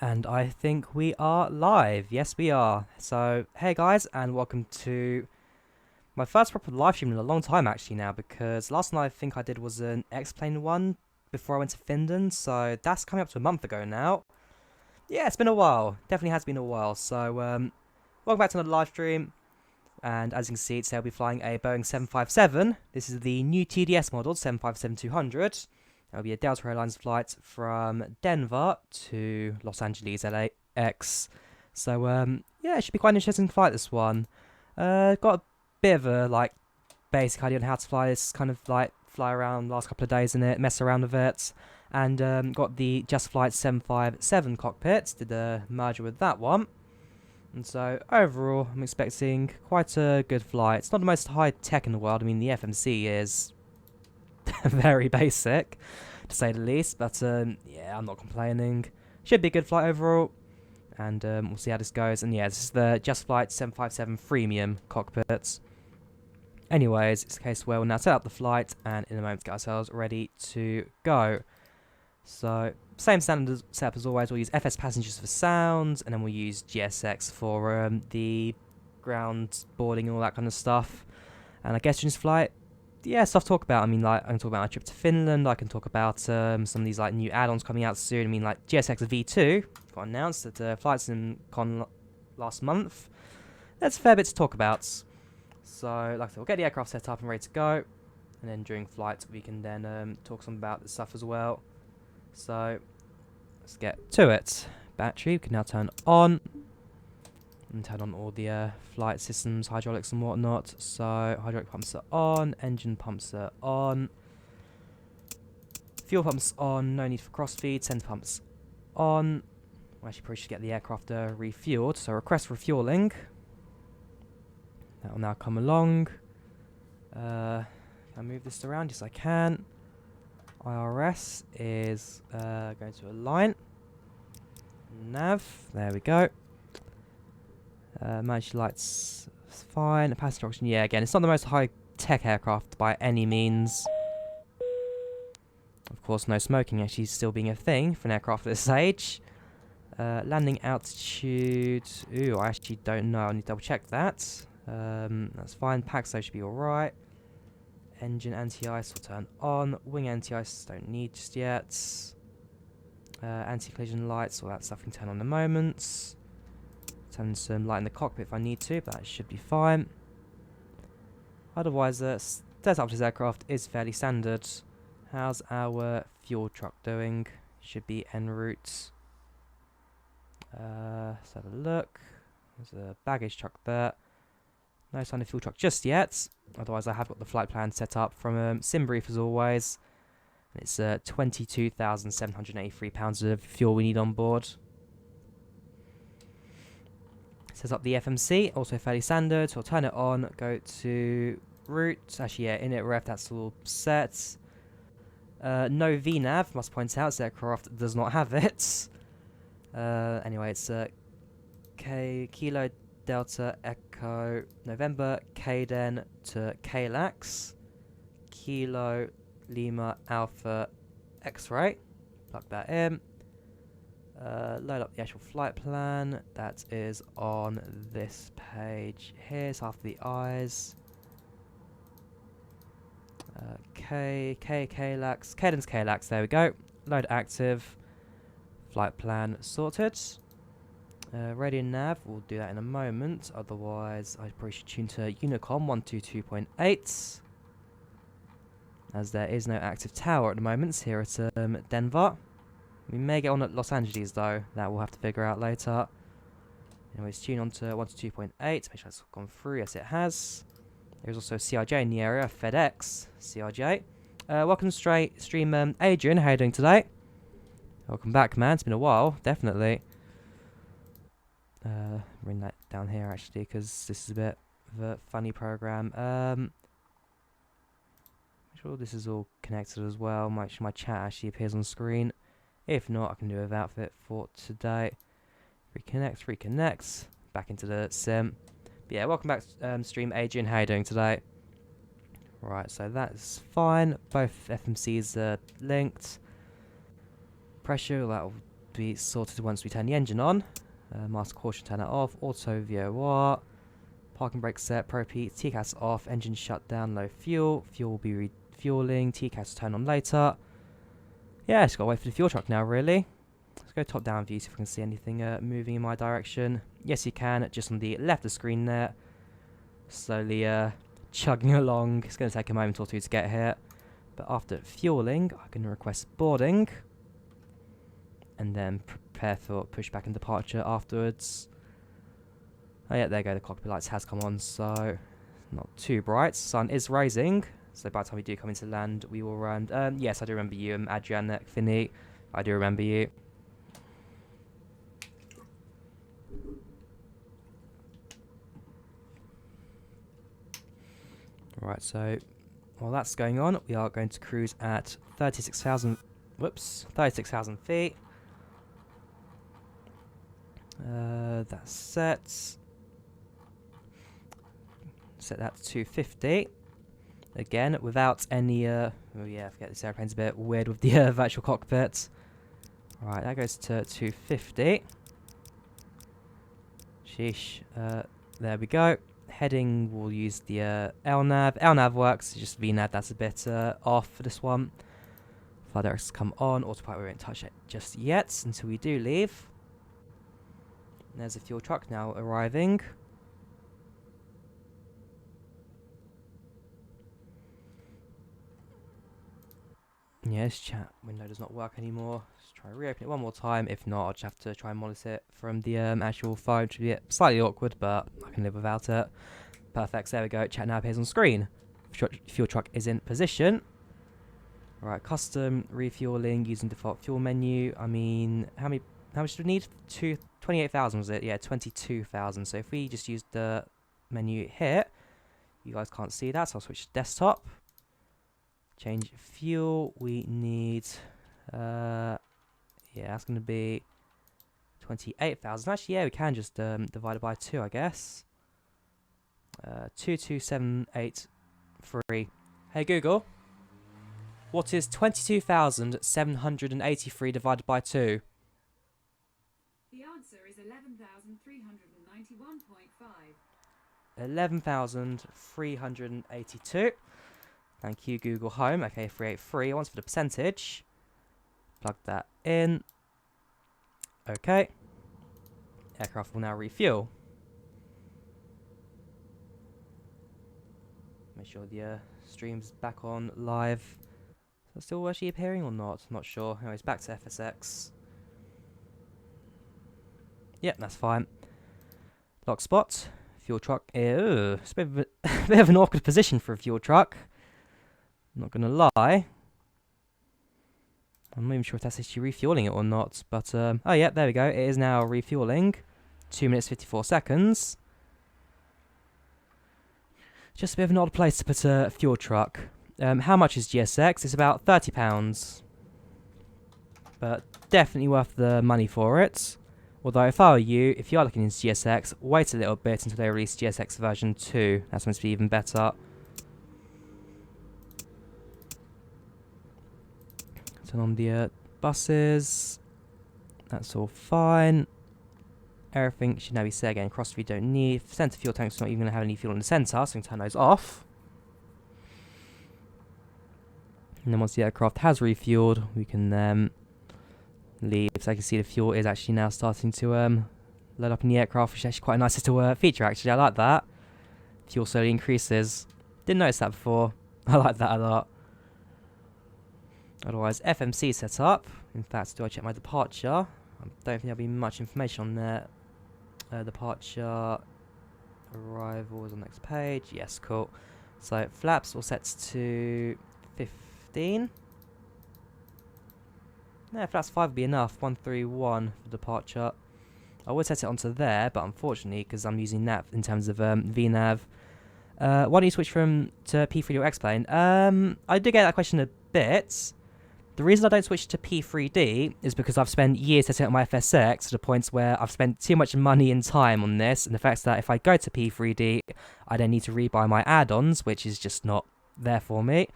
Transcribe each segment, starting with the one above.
And I think we are live. Yes, we are. So, hey guys, and welcome to my first proper live stream in a long time actually now, because last one I think I did was an X-Plane one before I went to Finland, so that's coming up to a month ago now. Yeah, it's been a while. Definitely has been a while. So, welcome back to another live stream. And as you can see, they'll be flying a Boeing 757. This is the new TDS model, 757-200. That'll be a Delta Airlines flight from Denver to Los Angeles LAX. So, yeah, it should be quite an interesting flight, this one. Got a bit of a, basic idea on how to fly this, kind of, fly around the last couple of days in it, mess around with it. And, got the Just Flight 757 cockpit, did a merger with that one. And so, overall, I'm expecting quite a good flight. It's not the most high-tech in the world. I mean, the FMC is very basic, to say the least. But, yeah, I'm not complaining. Should be a good flight overall. And we'll see how this goes. And, yeah, this is the Just Flight 757 Freemium cockpit. Anyways, it's a case where we'll now set up the flight and in a moment get ourselves ready to go. So, same standard setup as always. We'll use FS passengers for sound, and then we'll use GSX for the ground boarding and all that kind of stuff. And I guess during this flight, yeah, stuff to talk about. I mean, I can talk about my trip to Finland. I can talk about some of these new add-ons coming out soon. I mean, GSX V2 got announced at Flights in Con last month. That's a fair bit to talk about. So, like I said, we'll get the aircraft set up and ready to go. And then during flight, we can then talk some about this stuff as well. So, let's get to it. Battery, we can now turn on. And turn on all the flight systems, hydraulics and whatnot. So, hydraulic pumps are on. Engine pumps are on. Fuel pumps on. No need for crossfeed. Center pumps on. We actually probably should get the aircraft refueled. So, request refueling. That will now come along. Can I move this around? Yes, I can. IRS is going to align. Nav, there we go. Managed lights, fine. Passenger oxygen, yeah, again, it's not the most high-tech aircraft by any means. Of course, no smoking actually still being a thing for an aircraft at this age. Landing altitude, ooh, I actually don't know. I need to double check that. That's fine. Paxo should be alright. Engine anti-ice will turn on. Wing anti-ice don't need just yet. Anti-collision lights, all that stuff can turn on in a moment. Turn some light in the cockpit if I need to, but that should be fine. Otherwise, setup of this aircraft is fairly standard. How's our fuel truck doing? Should be en route. Let's have a look. There's a baggage truck there. No sign of fuel truck just yet. Otherwise, I have got the flight plan set up from SimBrief as always. And it's 22,783 pounds of fuel we need on board. Sets up the FMC, also fairly standard. So I'll turn it on, go to route. Actually, yeah, init ref, that's all set. No VNAV, must point out, this aircraft does not have it. Anyway, it's Kilo Delta Echo November Kden to KLAX Kilo Lima Alpha X-ray. Plug that in. Load up the actual flight plan. That is on this page here. It's after the eyes. KLAX. Cadence KLAX. There we go. Load active. Flight plan sorted. Radio nav, we'll do that in a moment. Otherwise, I probably should tune to Unicom 122.8. As there is no active tower at the moment here at Denver. We may get on at Los Angeles though. That we'll have to figure out later. Anyways, tune on to 122.8. Make sure that's gone through. Yes, it has. There's also CRJ in the area. FedEx CRJ. Welcome stream Adrian. How are you doing today? Welcome back, man. It's been a while. Definitely. Bring that down here actually, because this is a bit of a funny program. Make sure this is all connected as well. Make sure my chat actually appears on screen. If not, I can do without it for today. Reconnects. Back into the sim. But yeah, welcome back stream Adrian. How are you doing today? Right, so that's fine. Both FMCs are linked. Pressure, that'll be sorted once we turn the engine on. Master caution, turn that off. Auto VOR. Parking brake set. Pro P. TCAS off. Engine shut down. Low fuel. Fuel will be refueling. TCAS turn on later. Yeah, just gotta wait for the fuel truck now, really. Let's go top down view, see if we can see anything moving in my direction. Yes, you can. Just on the left of the screen there. Slowly chugging along. It's going to take a moment or two to get here. But after fueling, I can request boarding. And then prepare for pushback and departure afterwards. Oh yeah, there you go. The cockpit lights has come on, so not too bright. Sun is rising. So by the time we do come into land, we will run. Yes, I do remember you, Adrian Finney. I do remember you. Right, so while that's going on, we are going to cruise at 36,000 feet. That's set. Set that to 250. Again, without any, oh yeah, I forget this airplane's a bit weird with the virtual cockpit. Right, that goes to 250. Sheesh. There we go. Heading, we'll use the LNAV. LNAV works, it's just VNAV that's a bit off for this one. Flight directors come on. Autopilot, we won't touch it just yet until we do leave. And there's a fuel truck now arriving. Yeah, this chat window does not work anymore. Let's try and reopen it one more time. If not, I'll just have to try and monitor it from the actual phone, which would be slightly awkward, but I can live without it. Perfect, there we go. Chat now appears on screen. Fuel truck is in position. Right, custom refueling using default fuel menu. I mean, how much do we need? 28,000 was it? Yeah, 22,000. So if we just use the menu here, you guys can't see that, so I'll switch to desktop. Change fuel, we need, yeah, that's going to be 28,000. Actually, yeah, we can just divide it by 2, I guess. 22783. Hey Google, what is 22,783 divided by 2? The answer is 11,391.5. 11,382. Thank you, Google Home. Okay, 383. Once for the percentage. Plug that in. Okay. Aircraft will now refuel. Make sure the stream's back on live. Is it still actually appearing or not? Not sure. Anyways, back to FSX. Yep, that's fine. Lock spot. Fuel truck. Ew, it's a bit of an awkward position for a fuel truck. I'm not gonna lie. I'm not even sure if that's actually refueling it or not. But, oh yeah, there we go. It is now refueling. 2 minutes 54 seconds. Just a bit of an odd place to put a fuel truck. How much is GSX? It's about £30. But definitely worth the money for it. Although if I were you, if you are looking into GSX, wait a little bit until they release GSX version 2. That's supposed to be even better. Turn on the buses. That's all fine. Everything should now be set again. Cross view don't need. Center fuel tank's not even going to have any fuel in the center, so we can turn those off. And then once the aircraft has refueled, we can leave. So I can see the fuel is actually now starting to load up in the aircraft, which is actually quite a nice little feature actually. I like that. Fuel slowly increases. Didn't notice that before. I like that a lot. Otherwise, FMC set up. In fact, do I check my departure? I don't think there'll be much information on there. Departure, arrival is on the next page. Yes, cool. So flaps all set to 15. Yeah, flaps 5 would be enough. 131 for departure. I would set it onto there, but unfortunately, because I'm using nav in terms of VNav, why don't you switch to P3D or X-plane? I did get that question a bit. The reason I don't switch to P3D is because I've spent years setting up my FSX to the points where I've spent too much money and time on this, and the fact that if I go to P3D, I then need to rebuy my add-ons, which is just not there for me.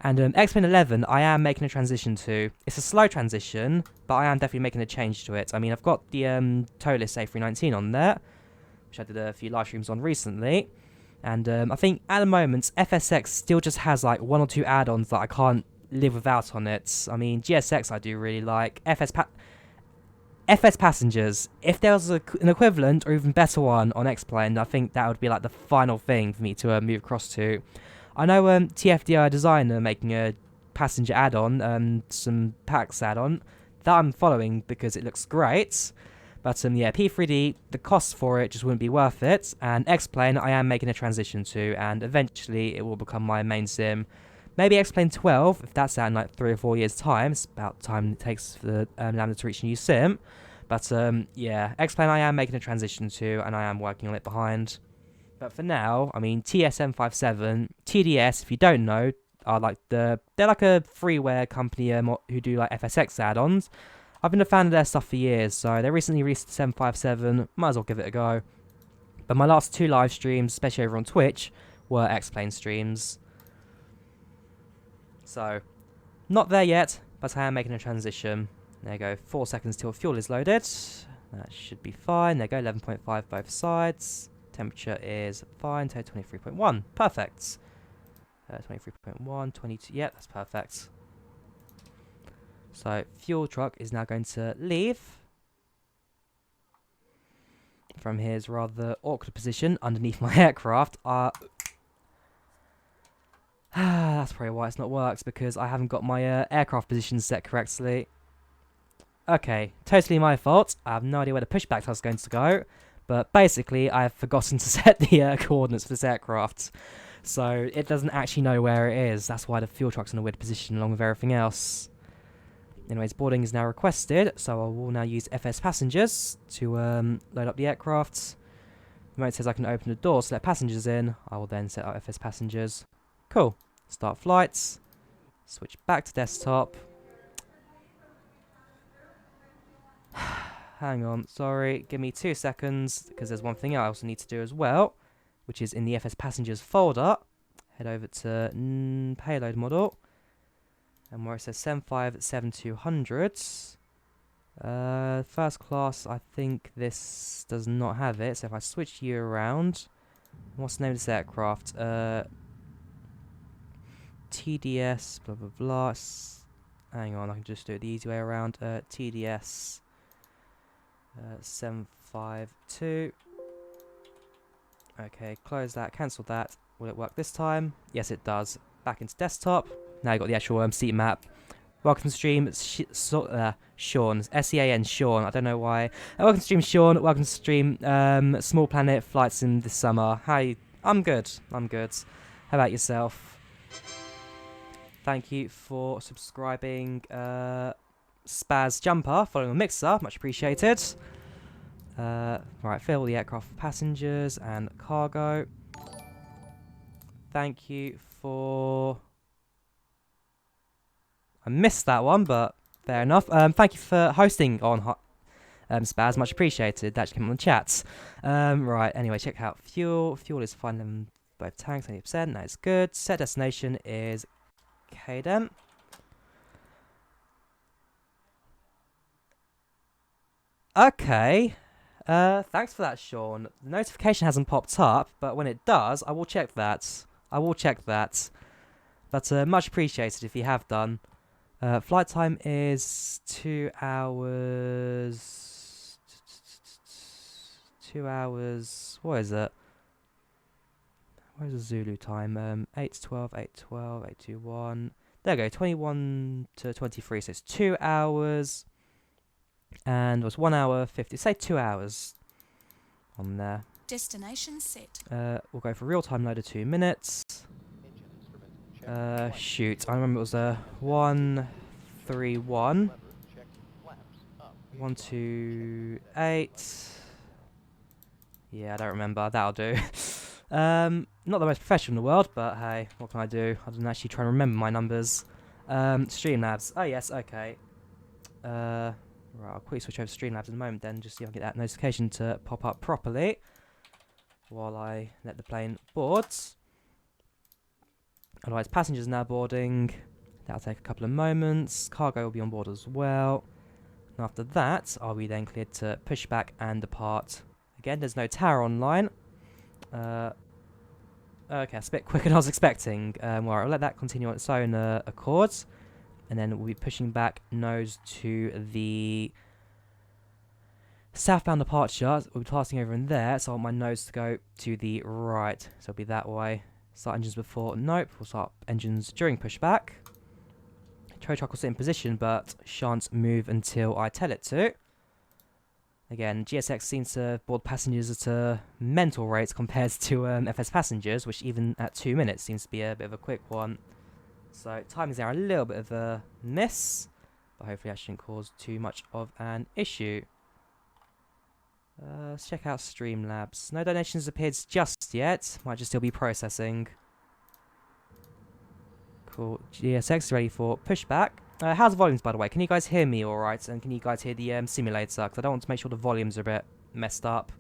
And X-Plane 11, I am making a transition to. It's a slow transition, but I am definitely making a change to it. I mean, I've got the Tolis A319 on there, which I did a few live streams on recently. And I think at the moment, FSX still just has like 1 or 2 add-ons that I can't live without on it. I mean, GSX I do really like. FS Passengers, if there was an equivalent or even better one on X-Plane, I think that would be like the final thing for me to move across to. I know TFDI Designer making a passenger add-on, some PAX add-on, that I'm following because it looks great. But yeah, P3D, the cost for it just wouldn't be worth it. And X-Plane, I am making a transition to, and eventually it will become my main sim. Maybe X-Plane 12, if that's out in like 3 or 4 years' time. It's about time it takes for the Lambda to reach a new sim. But yeah, X-Plane I am making a transition to, and I am working on it behind. But for now, I mean, TSM57, TDS, if you don't know, are like they're like a freeware company who do like FSX add-ons. I've been a fan of their stuff for years, so they recently released the 757, might as well give it a go. But my last 2 live streams, especially over on Twitch, were X-Plane streams. So, not there yet, but I am making a transition. There you go, 4 seconds till fuel is loaded. That should be fine. There you go, 11.5 both sides. Temperature is fine, 23.1, perfect. 23.1, 22, yeah, that's perfect. So, fuel truck is now going to leave from his rather awkward position underneath my aircraft. That's probably why it's not worked, because I haven't got my aircraft position set correctly. Okay, totally my fault. I have no idea where the pushback task is going to go, but basically I've forgotten to set the coordinates for this aircraft. So it doesn't actually know where it is. That's why the fuel truck's in a weird position along with everything else. Anyways, boarding is now requested, so I will now use FS Passengers to load up the aircraft. The moment it says I can open the door to let passengers in, I will then set up FS Passengers. Cool. Start flights. Switch back to desktop. Hang on, sorry, give me 2 seconds, because there's one thing I also need to do as well, which is in the FS Passengers folder. Head over to payload model. And where it says 757-200, first class, I think this does not have it. So if I switch you around, what's the name of this aircraft? TDS, blah, blah, blah. Hang on, I can just do it the easy way around. TDS 752. Okay, close that, cancel that. Will it work this time? Yes, it does. Back into desktop. Now you've got the actual seat map. Welcome to stream, Sean. S-E-A-N, Sean. I don't know why. Welcome to stream, Sean. Welcome to stream, Small Planet flights in this summer. Hi. I'm good. I'm good. How about yourself? Thank you for subscribing, Spaz Jumper, following on Mixer. Much appreciated. Right, fill the aircraft with passengers and cargo. Thank you for... I missed that one, but fair enough. Thank you for hosting on Spaz, much appreciated. That just came on the chats. Right, anyway, check out fuel. Fuel is fine in both tanks, 80%. That is good. Set destination is KDM. Okay. Thanks for that, Sean. The notification hasn't popped up, but when it does, I will check that. But much appreciated if you have done. Flight time is 2 hours. 2 hours. What is it? Where's the Zulu time? 8:12, 8:12, 8:21. There we go. 21 to 23. So it's 2 hours. And it was 1 hour 50. Say 2 hours on there. Destination set. We'll go for real time loader 2 minutes. Shoot, I remember it was 131. 128. Yeah, I don't remember. That'll do. Not the most professional in the world, but hey, what can I do? I didn't actually try to remember my numbers. Streamlabs. Oh yes, okay. Right, I'll quickly switch over to Streamlabs in a moment then, just see if I can get that notification to pop up properly while I let the plane board. Otherwise, passengers now boarding. That'll take a couple of moments. Cargo will be on board as well. And after that, are we then cleared to push back and depart? Again, there's no tower online. Okay, it's a bit quicker than I was expecting. Well, I'll let that continue on its own accord. And then we'll be pushing back nose to the southbound departure. We'll be passing over in there, so I want my nose to go to the right. So it'll be that way. Start engines before. Nope, we'll start engines during pushback. Tow truck will sit in position, but shan't move until I tell it to. Again, GSX seems to board passengers at mental rates compared to FS passengers, which even at 2 minutes seems to be a bit of a quick one. So timings there are a little bit of a miss, but hopefully that shouldn't cause too much of an issue. Let's check out Streamlabs. No donations appeared just yet. Might just still be processing. Cool. GSX is ready for pushback. How's the volumes, by the way? Can you guys hear me alright? And can you guys hear the simulator? Because I don't want to make sure the volumes are a bit messed up.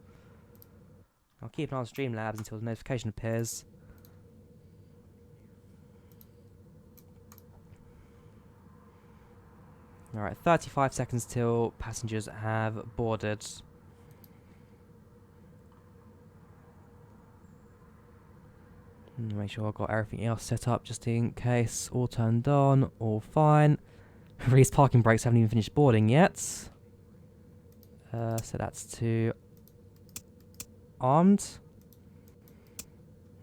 I'll keep an eye on Streamlabs until the notification appears. Alright, 35 seconds till passengers have boarded. Make sure I've got everything else set up just in case. All turned on, all fine. Reese parking brakes haven't even finished boarding yet. So that's to armed.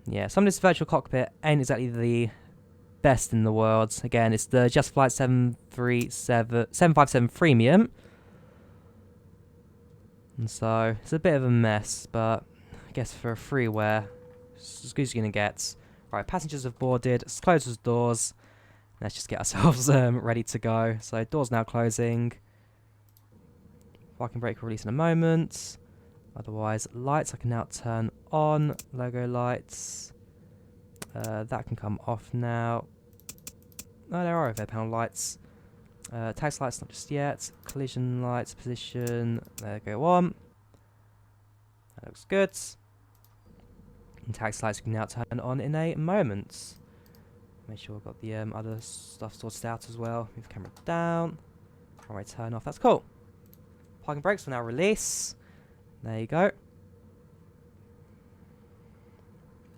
Yeah, some of this virtual cockpit ain't exactly the best in the world. Again, it's the Just Flight 757 Freemium. And so it's a bit of a mess, but I guess for a freeware, it's as good as you're going to get. Right, passengers have boarded. Let's close those doors. Let's just get ourselves ready to go. So doors now closing. Parking brake will release in a moment. Otherwise, lights I can now turn on. Logo lights. That can come off now. No, there are overhead panel lights. Taxi lights not just yet. Collision lights position. There go on. That looks good. And taxi lights we can now turn on in a moment. Make sure we've got the other stuff sorted out as well. Move the camera down. Runway turn off. That's cool. Parking brakes will now release. There you go.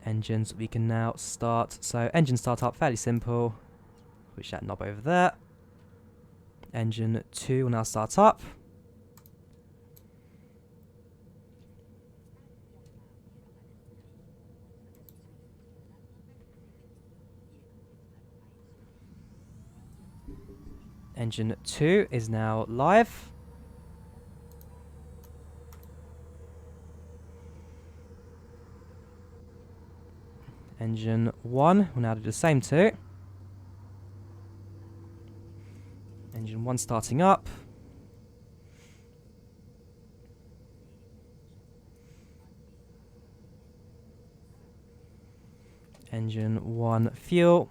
Engines we can now start. So engine start up, fairly simple. Push that knob over there. Engine 2 will now start up. Engine 2 is now live. Engine 1 will now do the same too. Engine 1 starting up. Engine 1 fuel.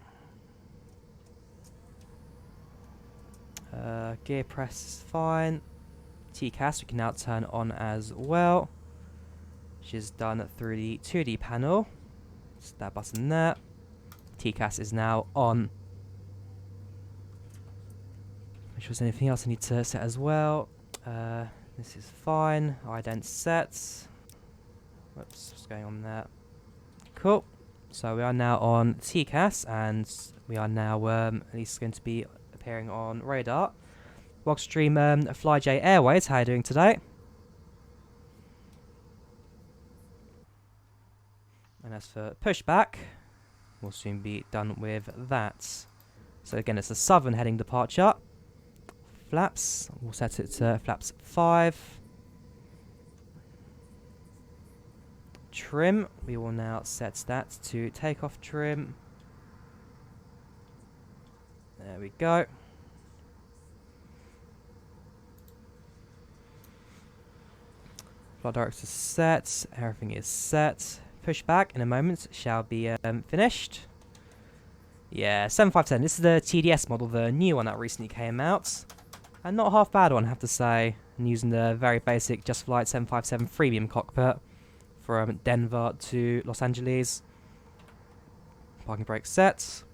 Gear press is fine. TCAS we can now turn on as well, which is done through the 2D panel. It's that button there. TCAS is now on. Make sure there's anything else I need to set as well. This is fine. Ident set. Whoops, what's going on there? Cool. So we are now on TCAS, and we are now at least going to be appearing on radar. Walkstream FlyJ Airways, how are you doing today? And as for pushback, we'll soon be done with that. So again, it's a southern heading departure. Flaps, we'll set it to flaps 5. Trim, we will now set that to takeoff trim. There we go. Flight director set, everything is set. Pushback in a moment shall be finished. Yeah, 7510, this is the TDS model, the new one that recently came out. And not a half bad one, I have to say. And using the very basic Just Flight 757 Freemium cockpit from Denver to Los Angeles. parking brake set.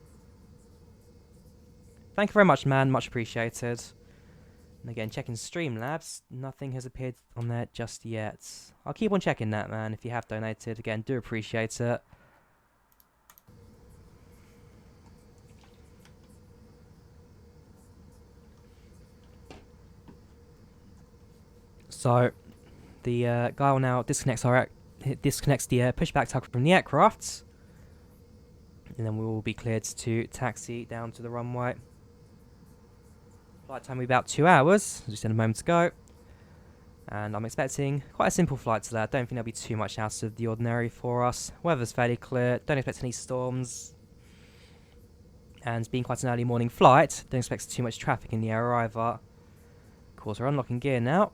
Thank you very much, man. Much appreciated. And again, checking Streamlabs. Nothing has appeared on there just yet. I'll keep on checking that, man. If you have donated, again, do appreciate it. So, the guy will now disconnects the pushback tug from the aircraft. And then we will be cleared to taxi down to the runway. Flight time will be about 2 hours, just in a moment to go. And I'm expecting quite a simple flight today. I don't think there'll be too much out of the ordinary for us. Weather's fairly clear, don't expect any storms. And being quite an early morning flight, don't expect too much traffic in the air either. Of course, we're unlocking gear now.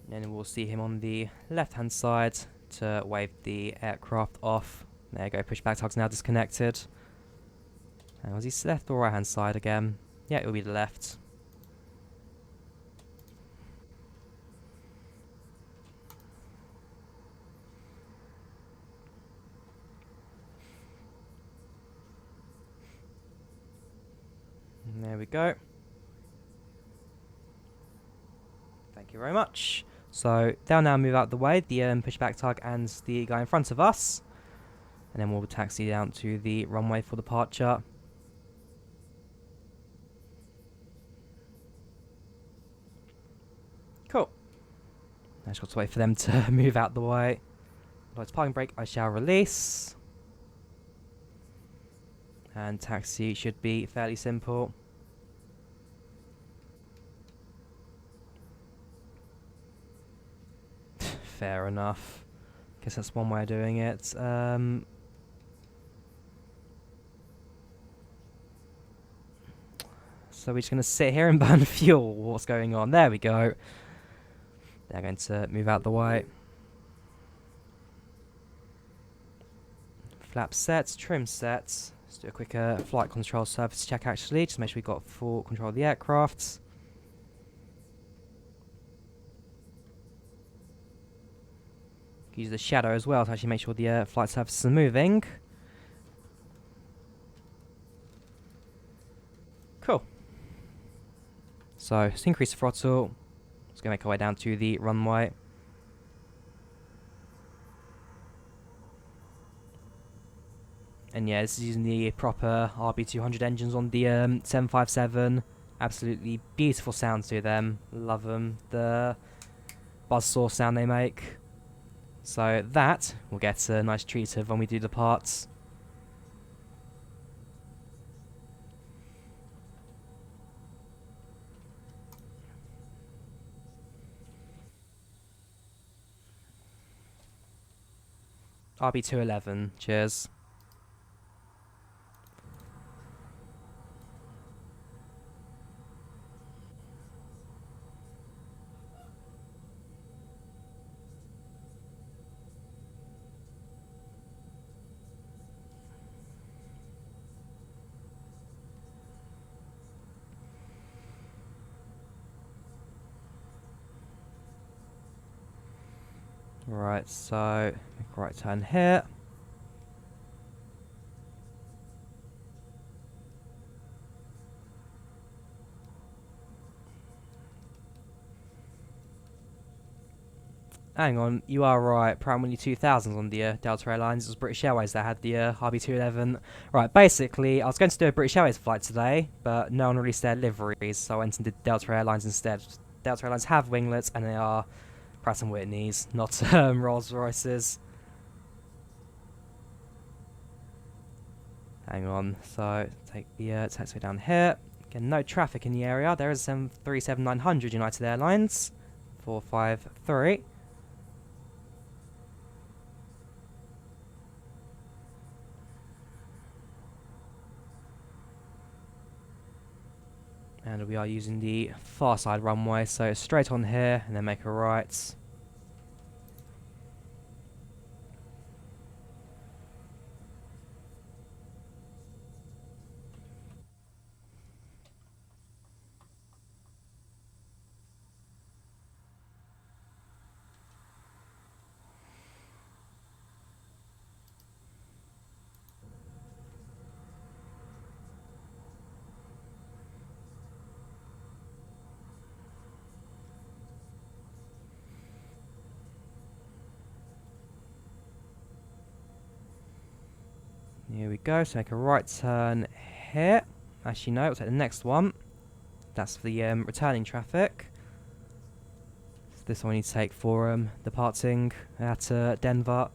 And then we'll see him on the left-hand side to wave the aircraft off. There you go, pushback tug's now disconnected. And was he left or right-hand side again? Yeah, it'll be the left. And there we go. Thank you very much. So they'll now move out the way, the pushback tug and the guy in front of us. And then we'll taxi down to the runway for departure. Cool. I just got to wait for them to move out the way. Lights parking brake, I shall release. And taxi should be fairly simple. Fair enough. Guess that's one way of doing it. So we're just going to sit here and burn fuel. What's going on? There we go. They're going to move out the way. Flap sets, trim sets. Let's do a quick flight control surface check actually, just to make sure we've got full control of the aircraft. Use the shadow as well to actually make sure the flight surfaces are moving. Cool. So, let's increase the throttle. Let's go make our way down to the runway. And yeah, this is using the proper RB200 engines on the 757. Absolutely beautiful sound to them. Love them. The buzzsaw sound they make. So that we'll get a nice treat of when we do the parts. RB211, cheers. Right, so make a right turn here. Hang on, you are right. Primarily 2000s on the Delta Airlines. It was British Airways that had the RB211. Right, basically, I was going to do a British Airways flight today, but no one released their liveries, so I went and did Delta Airlines instead. Delta Airlines have winglets, and they are Pratt & Whitneys, not Rolls Royces. Hang on, so take the taxiway down here. Again, no traffic in the area. There is 737-900 United Airlines. 453. And we are using the far side runway, so straight on here and then make a right. Here we go, so make a right turn here. Actually no, we'll take the next one. That's for the returning traffic. So this one you take for departing at Denver.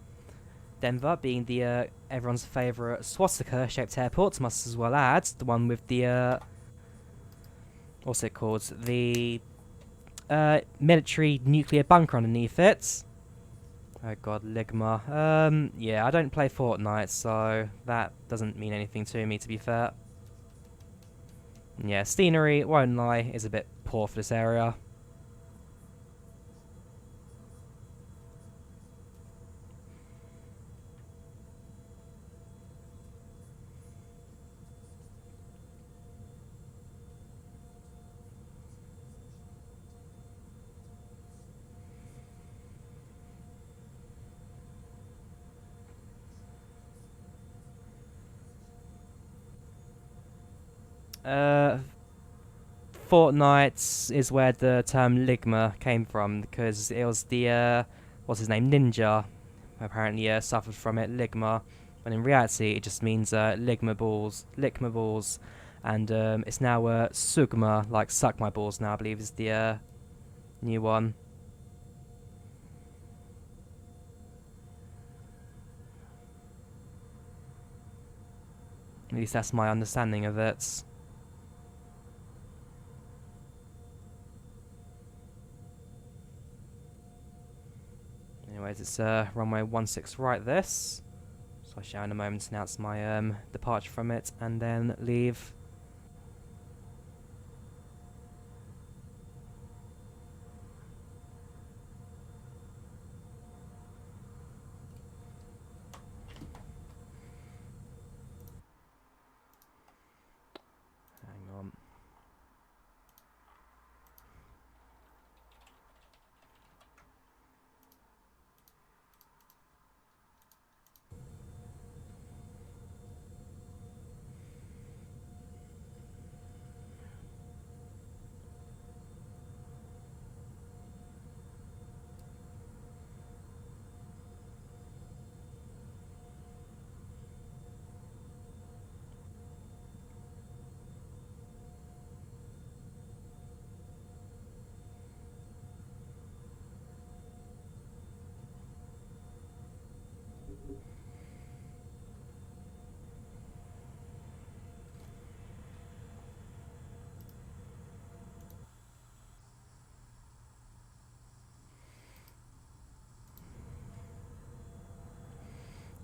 Denver being the everyone's favourite swastika-shaped airport, must as well add. The one with the, what's it called? The military nuclear bunker underneath it. Oh god, Ligma. Yeah, I don't play Fortnite, so that doesn't mean anything to me, to be fair. Yeah, scenery, won't lie, is a bit poor for this area. Fortnite is where the term Ligma came from, because it was the, what's his name, Ninja, apparently suffered from it, Ligma, when in reality it just means Ligma balls, and it's now Sugma, like suck my balls now, I believe is the new one. At least that's my understanding of it. Anyways, it's runway 16 right this. So I shall in a moment announce my departure from it and then leave. Hang on.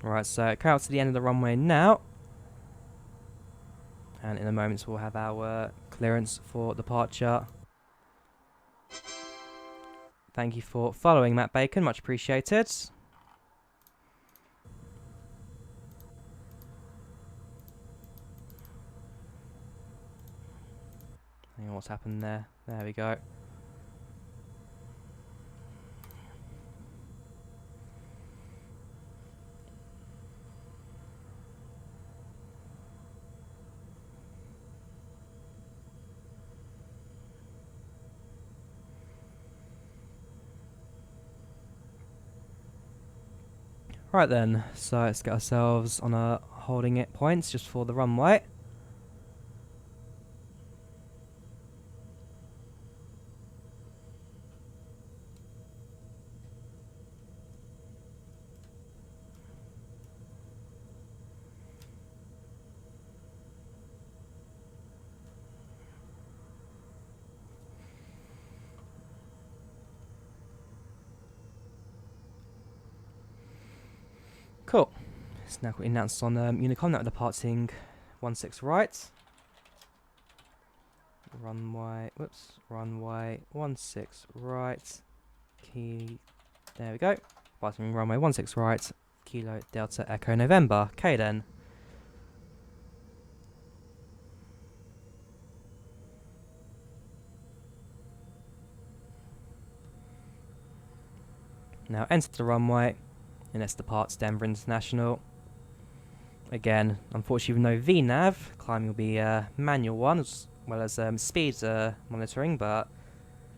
Right, so come out to the end of the runway now. And in a moment we'll have our clearance for departure. Thank you for following, Matt Bacon, much appreciated. Hang on, what's happened there? There we go. Right then, so let's get ourselves on a holding it points just for the runway. Cool. It's now got announced on Unicom that we're departing 16 right. Runway, whoops, runway 16 right. Key, there we go. Departing runway 16 right. Kilo Delta Echo November. Okay then. Now enter the runway. And let's depart Denver International. Again, unfortunately with no VNAV, climbing will be manual one as well as speed monitoring, but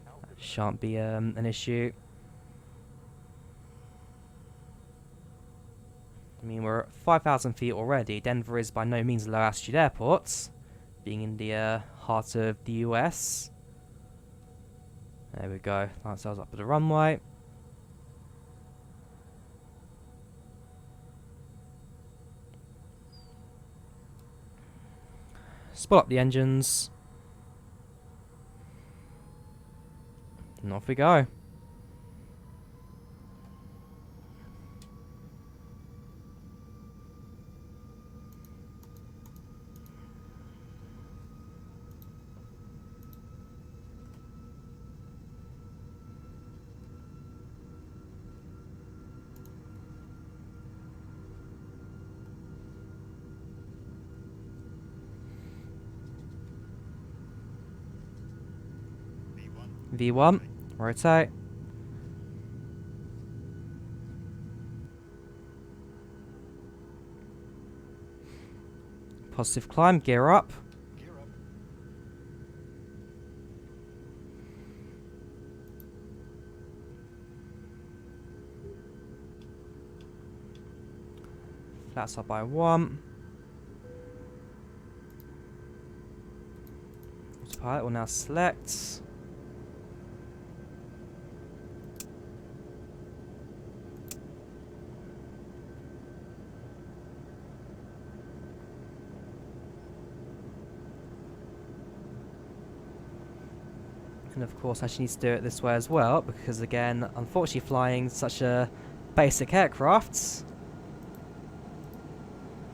that shan't be an issue. I mean, we're at 5,000 feet already. Denver is by no means a low-altitude airport, being in the heart of the US. There we go. Line ourselves up at the runway. Spot up the engines. And off we go. V1, rotate. Positive climb, gear up. Flaps up by 1. Autopilot will now select. And of course I actually need to do it this way as well, because again, unfortunately flying such a basic aircraft,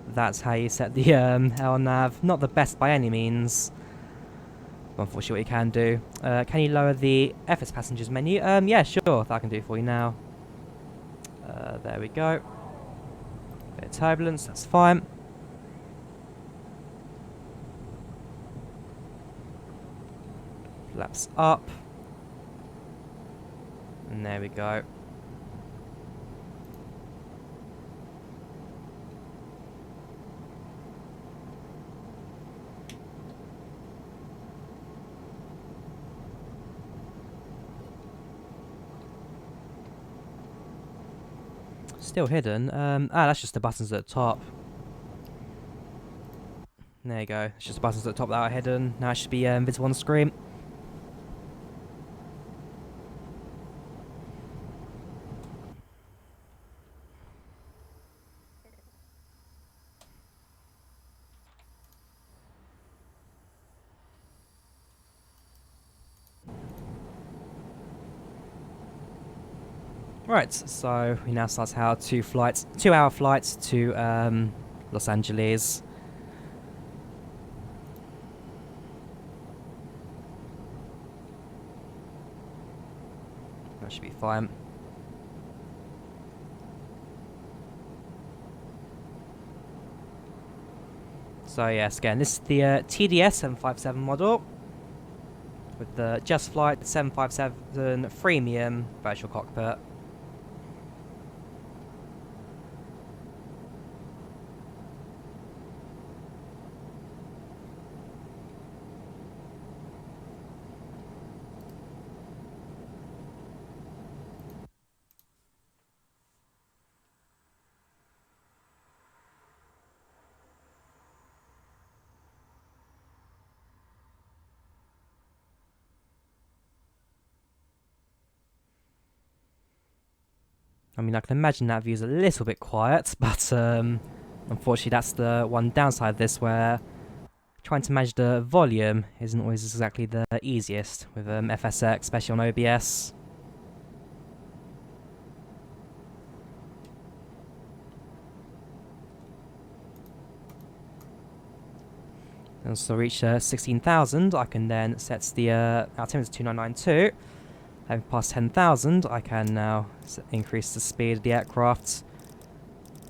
that's how you set the LNAV. Not the best by any means, but unfortunately what you can do. Can you lower the FS passengers menu? Yeah, sure, that I can do for you now. There we go. Bit of turbulence, that's fine. Flaps up. And there we go. Still hidden. That's just the buttons at the top. There you go. It's just the buttons at the top that are hidden. Now it should be visible on the screen. Right, so we now start our 2-hour flights to Los Angeles. That should be fine. So yes, again, this is the TDS 757 model with the Just Flight 757 Freemium virtual cockpit. I mean, I can imagine that view is a little bit quiet, but unfortunately that's the one downside of this, where trying to manage the volume isn't always exactly the easiest with FSX, especially on OBS. And so reach 16,000, I can then set the altimeter to 2992. Having passed 10,000, I can now increase the speed of the aircraft.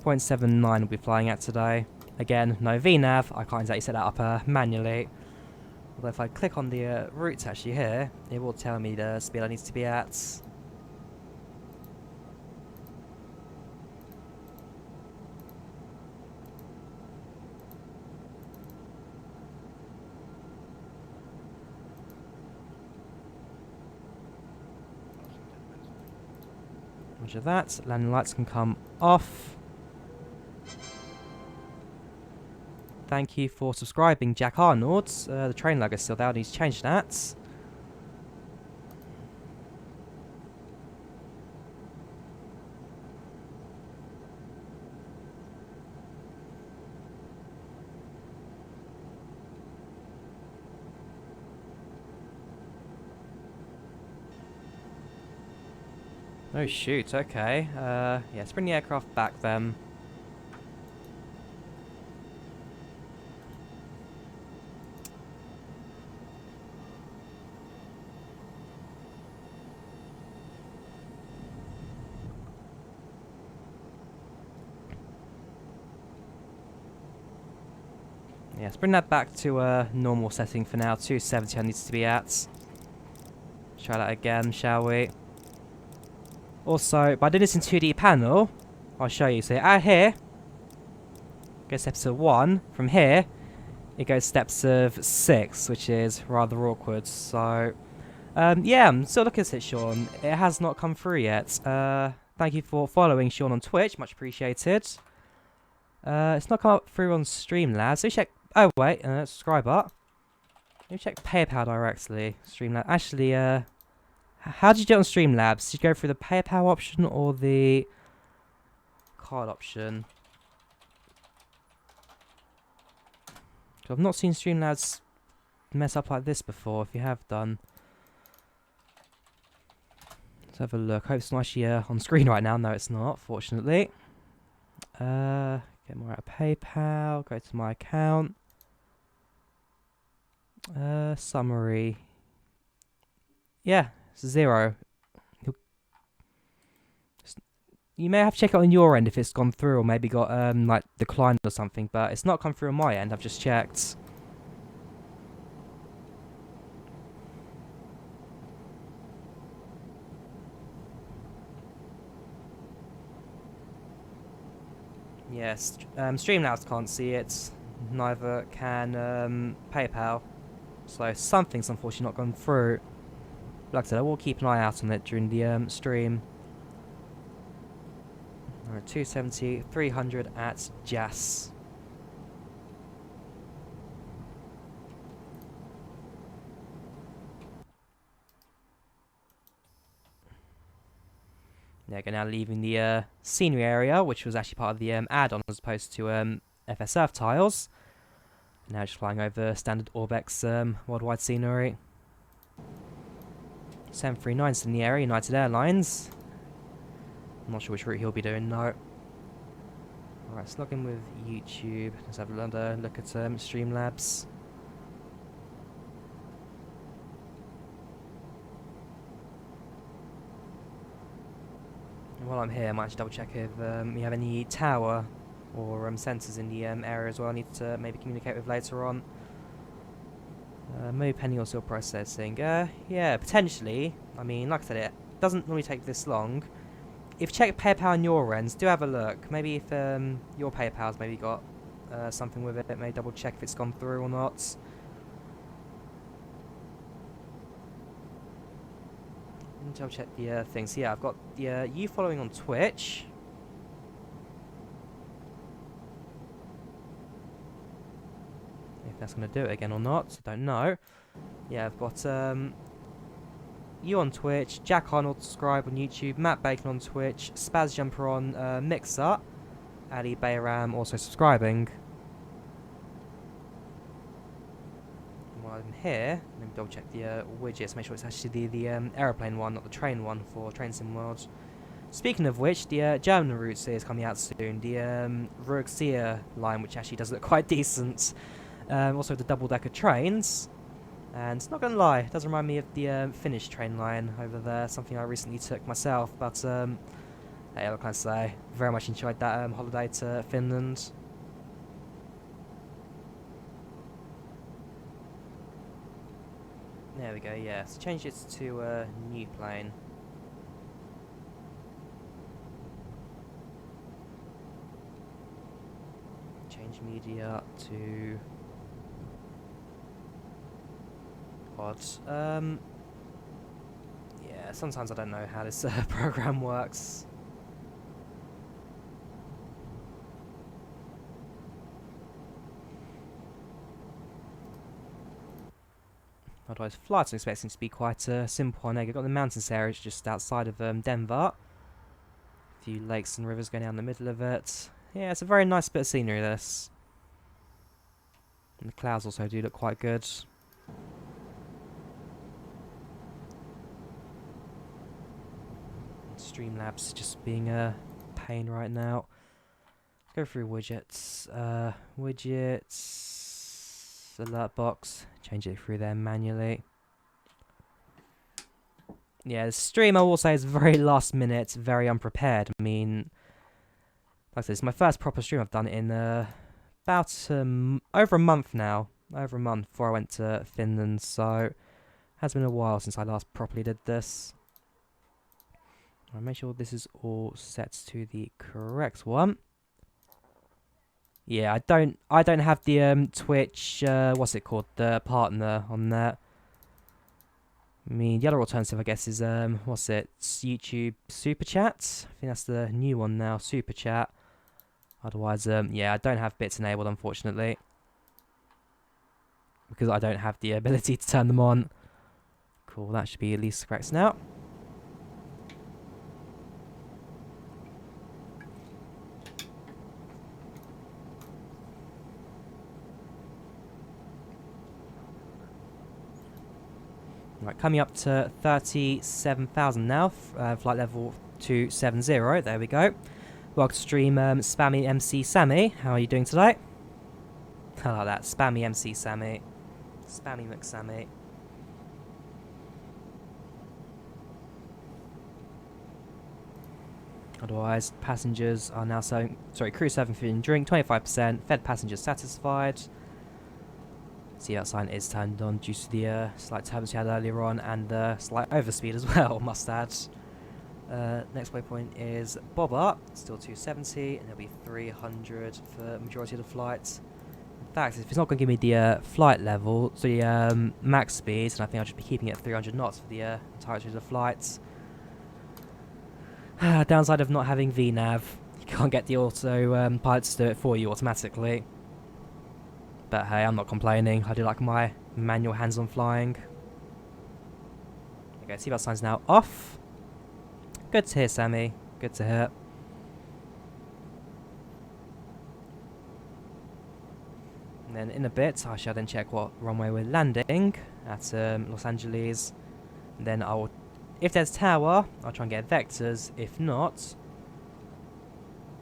0.79 will be flying at today. Again, no VNAV, I can't exactly set that up manually. Although if I click on the routes actually here, it will tell me the speed I need to be at. Roger that, landing lights can come off. thank you for subscribing, Jack Arnold. The train lag is still there, I need to change that. Oh shoot, okay. Yeah, let's bring the aircraft back then. Yeah, let's bring that back to a normal setting for now. 270 I needs to be at. Try that again, shall we? Also, by doing this in 2D panel, I'll show you. So out here, goes steps of 1. From here, it goes steps of 6, which is rather awkward. So, yeah, I'm still looking at it, Sean. It has not come through yet. Thank you for following Sean on Twitch. Much appreciated. It's not come up through on Streamlabs. So check. Oh wait, subscriber. Let me check PayPal directly. Streamlabs. Actually, how did you do it on Streamlabs? Did you go through the PayPal option or the card option? I've not seen Streamlabs mess up like this before. If you have done, let's have a look. Hope it's not actually on screen right now. No, it's not. Fortunately. Get more out of PayPal. Go to my account. Summary. Yeah, it's 0. You may have to check it on your end if it's gone through or maybe got like declined or something, but it's not come through on my end. I've just checked. Yes, Streamlabs can't see it. Neither can PayPal. So something's unfortunately not gone through. Like I said, I will keep an eye out on it during the stream. Alright, 270, 300 at Jas. There we go, now leaving the scenery area, which was actually part of the add-on as opposed to FS Earth tiles. Now just flying over standard Orbex worldwide scenery. 739's in the area, United Airlines. I'm not sure which route he'll be doing, no. Alright, let's log in with YouTube. Let's have another look at Streamlabs. And while I'm here, I might actually double check if we have any tower or sensors in the area as well. I need to maybe communicate with later on. Maybe pending or still processing. Yeah, potentially. I mean, like I said, it doesn't normally take this long. If you check PayPal on your ends, do have a look. Maybe if your PayPal's maybe got something with it, maybe double check if it's gone through or not. Double check the things. Yeah, I've got the you following on Twitch. If that's going to do it again or not, I don't know. Yeah, I've got you on Twitch, Jack Arnold subscribe on YouTube, Matt Bacon on Twitch, Spaz Jumper on Mixer, Ali Bayram also subscribing. And while I'm here, let me double check the widgets, make sure it's actually the aeroplane one, not the train one for Train Sim World. Speaking of which, the German route is coming out soon, the Ruhrgebiet line, which actually does look quite decent. Also the double-decker trains. And not gonna lie, it does remind me of the Finnish train line over there, something I recently took myself, but hey, what can I say? Very much enjoyed that holiday to Finland. There we go, yeah, so change it to a new plane. Change media to odd. Yeah, sometimes I don't know how this program works. Otherwise, flights I'm expecting to be quite simple. I know you've got the mountains area just outside of Denver. A few lakes and rivers going down the middle of it. Yeah, it's a very nice bit of scenery, this. And the clouds also do look quite good. Streamlabs just being a pain right now. Go through widgets. Widgets. Alert box. Change it through there manually. Yeah, the stream I will say is very last minute, very unprepared. I mean, like I said, it's my first proper stream I've done in about over a month now. Over a month before I went to Finland, so it has been a while since I last properly did this. I'll make sure this is all set to the correct one. Yeah, I don't have the Twitch what's it called, the partner on there. I mean, the other alternative I guess is what's it? It's YouTube Super Chat. I think that's the new one now, Super Chat. Otherwise, yeah, I don't have bits enabled unfortunately, because I don't have the ability to turn them on. Cool, that should be at least correct now. Right, coming up to 37,000 now, flight level 270, there we go. Welcome to stream, Spammy MC Sammy, how are you doing today? I like that, Spammy MC Sammy. Spammy McSammy. Otherwise, passengers are now serving, crew serving food and drink, 25%, fed passengers satisfied. Seatbelt sign is turned on due to the slight turbulence we had earlier on and the slight overspeed as well, must add. Next waypoint is Bobber, still 270, and there'll be 300 for the majority of the flights. In fact, if it's not going to give me the flight level, so the max speed, and I think I'll just be keeping it at 300 knots for the entirety of the flights. Downside of not having VNav, you can't get the auto pilots to do it for you automatically. But hey, I'm not complaining. I do like my manual hands-on flying. Okay, seatbelt sign's now off. Good to hear, Sammy. Good to hear. And then in a bit, I shall then check what runway we're landing at Los Angeles. And then I'll, if there's tower, I'll try and get vectors. If not,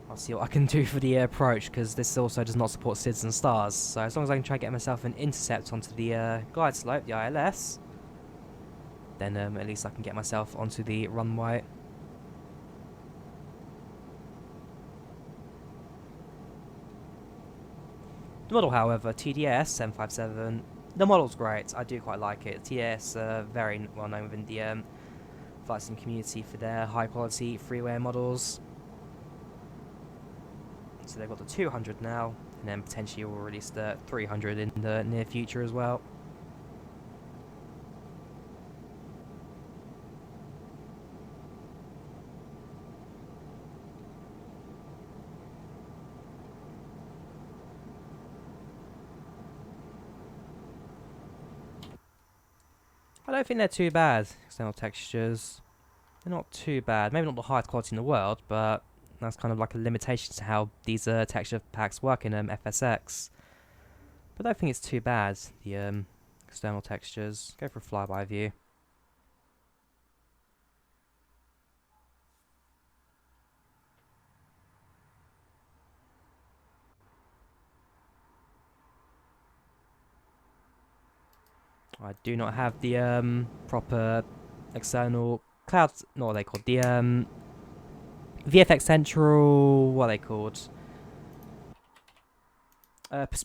I'll see what I can do for the approach, because this also does not support SIDS and stars. So as long as I can try and get myself an intercept onto the glide slope, the ILS, then at least I can get myself onto the runway. The model, however, TDS 757, the model's great. I do quite like it. TDS very well known within the flight sim community for their high quality freeware models. So they've got the 200 now, and then potentially we'll release the 300 in the near future as well. I don't think they're too bad, external textures. They're not too bad. Maybe not the highest quality in the world, but that's kind of like a limitation to how these texture packs work in FSX. But I don't think it's too bad, the external textures. Go for a flyby view. I do not have the proper external clouds, not what they called, the VFX Central, what are they called?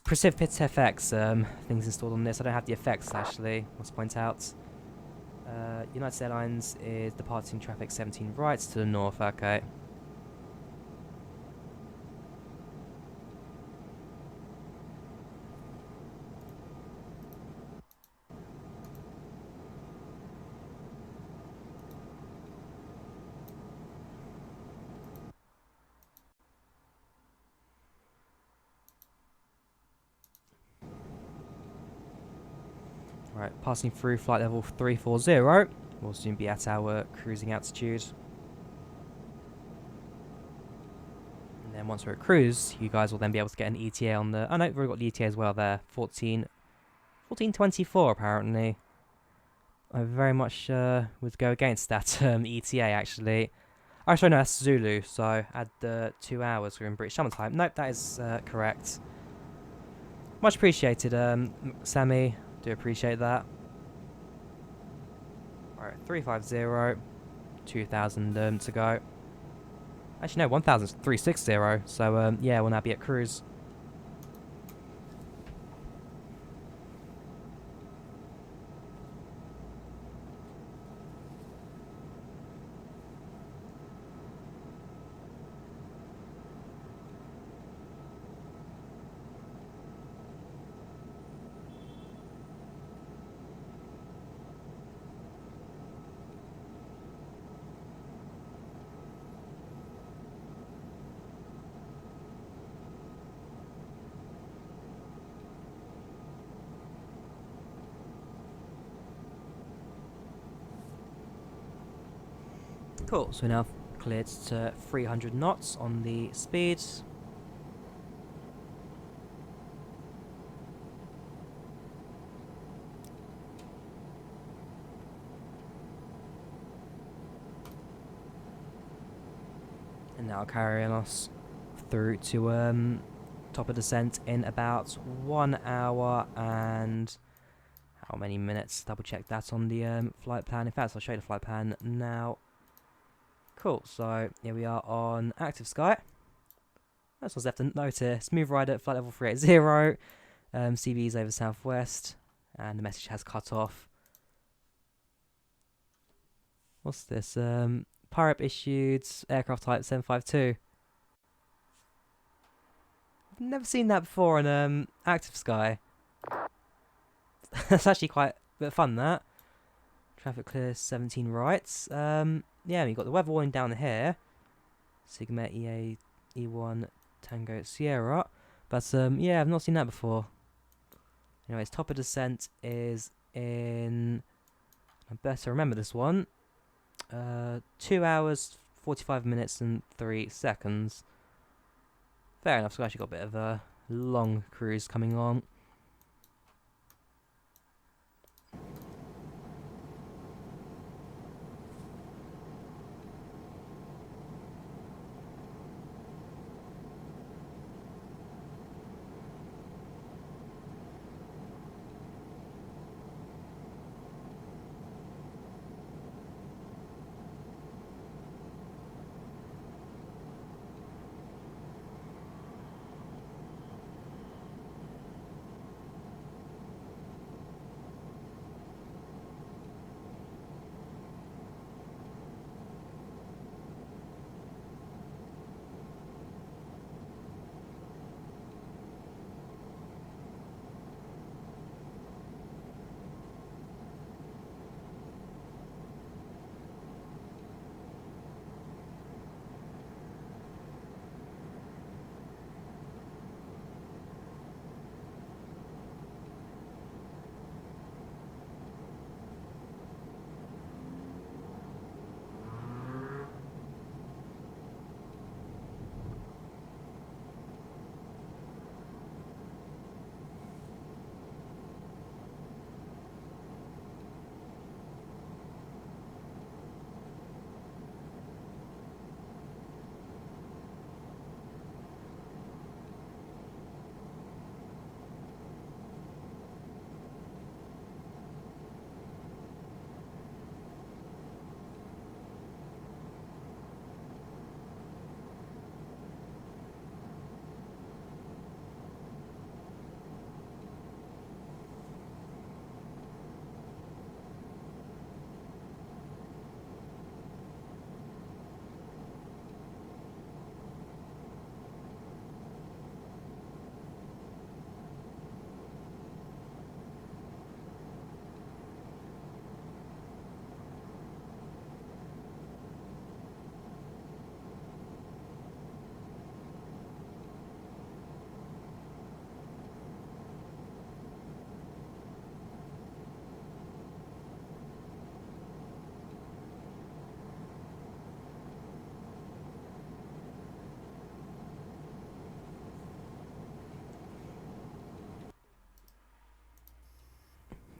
Precipitate FX things installed on this. I don't have the effects actually, I must point out. United Airlines is departing traffic 17 right to the north, okay. Right, passing through flight level 340. We'll soon be at our cruising altitude. And then once we're at cruise, you guys will then be able to get an ETA on the... Oh no, we've already got the ETA as well there. 1424 apparently. I very much would go against that ETA actually. Actually no, that's Zulu, so add the 2 hours. We're in British Summer Time. Nope, that is correct. Much appreciated, Sammy. Do appreciate that. Alright, 350. 2,000 to go. Actually, no, 1,360. So, yeah, we'll now be at cruise. Cool, so we're now cleared to 300 knots on the speed. And now carrying us through to top of descent in about 1 hour and how many minutes? Double check that on the flight plan. In fact, I'll show you the flight plan now. Cool, so here we are on active sky. That's what's left to note here. Smooth rider at flight level 380. CV's over southwest, and the message has cut off. What's this? Pirate issued aircraft type 752. I've never seen that before on active sky. That's actually quite a bit of fun, that. Traffic clear 17 rights. Yeah, you've got the weather warning down here. Sigma EA E1 Tango Sierra. But yeah, I've not seen that before. Anyways, top of descent is in... I better remember this one. 2 hours, 45 minutes and 3 seconds. Fair enough, so I've actually got a bit of a long cruise coming on.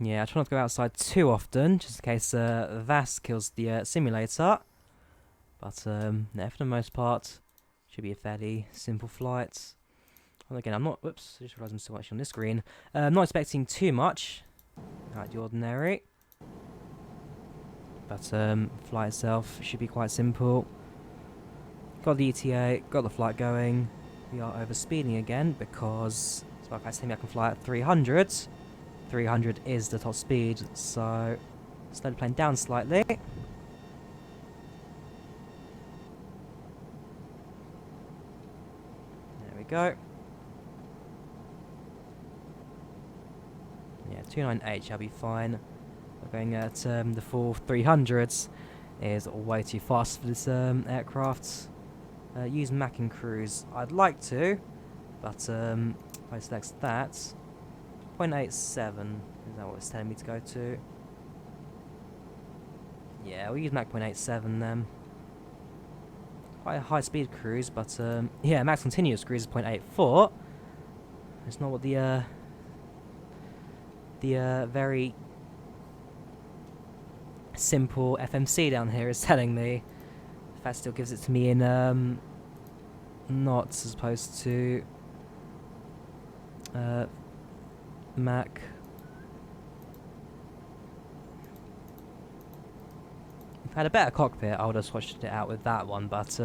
Yeah, I try not to go outside too often, just in case VAS kills the simulator. But yeah, for the most part, should be a fairly simple flight. And again, I'm not. Whoops, I just realised I'm still actually on this screen. I'm not expecting too much out of the ordinary. But flight itself should be quite simple. Got the ETA, got the flight going. We are overspeeding again because it's like I say I can fly at 300. 300 is the top speed, so slow the plane down slightly. There we go. Yeah, 298 shall be fine. We're going at the full 300s is way too fast for this aircraft. Use Mac and cruise. I'd like to, but if I select that, 0.87 is that what it's telling me to go to? Yeah, we'll use Mach 0.87 then. Quite a high speed cruise, but yeah, max continuous cruise is 0.84. It's not what the very simple FMC down here is telling me. That still gives it to me in knots as opposed to Mach. If I had a better cockpit, I would have switched it out with that one, but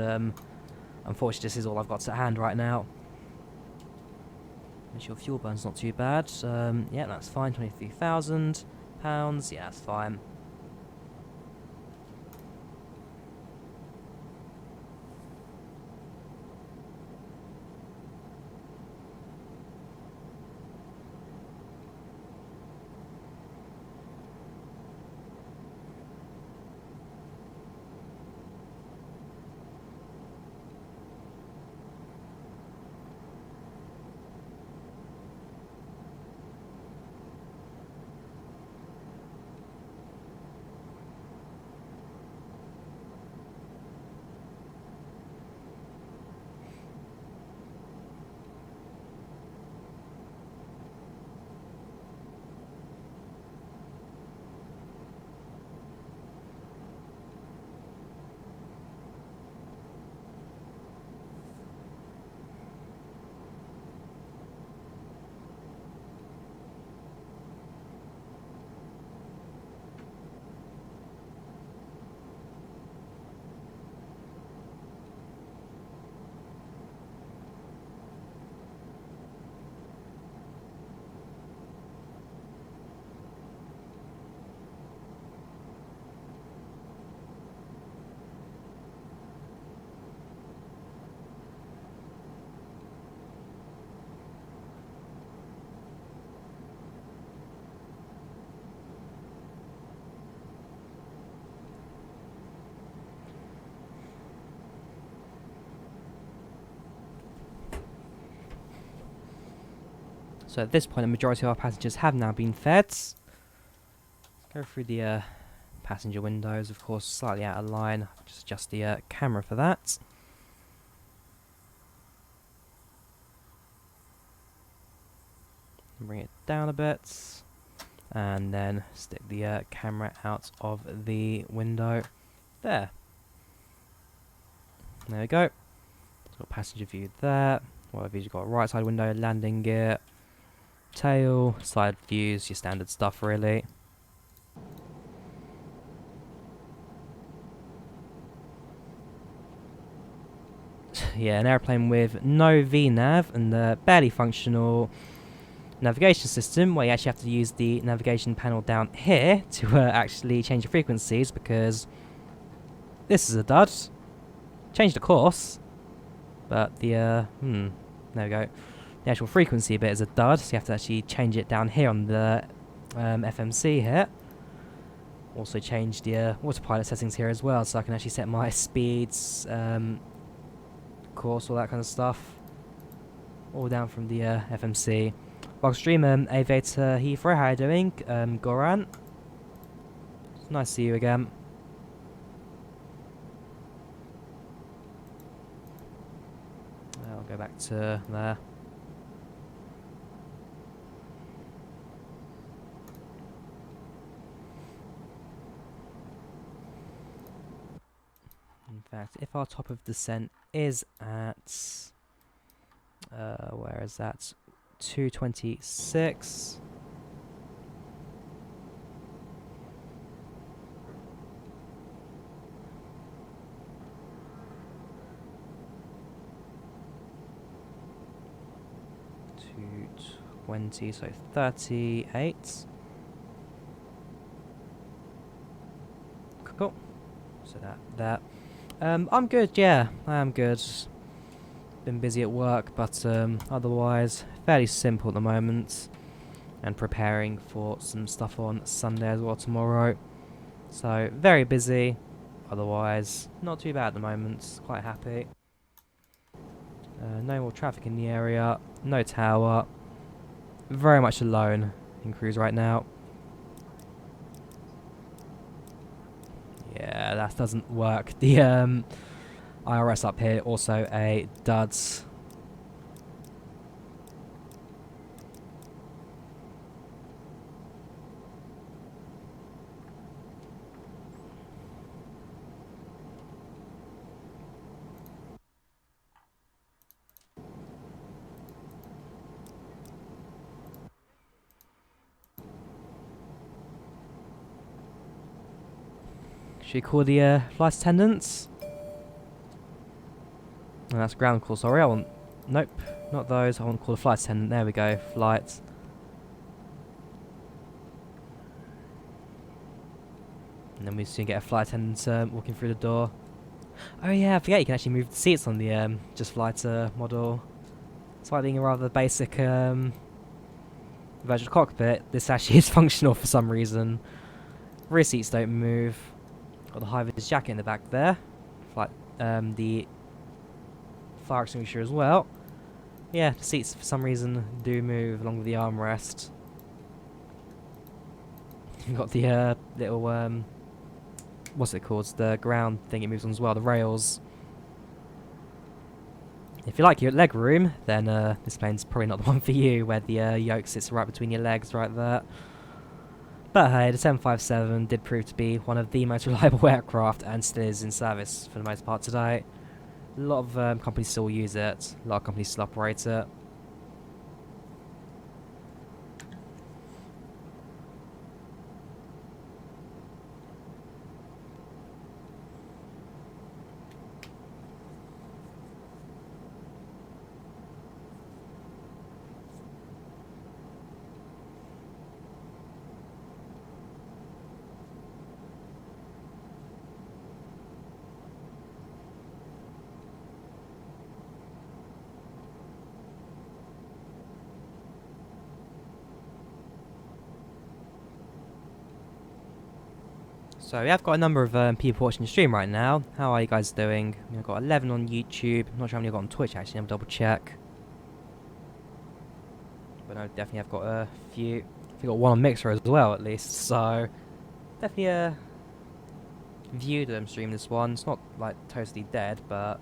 unfortunately this is all I've got to hand right now. Make sure fuel burn's not too bad. Yeah, that's fine, £23,000. Yeah, that's fine. So at this point, the majority of our passengers have now been fed. Let's go through the passenger windows, of course, slightly out of line. Just adjust the camera for that. Bring it down a bit. And then stick the camera out of the window. There. There we go. Got passenger view there. What have you got? Right side window, landing gear, tail, side views, your standard stuff really. Yeah, an airplane with no VNav and the barely functional navigation system, where you actually have to use the navigation panel down here to actually change the frequencies, because this is a dud. Change the course, but the there we go. The actual frequency bit is a dud, so you have to actually change it down here on the FMC here. Also change the autopilot settings here as well, so I can actually set my speeds, course, all that kind of stuff, all down from the FMC. Boxstream, Aviator Heathrow, how are you doing? Goran, it's nice to see you again. I'll go back to there. fact, if our top of descent is at where is that? 226. So 38. Cool. So that. I'm good. Yeah, I am good. Been busy at work, but otherwise fairly simple at the moment. And preparing for some stuff on Sunday as well tomorrow. So very busy. Otherwise, not too bad at the moment. Quite happy. No more traffic in the area. No tower. Very much alone in cruise right now. Yeah, that doesn't work. The IRS up here also a duds. Should we call the flight attendants? Oh, that's ground call, sorry. I want... Nope, not those. I want to call the flight attendant. There we go. Flight. And then we soon get a flight attendant walking through the door. Oh yeah, I forget you can actually move the seats on the Just Flight model. Despite being a rather basic version of Cockpit, this actually is functional for some reason. Rear seats don't move. Got the high-vis jacket in the back there. Like the fire extinguisher as well. Yeah, the seats for some reason do move along with the armrest. You've got the little what's it called? The ground thing it moves on as well, the rails. If you like your leg room, then this plane's probably not the one for you, where the yoke sits right between your legs right there. But hey, the 757 did prove to be one of the most reliable aircraft and still is in service for the most part today. A lot of companies still use it, a lot of companies still operate it. So we have got a number of people watching the stream right now. How are you guys doing? I've got 11 on YouTube. I'm not sure how many I've got on Twitch actually. I'll double check. But no, definitely I've got a few. I've got one on Mixer as well at least. So definitely viewed them stream this one. It's not like totally dead, but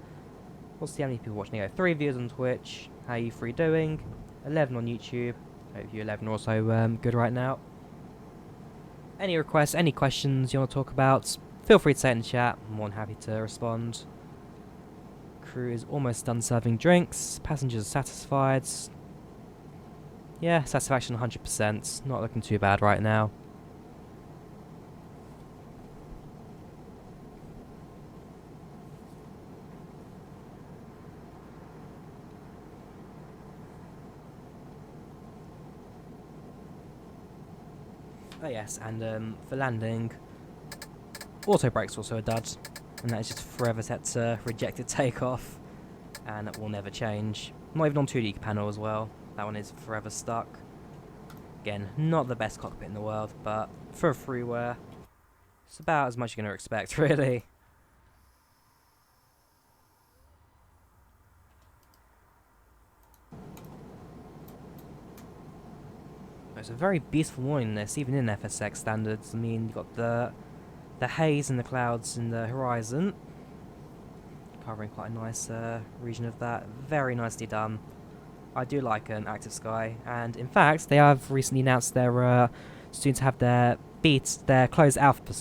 we'll see how many people watching. 3 viewers on Twitch. How are you 3 doing? 11 on YouTube. Hope you 11 are also good right now. Any requests, any questions you want to talk about, feel free to say it in the chat. I'm more than happy to respond. Crew is almost done serving drinks. Passengers are satisfied. Yeah, satisfaction 100%. Not looking too bad right now. Oh yes, and for landing, auto brake's also a dud, and that is just forever set to rejected takeoff, and that will never change. Not even on 2D panel as well, that one is forever stuck. Again, not the best cockpit in the world, but for a freeware, it's about as much you're going to expect, really. It's a very beautiful morning this, even in FSX standards. I mean, you've got the haze and the clouds in the horizon, covering quite a nice region of that. Very nicely done. I do like an active sky, and in fact, they have recently announced they're soon to have their closed alpha,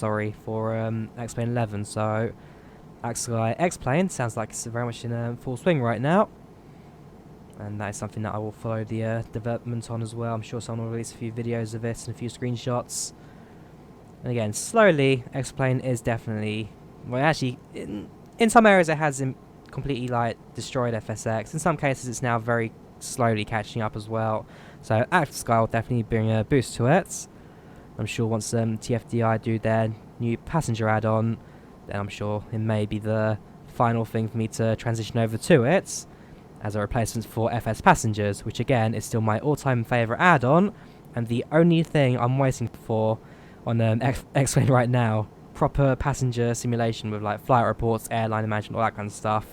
for X-Plane 11. So Sky X-Plane. Sounds like it's very much in full swing right now. And that is something that I will follow the development on as well. I'm sure someone will release a few videos of it and a few screenshots. And again, slowly, X-Plane is definitely... Well, actually, in some areas it has completely, like, destroyed FSX. In some cases, it's now very slowly catching up as well. So, Active Sky will definitely bring a boost to it. I'm sure once TFDI do their new passenger add-on, then I'm sure it may be the final thing for me to transition over to it as a replacement for FS Passengers, which again is still my all-time favourite add-on, and the only thing I'm waiting for on X-Plane right now, proper passenger simulation with like flight reports, airline management, all that kind of stuff.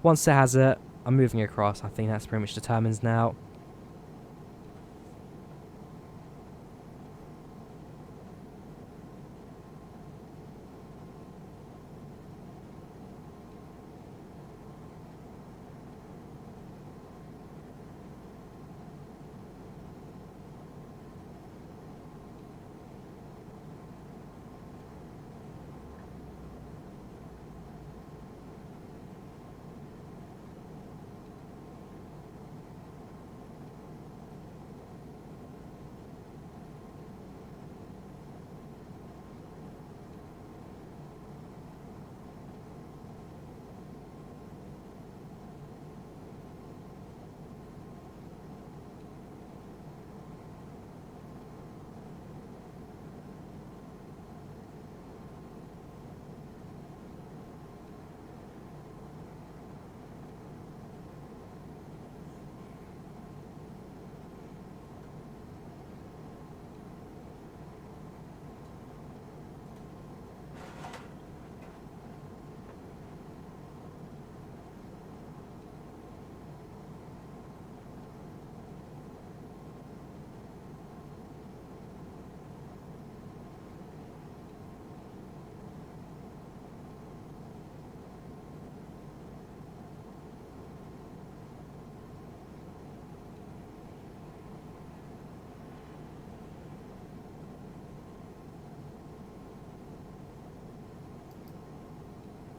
Once it has it, I'm moving across. I think that's pretty much determined now.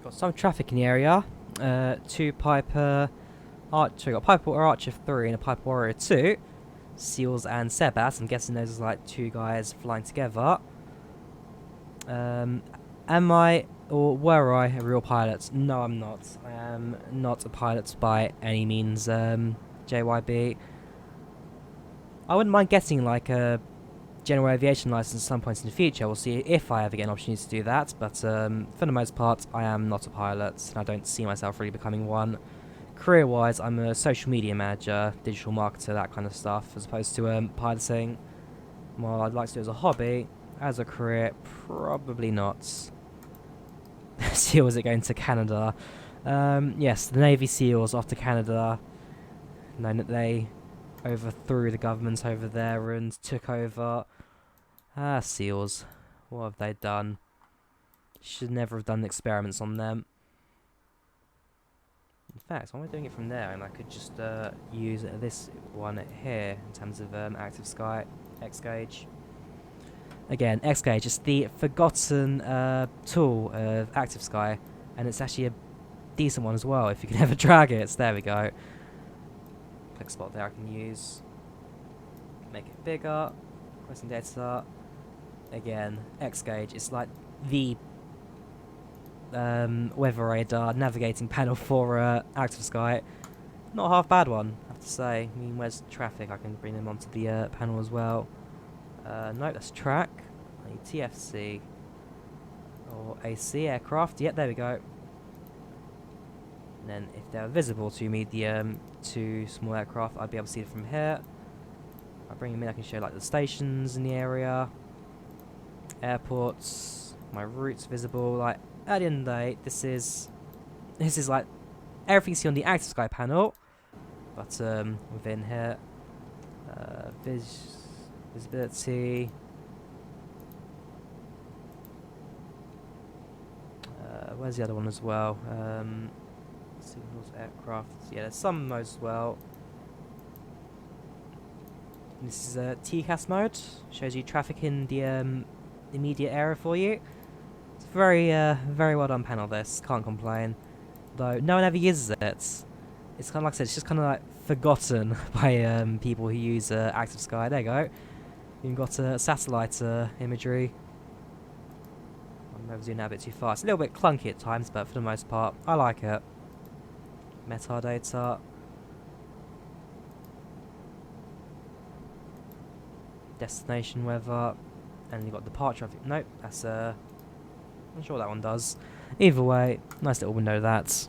Got some traffic in the area. Two Piper Archer, got Piper Archer 3 and a Piper Warrior 2. Seals and Sebas. I'm guessing those are like two guys flying together. Am I or were I a real pilot? No, I'm not. I am not a pilot by any means, JYB. I wouldn't mind getting like a general aviation license at some point in the future. We'll see if I ever get an opportunity to do that, but for the most part I am not a pilot and I don't see myself really becoming one. Career wise, I'm a social media manager, digital marketer, that kind of stuff, as opposed to piloting. Well, I'd like to do it as a hobby. As a career, probably not. SEALs are going to Canada. Yes, the Navy SEALs off to Canada, knowing that they overthrew the government over there and took over. SEALs. What have they done? Should never have done experiments on them. In fact, why am I doing it from there? And I could just use this one here in terms of Active Sky, X-Gauge. Again, X-Gauge is the forgotten tool of Active Sky, and it's actually a decent one as well if you can ever drag it. So there we go. Click spot there I can use. Make it bigger. Requesting data. Again, X-Gauge is like the weather radar navigating panel for Active Sky. Not a half bad one, I have to say. I mean, where's traffic? I can bring them onto the panel as well. No, that's track. I need TFC or AC aircraft. Yep, there we go. And then if they're visible to me, the two small aircraft, I'd be able to see it from here. I bring them in. I can show like the stations in the area, airports, my routes visible. Like at the end of the day, this is like everything you see on the Active Sky panel, but within here, visibility. Where's the other one as well? Signals, aircraft. Yeah, there's some modes as well. This is a TCAS mode. Shows you traffic in the immediate area for you. It's very well done panel. This can't complain. Though no one ever uses it. It's kind of like I said. It's just kind of like forgotten by people who use Active Sky. There you go. You've got satellite imagery. I'm maybe zooming out a bit too fast. A little bit clunky at times, but for the most part, I like it. Metadata. Destination weather. And you've got departure. Nope, that's I'm not sure what that one does. Either way, nice little window that.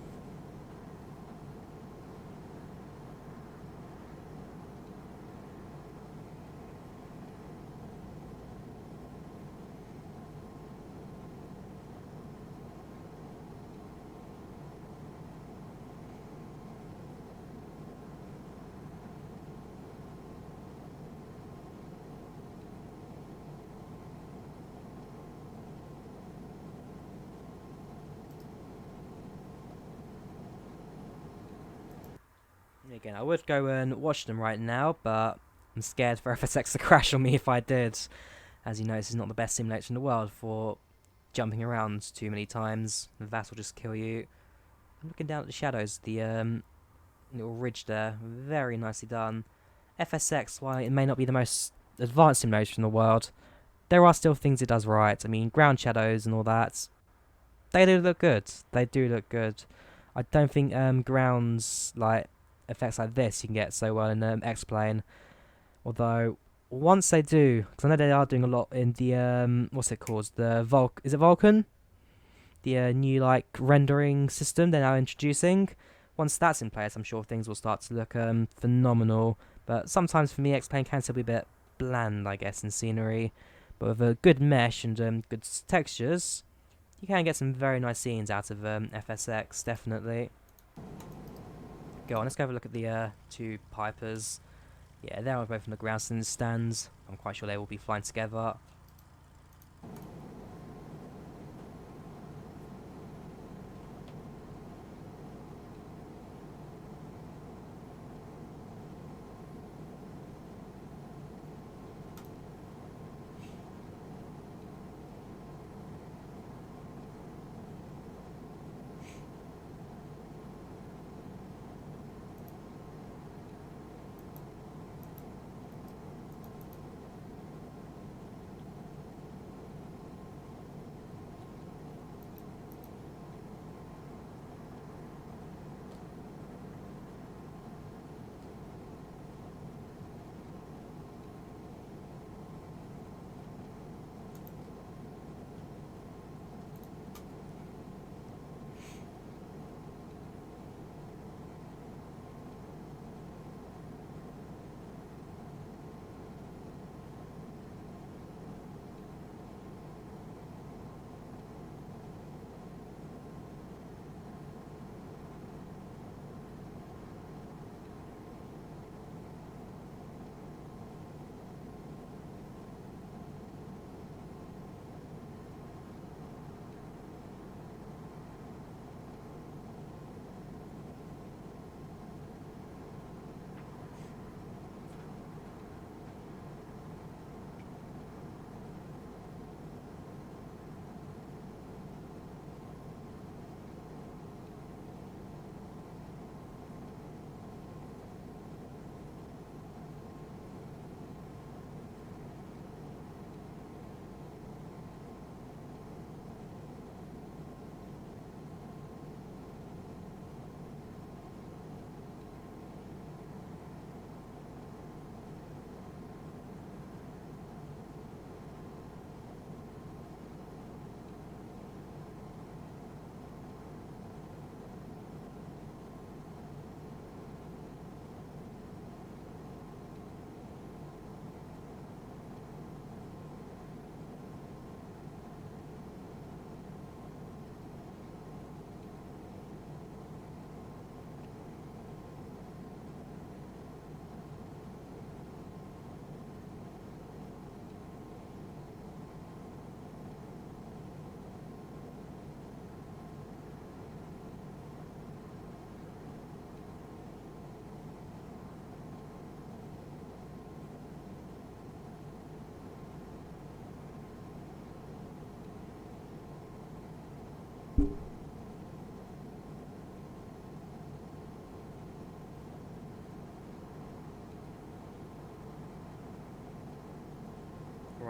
Again, I would go and watch them right now, but I'm scared for FSX to crash on me if I did. As you know, this is not the best simulator in the world for jumping around too many times. That will just kill you. I'm looking down at the shadows, the little ridge there, very nicely done. FSX, while it may not be the most advanced simulator in the world, there are still things it does right. I mean, ground shadows and all that, they do look good. They do look good. I don't think grounds like effects like this you can get so well in X-Plane. Although once they do, because I know they are doing a lot in the what's it called? The is it Vulcan? The new like rendering system they're now introducing. Once that's in place, I'm sure things will start to look phenomenal. But sometimes for me, X-Plane can still be a bit bland, I guess, in scenery. But with a good mesh and good textures, you can get some very nice scenes out of FSX, definitely. Go on, let's go have a look at the two Pipers. Yeah, they're both on the ground stands. I'm quite sure they will be flying together.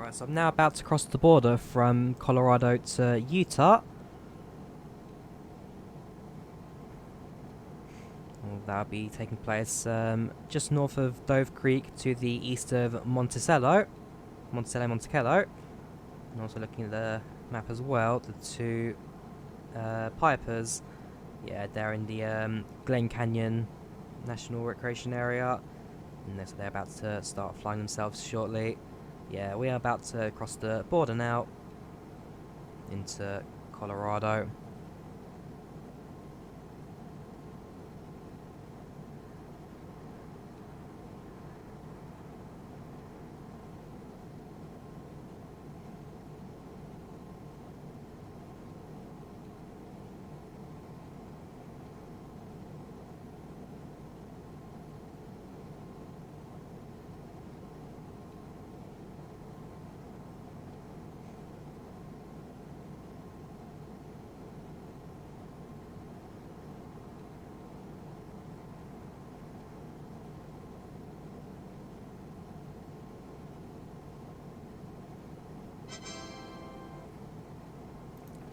Right, so I'm now about to cross the border from Colorado to Utah. Well, that'll be taking place just north of Dove Creek to the east of Monticello. Monticello. And also looking at the map as well, the two Pipers, yeah, they're in the Glen Canyon National Recreation Area. And so they're about to start flying themselves shortly. Yeah, we are about to cross the border now into Colorado.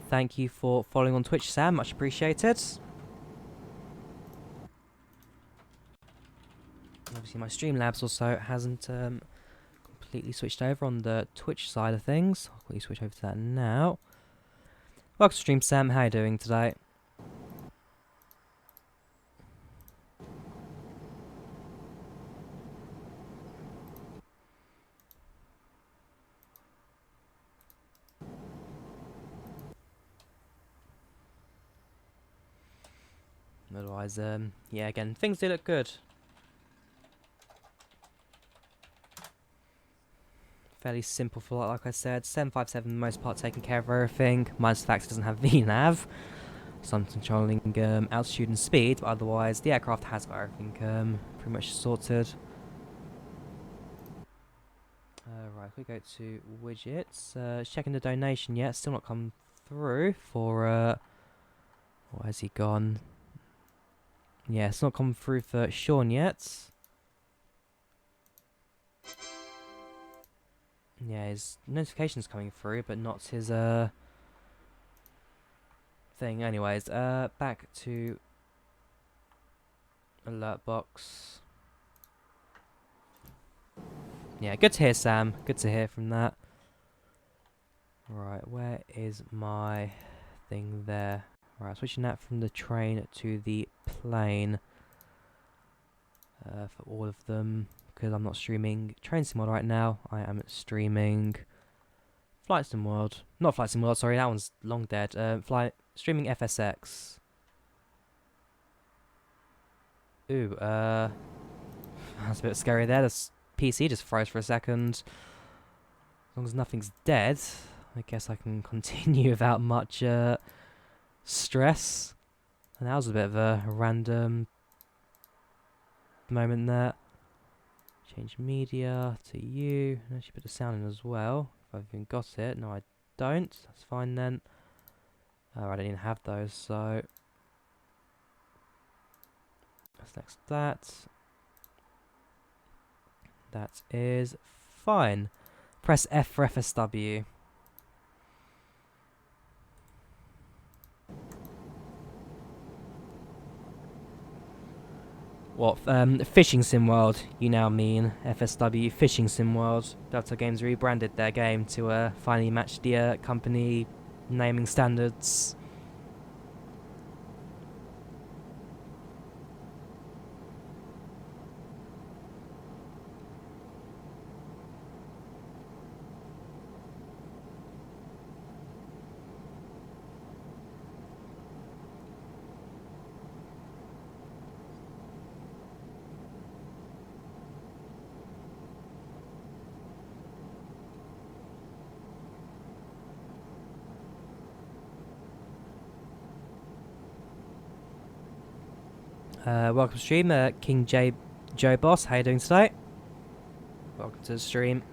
Thank you for following on Twitch, Sam. Much appreciated. Obviously, my Streamlabs also hasn't completely switched over on the Twitch side of things. I'll quickly switch over to that now. Welcome to stream, Sam. How are you doing today? Otherwise, yeah, again, things do look good. Fairly simple flight, like I said. 757 for the most part taking care of everything. Minus the fact it doesn't have VNAV. So I'm controlling altitude and speed, but otherwise the aircraft has got everything pretty much sorted. Right, if we go to widgets, checking the donation yet, still not come through for, why has he gone? Yeah, it's not come through for Sean yet. Yeah, his notification's coming through, but not his, thing. Anyways, back to alert box. Yeah, good to hear, Sam. Good to hear from that. Right, where is my thing there? Right, switching that from the train to the plane for all of them, because I'm not streaming Train Sim World right now. I am streaming Flight Sim World. Not Flight Sim World, sorry, that one's long dead. Streaming FSX. Ooh, that's a bit scary there. The PC just froze for a second. As long as nothing's dead, I guess I can continue without much stress. And that was a bit of a random moment there. Change media to you. And actually put the sound in as well. If I've even got it. No, I don't. That's fine then. Oh, I don't even have those, so let's select that. That is fine. Press F for FSW. What? Fishing Sim World, you now mean FSW Fishing Sim World. Delta Games rebranded their game to finally match the company naming standards. Welcome to stream, King J Joe Boss. How you doing today? Welcome to the stream.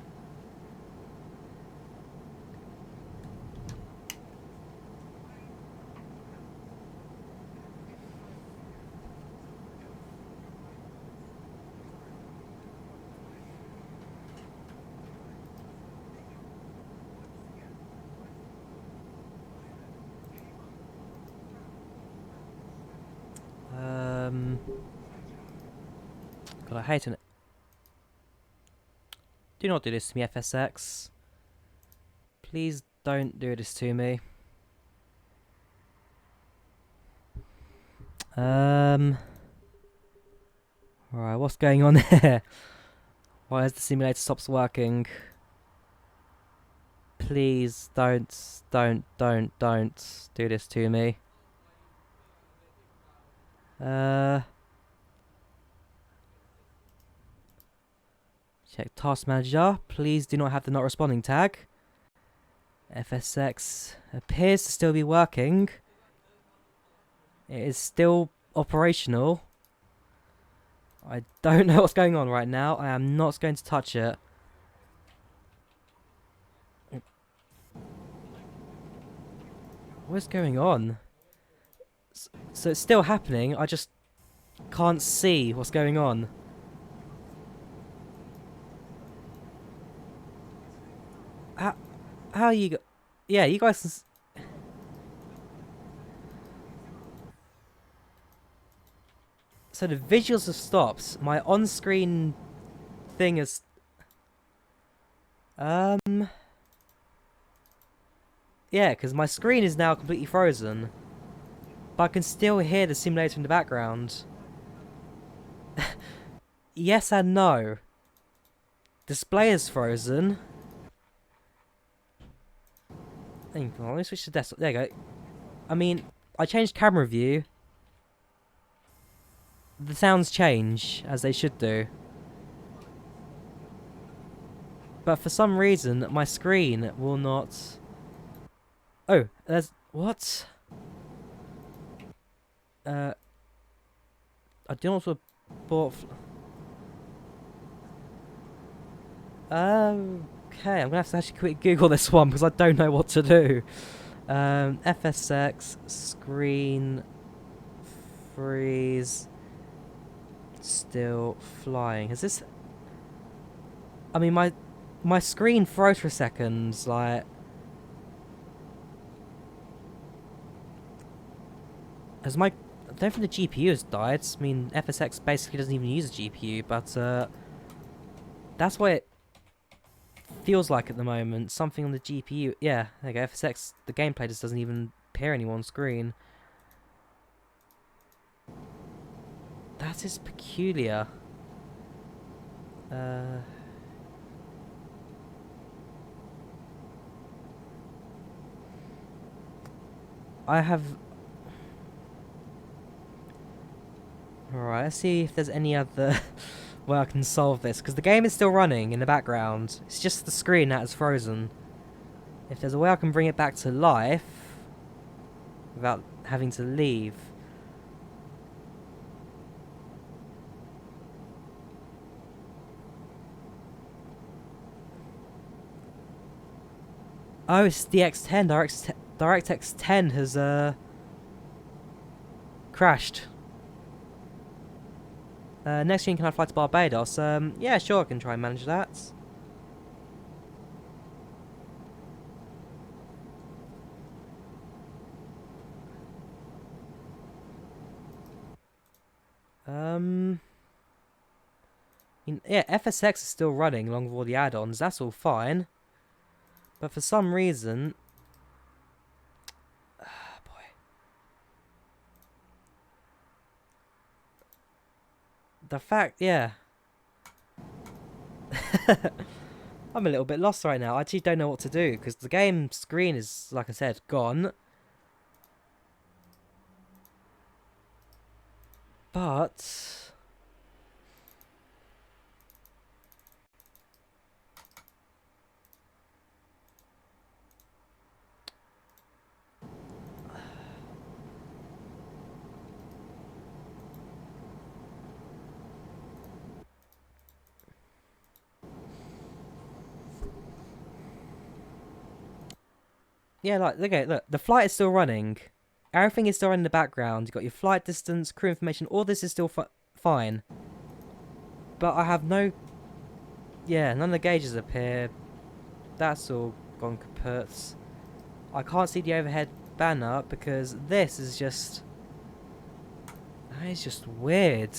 God, I hate it. Do not do this to me, FSX. Please don't do this to me. Alright, what's going on here? Why is the simulator stops working? Please don't do this to me. Check task manager. Please do not have the not responding tag. FSX appears to still be working. It is still operational. I don't know what's going on right now. I am not going to touch it. What's going on? So it's still happening. I just can't see what's going on. How you go? Yeah, you guys. So the visuals have stopped. My on-screen thing is. Yeah, because my screen is now completely frozen, but I can still hear the simulator in the background. Yes and no. Display is frozen. Let me switch to desktop. There you go. I mean, I changed camera view. The sounds change, as they should do. But for some reason, my screen will not... Oh, there's... What? I do not support... Okay, I'm gonna have to actually quick Google this one because I don't know what to do. FSX screen freeze still flying. Is this? I mean, my screen froze for a second. Like, has my? I don't think the GPU has died. I mean, FSX basically doesn't even use a GPU, but that's what it feels like at the moment. Something on the GPU. Yeah, there you go. FSX, the gameplay just doesn't even appear anymore on screen. That is peculiar. I have... Alright, let's see if there's any other way I can solve this, because the game is still running in the background. It's just the screen that is frozen. If there's a way I can bring it back to life without having to leave. Oh, it's the X10. DirectX 10 has crashed. Next year, can I fly to Barbados? Yeah, sure, I can try and manage that. Yeah, FSX is still running along with all the add-ons. That's all fine. But for some reason... boy. The fact, yeah. I'm a little bit lost right now. I actually don't know what to do, because the game screen is, like I said, gone. But... yeah, like, look, the flight is still running. Everything is still running in the background. You've got your flight distance, crew information, all this is still fine. But I have no... Yeah, none of the gauges appear. That's all gone kaput. I can't see the overhead banner because this is just... That is just weird.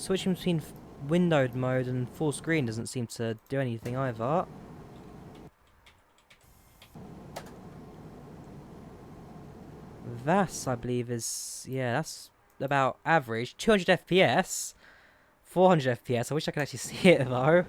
switching between windowed mode and full screen doesn't seem to do anything either. That's, I believe, is... yeah, that's about average. 200 FPS. 400 FPS. I wish I could actually see it, though.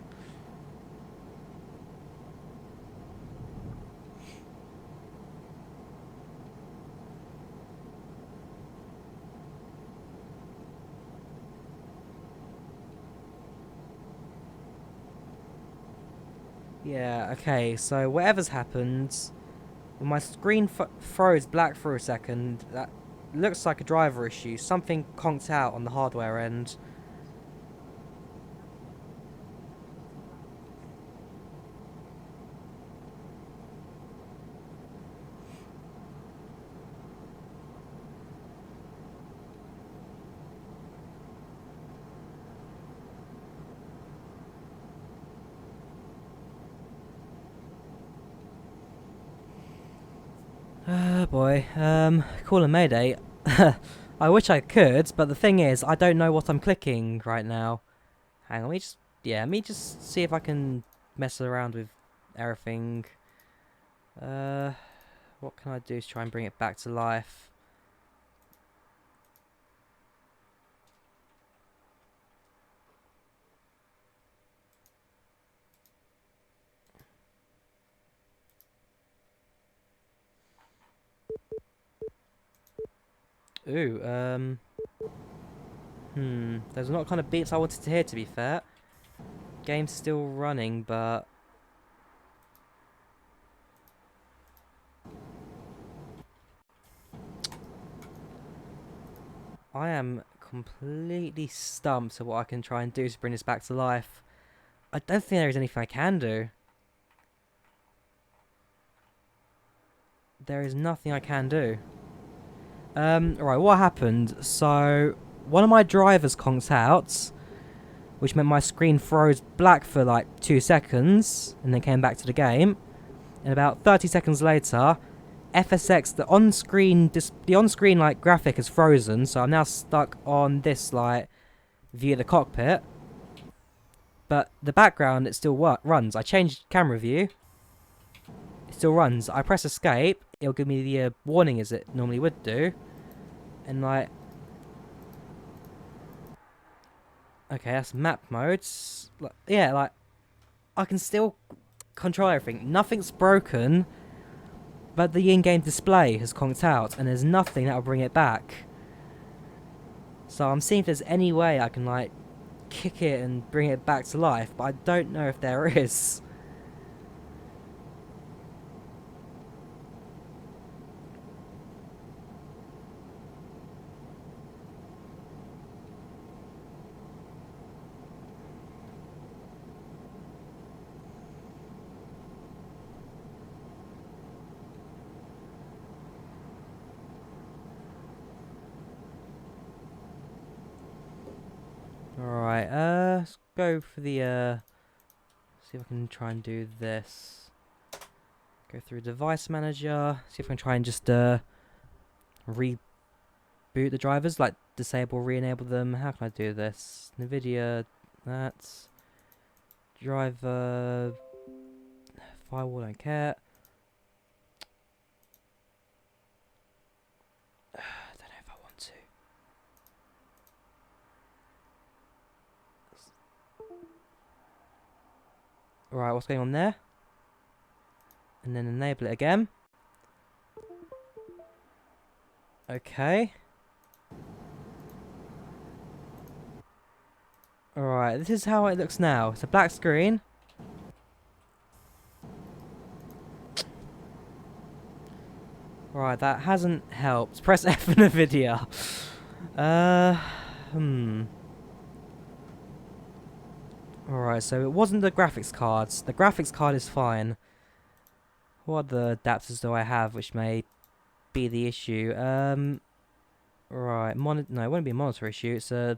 Yeah, okay, so whatever's happened, when my screen froze black for a second, that looks like a driver issue. Something conked out on the hardware end. Boy, call a mayday. I wish I could, but the thing is, I don't know what I'm clicking right now. Hang on, let me just see if I can mess around with everything. What can I do to try and bring it back to life? Ooh, those are not kind of beats I wanted to hear, to be fair. Game's still running, but... I am completely stumped at what I can try and do to bring this back to life. I don't think there is anything I can do. There is nothing I can do. Right, what happened? So, one of my drivers conked out, which meant my screen froze black for like 2 seconds, and then came back to the game. And about 30 seconds later, FSX, the on-screen like graphic is frozen, so I'm now stuck on this like view of the cockpit. But the background, it still runs. I changed camera view. It still runs. I press escape. It'll give me the warning as it normally would do. And like... okay, that's map modes. Yeah, like... I can still control everything. Nothing's broken. But the in-game display has conked out. And there's nothing that'll bring it back. So I'm seeing if there's any way I can like... kick it and bring it back to life. But I don't know if there is. Alright, let's go for the, see if I can try and do this. Go through device manager, see if I can try and just, reboot the drivers, like disable, re-enable them. How can I do this? NVIDIA, that's... driver... firewall, don't care. I don't know if I want to. Right, what's going on there? And then enable it again. Okay. Alright, this is how it looks now. It's a black screen. Right, that hasn't helped. Press F in the video. Alright, so it wasn't the graphics cards. The graphics card is fine. What other adapters do I have which may be the issue? Right, no, it won't be a monitor issue. It's a...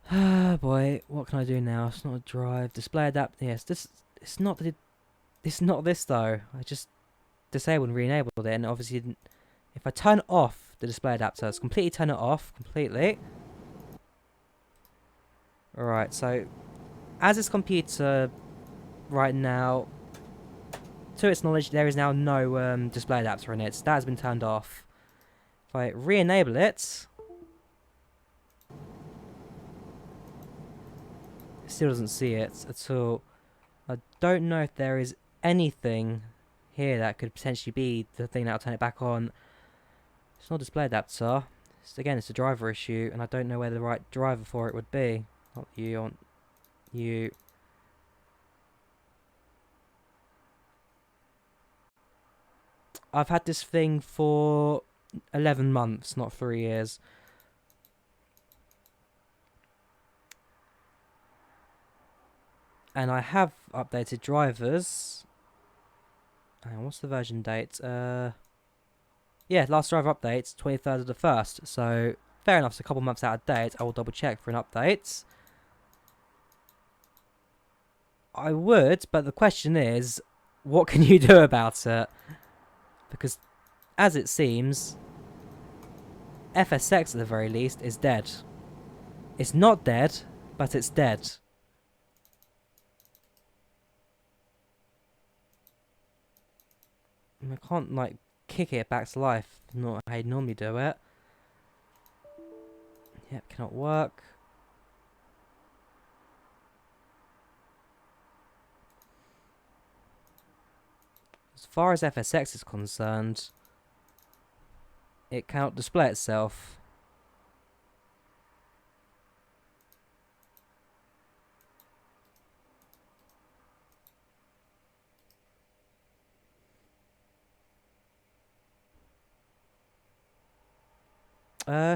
ah, boy, what can I do now? It's not a drive. Display adapt... yes, it's not this though. I just disabled and re-enabled it, and obviously didn't... if I turn off the display adapter. Let's completely turn it off, completely. Alright, so as this computer right now, to its knowledge, there is now no display adapter in it. So that has been turned off. If I re-enable it, it still doesn't see it at all. I don't know if there is anything here that could potentially be the thing that'll turn it back on. It's not a display adapter. Again, it's a driver issue, and I don't know where the right driver for it would be. Not you, on you. I've had this thing for 11 months, not 3 years. And I have updated drivers. What's the version date? Yeah, last driver update, 23rd of the 1st. So, fair enough, it's a couple months out of date. I will double check for an update. I would, but the question is, what can you do about it? Because, as it seems, FSX at the very least is dead. It's not dead, but it's dead. And I can't, like, kick it back to life. Not how you normally do it. Yep, cannot work. As far as FSX is concerned, it cannot display itself.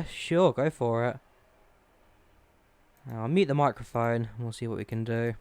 Sure, go for it. I'll mute the microphone and we'll see what we can do.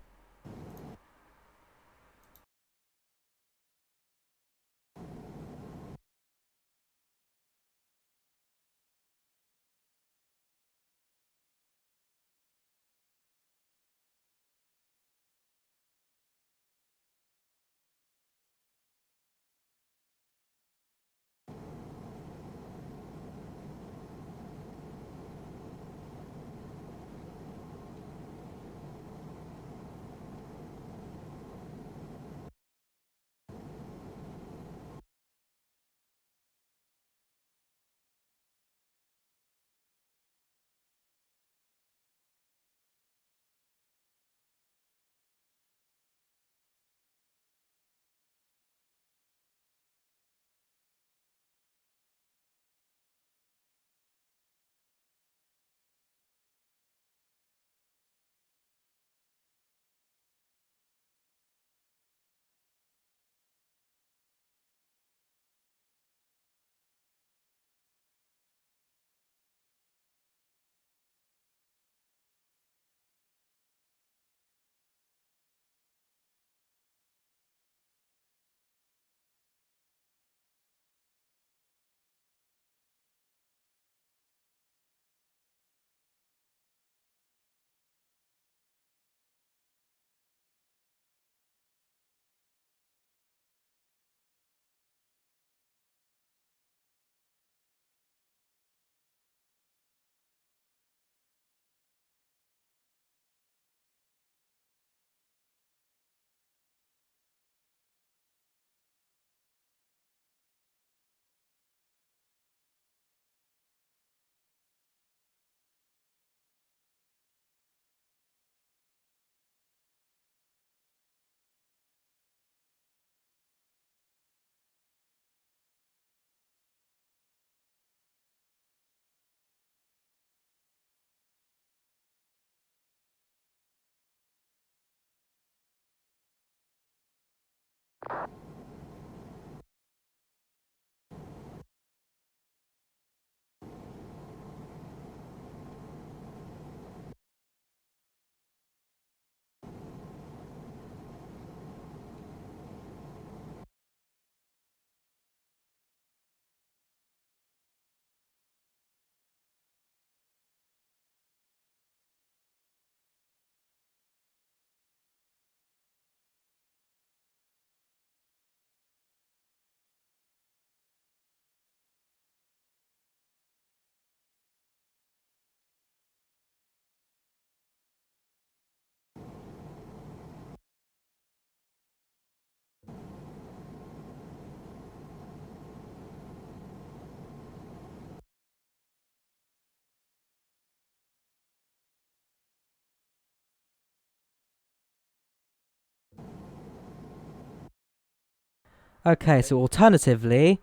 Okay, so alternatively,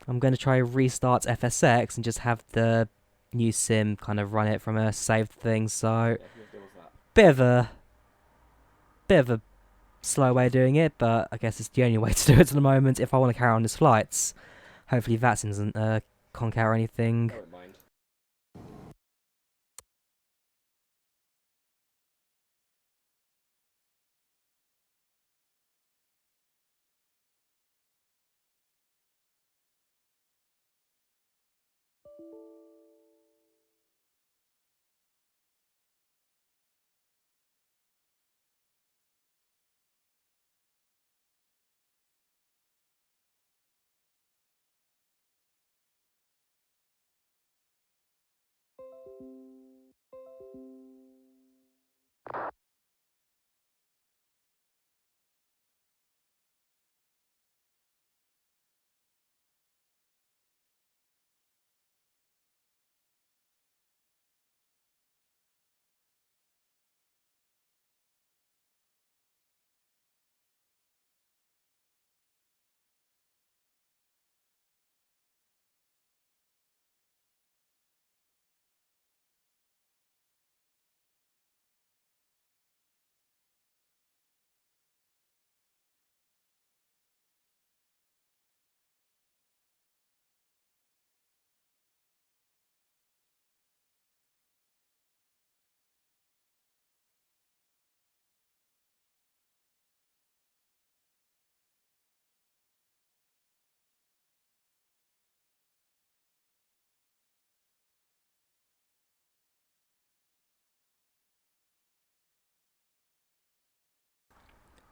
I'm going to try restart FSX and just have the new sim kind of run it from a saved thing. So bit of a bit of a slow way of doing it, but I guess it's the only way to do it at the moment if I want to carry on these flights. Hopefully that isn't conk out or anything.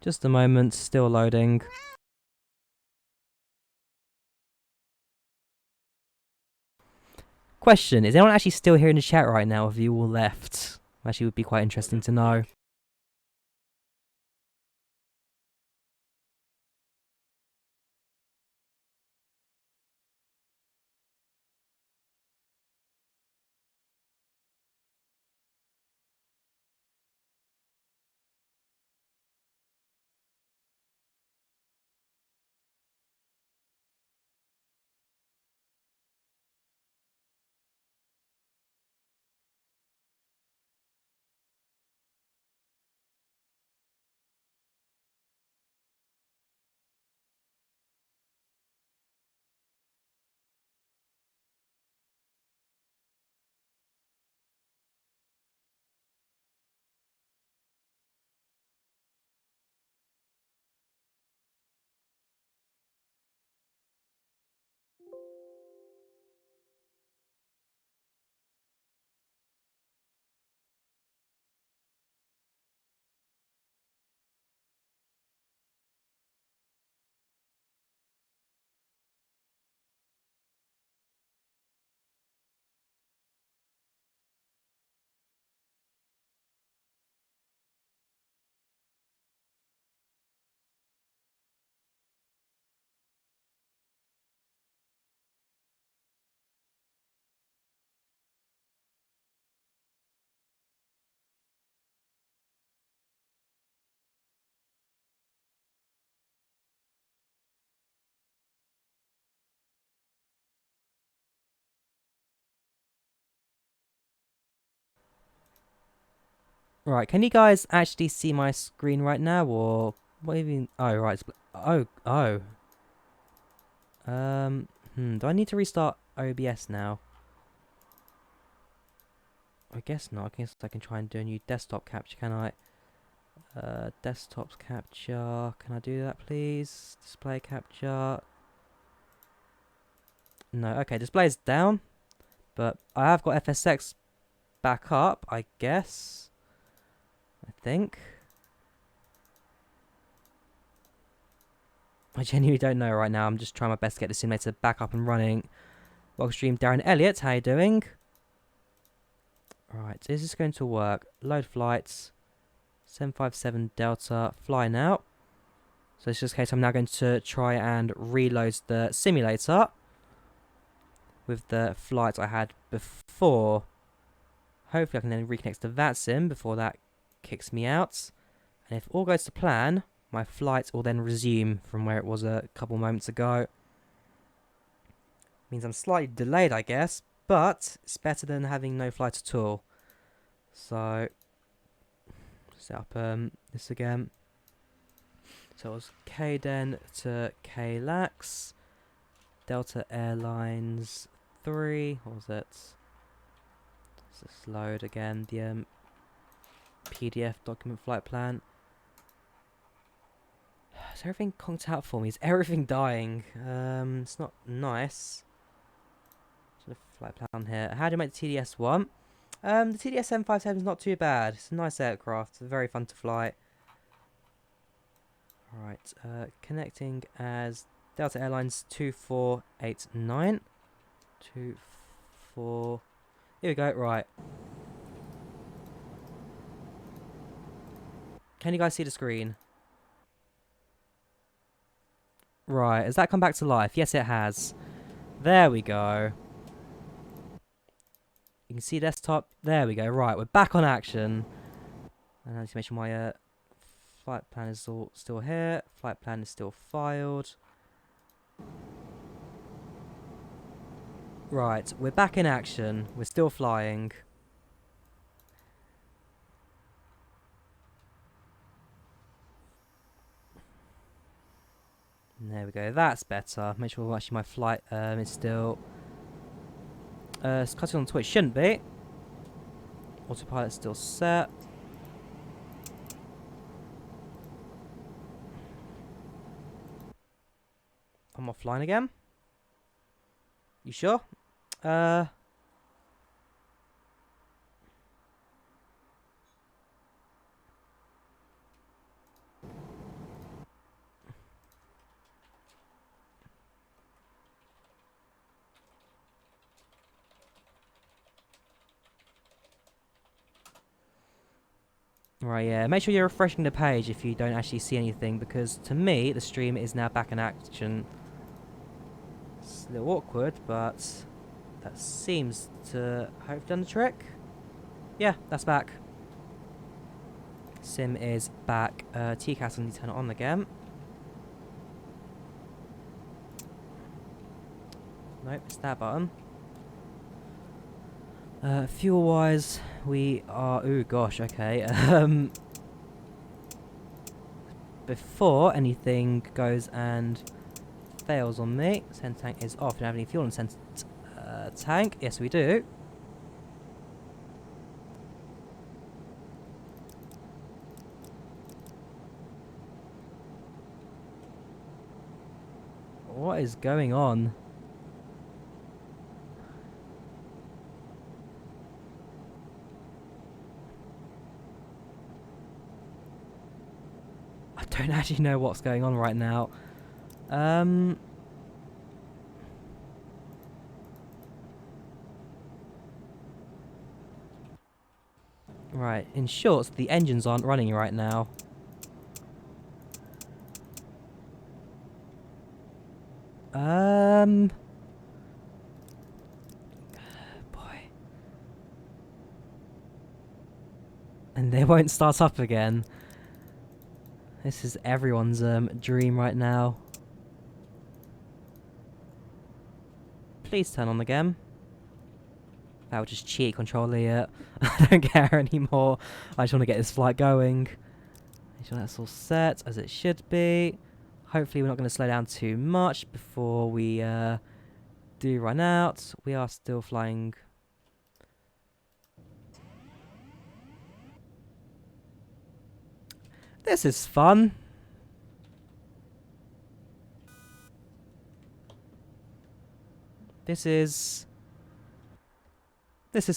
Just a moment, still loading. Question, is anyone actually still here in the chat right now, or have you all left? Actually would be quite interesting to know. Right, can you guys actually see my screen right now, or what even? Oh, right. Oh. Do I need to restart OBS now? I guess not. I guess I can try and do a new desktop capture, can I? Desktop capture. Can I do that, please? Display capture. No, okay, display's down. But I have got FSX back up, I guess. I think. I genuinely don't know right now. I'm just trying my best to get the simulator back up and running. Welcome stream, Darren Elliott. How you doing? Right, is this going to work? Load flights. 757 Delta, fly now. So it's just a case I'm now going to try and reload the simulator with the flights I had before. Hopefully I can then reconnect to that sim before that kicks me out. And if all goes to plan, my flight will then resume from where it was a couple moments ago. Means I'm slightly delayed, I guess, but it's better than having no flight at all. So, set up this again. So it was KDen to KLAX, Delta Airlines 3, what was it? Let's just load again the PDF document flight plan. Is everything conked out for me? Is everything dying? It's not nice. So the flight plan here. How do you make the TDS one? The TDS 757 is not too bad. It's a nice aircraft. It's very fun to fly. Right, connecting as Delta Airlines 2489. 24. Here we go, right. Can you guys see the screen? Right, has that come back to life? Yes, it has. There we go. You can see desktop. There we go. Right, we're back on action. And I need to make sure my flight plan is still here. Flight plan is still filed. Right, we're back in action. We're still flying. There we go. That's better. Make sure actually my flight is still it's cutting on to it. Shouldn't be. Autopilot's still set. I'm offline again. You sure? Right, yeah. Make sure you're refreshing the page if you don't actually see anything, because to me, the stream is now back in action. It's a little awkward, but that seems to have done the trick. Yeah, that's back. Sim is back. TCAS, I need to turn it on again. Nope, it's that button. Fuel-wise, we are... Ooh, gosh, okay. Before anything goes and fails on me, send tank is off. Do you have any fuel in the send tank? Yes, we do. What is going on? I don't actually know what's going on right now. Right, in short, the engines aren't running right now. Boy. And they won't start up again. This is everyone's dream right now. Please turn on again. That would just cheat control it. I don't care anymore. I just want to get this flight going. Make sure that's all set as it should be. Hopefully we're not going to slow down too much before we do run out. We are still flying. This is fun. This is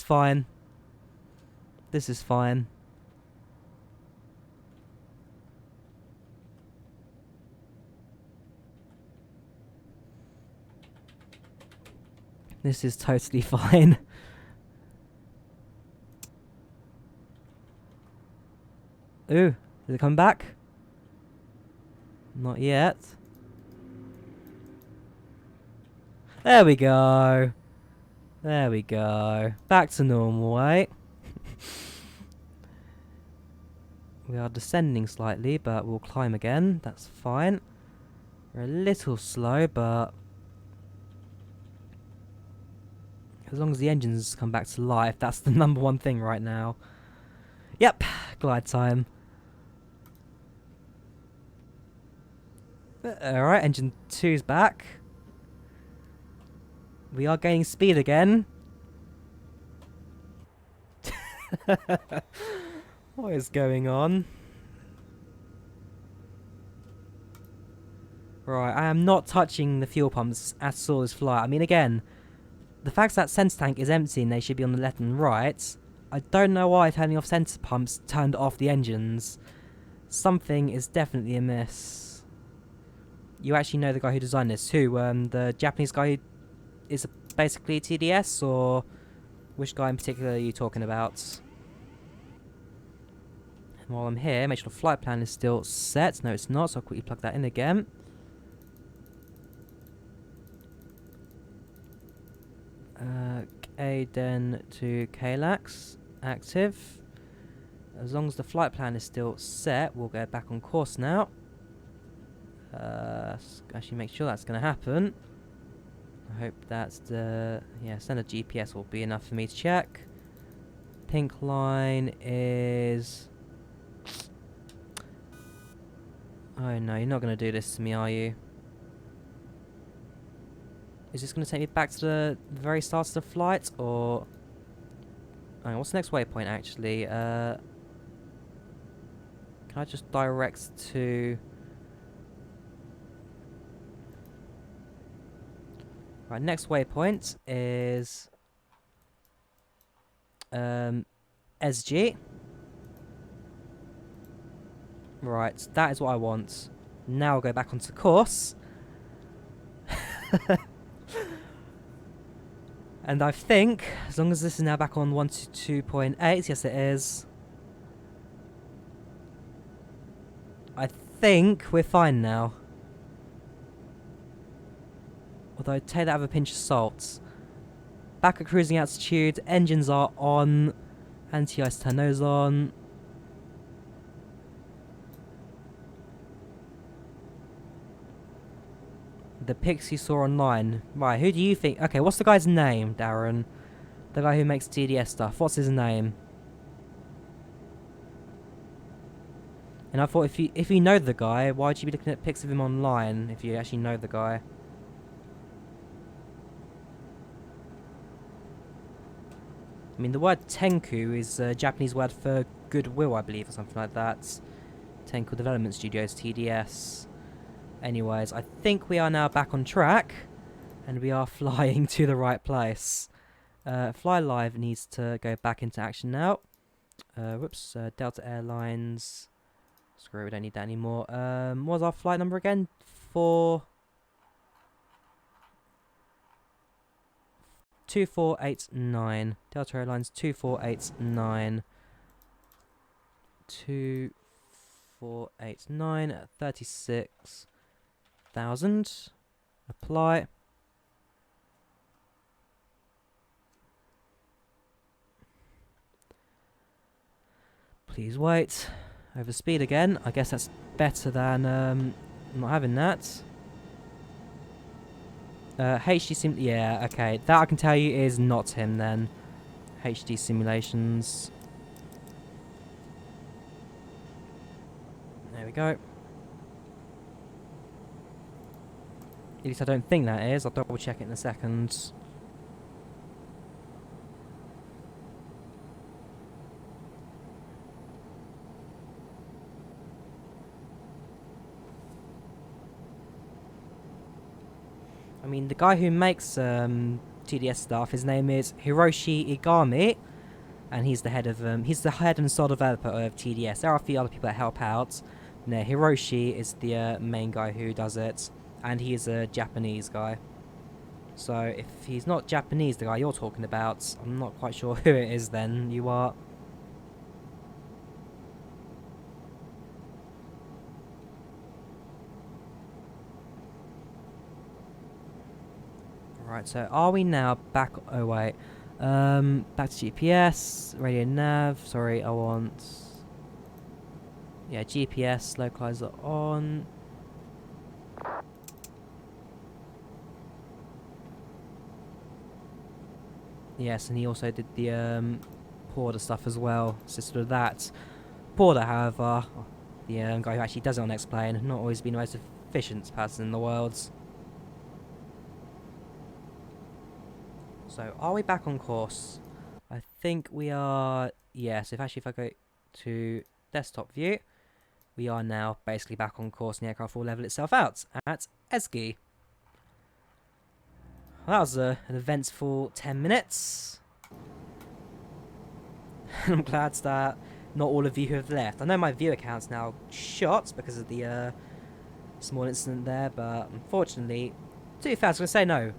fine. This is fine. This is totally fine. Ooh, is it coming back? Not yet. There we go. There we go. Back to normal, eh? We are descending slightly, but we'll climb again. That's fine. We're a little slow, but as long as the engines come back to life, that's the number one thing right now. Yep, glide time. Alright, engine 2's back. We are gaining speed again. What is going on? Right, I am not touching the fuel pumps at all this flight. I mean, again, the fact that center tank is empty and they should be on the left and right, I don't know why turning off center pumps turned off the engines. Something is definitely amiss. You actually know the guy who designed this. Who? The Japanese guy who is basically a TDS, or which guy in particular are you talking about? And while I'm here, make sure the flight plan is still set. No, it's not, so I'll quickly plug that in again. Then to KLAX, active. As long as the flight plan is still set, we'll go back on course now. Actually make sure that's going to happen. I hope that's the... yeah, standard GPS will be enough for me to check. Pink line is... oh no, you're not going to do this to me, are you? Is this going to take me back to the very start of the flight, or... oh, what's the next waypoint, actually? Can I just direct to... right, next waypoint is... SG. Right, that is what I want. Now I'll go back onto course. And I think, as long as this is now back on 122.8, yes it is. I think we're fine now. Although take that with a pinch of salt. Back at cruising altitude, engines are on, anti-ice turbos on. The pics you saw online. Right, who do you think... okay, what's the guy's name, Darren? The guy who makes TDS stuff. What's his name? And I thought if you know the guy, why would you be looking at pics of him online if you actually know the guy? I mean, the word Tenku is a Japanese word for goodwill, I believe, or something like that. Tenku Development Studios, TDS. Anyways, I think we are now back on track, and we are flying to the right place. Fly Live needs to go back into action now. Whoops, Delta Airlines. Screw it, we don't need that anymore. What was our flight number again? 2489. Delta Airlines 2489. 2489 at 36,000. Apply. Please wait. Over speed again. I guess that's better than not having that. HD sim... yeah, okay. That I can tell you is not him then. HD simulations. There we go. At least I don't think that is. I'll double check it in a second. I mean, the guy who makes TDS stuff, his name is Hiroshi Igami, and he's the head and sole developer of TDS. There are a few other people that help out. No, Hiroshi is the main guy who does it, and he is a Japanese guy. So if he's not Japanese, the guy you're talking about, I'm not quite sure who it is then. You are... right, so are we now back... oh wait. Back to GPS, radio nav, sorry, I want... Yeah, GPS localizer on. Yes, and he also did the Porter stuff as well. Assisted with that. Porter, however, the guy who actually does it on X-Plane, not always been the most efficient person in the world. So, are we back on course? I think we are. Yes, if I go to desktop view, we are now basically back on course, and the aircraft will level itself out at Esgi. Well, that was an eventful 10 minutes. I'm glad that not all of you have left. I know my view account's now shot because of the small incident there, but unfortunately, to be fair, I was going to say no.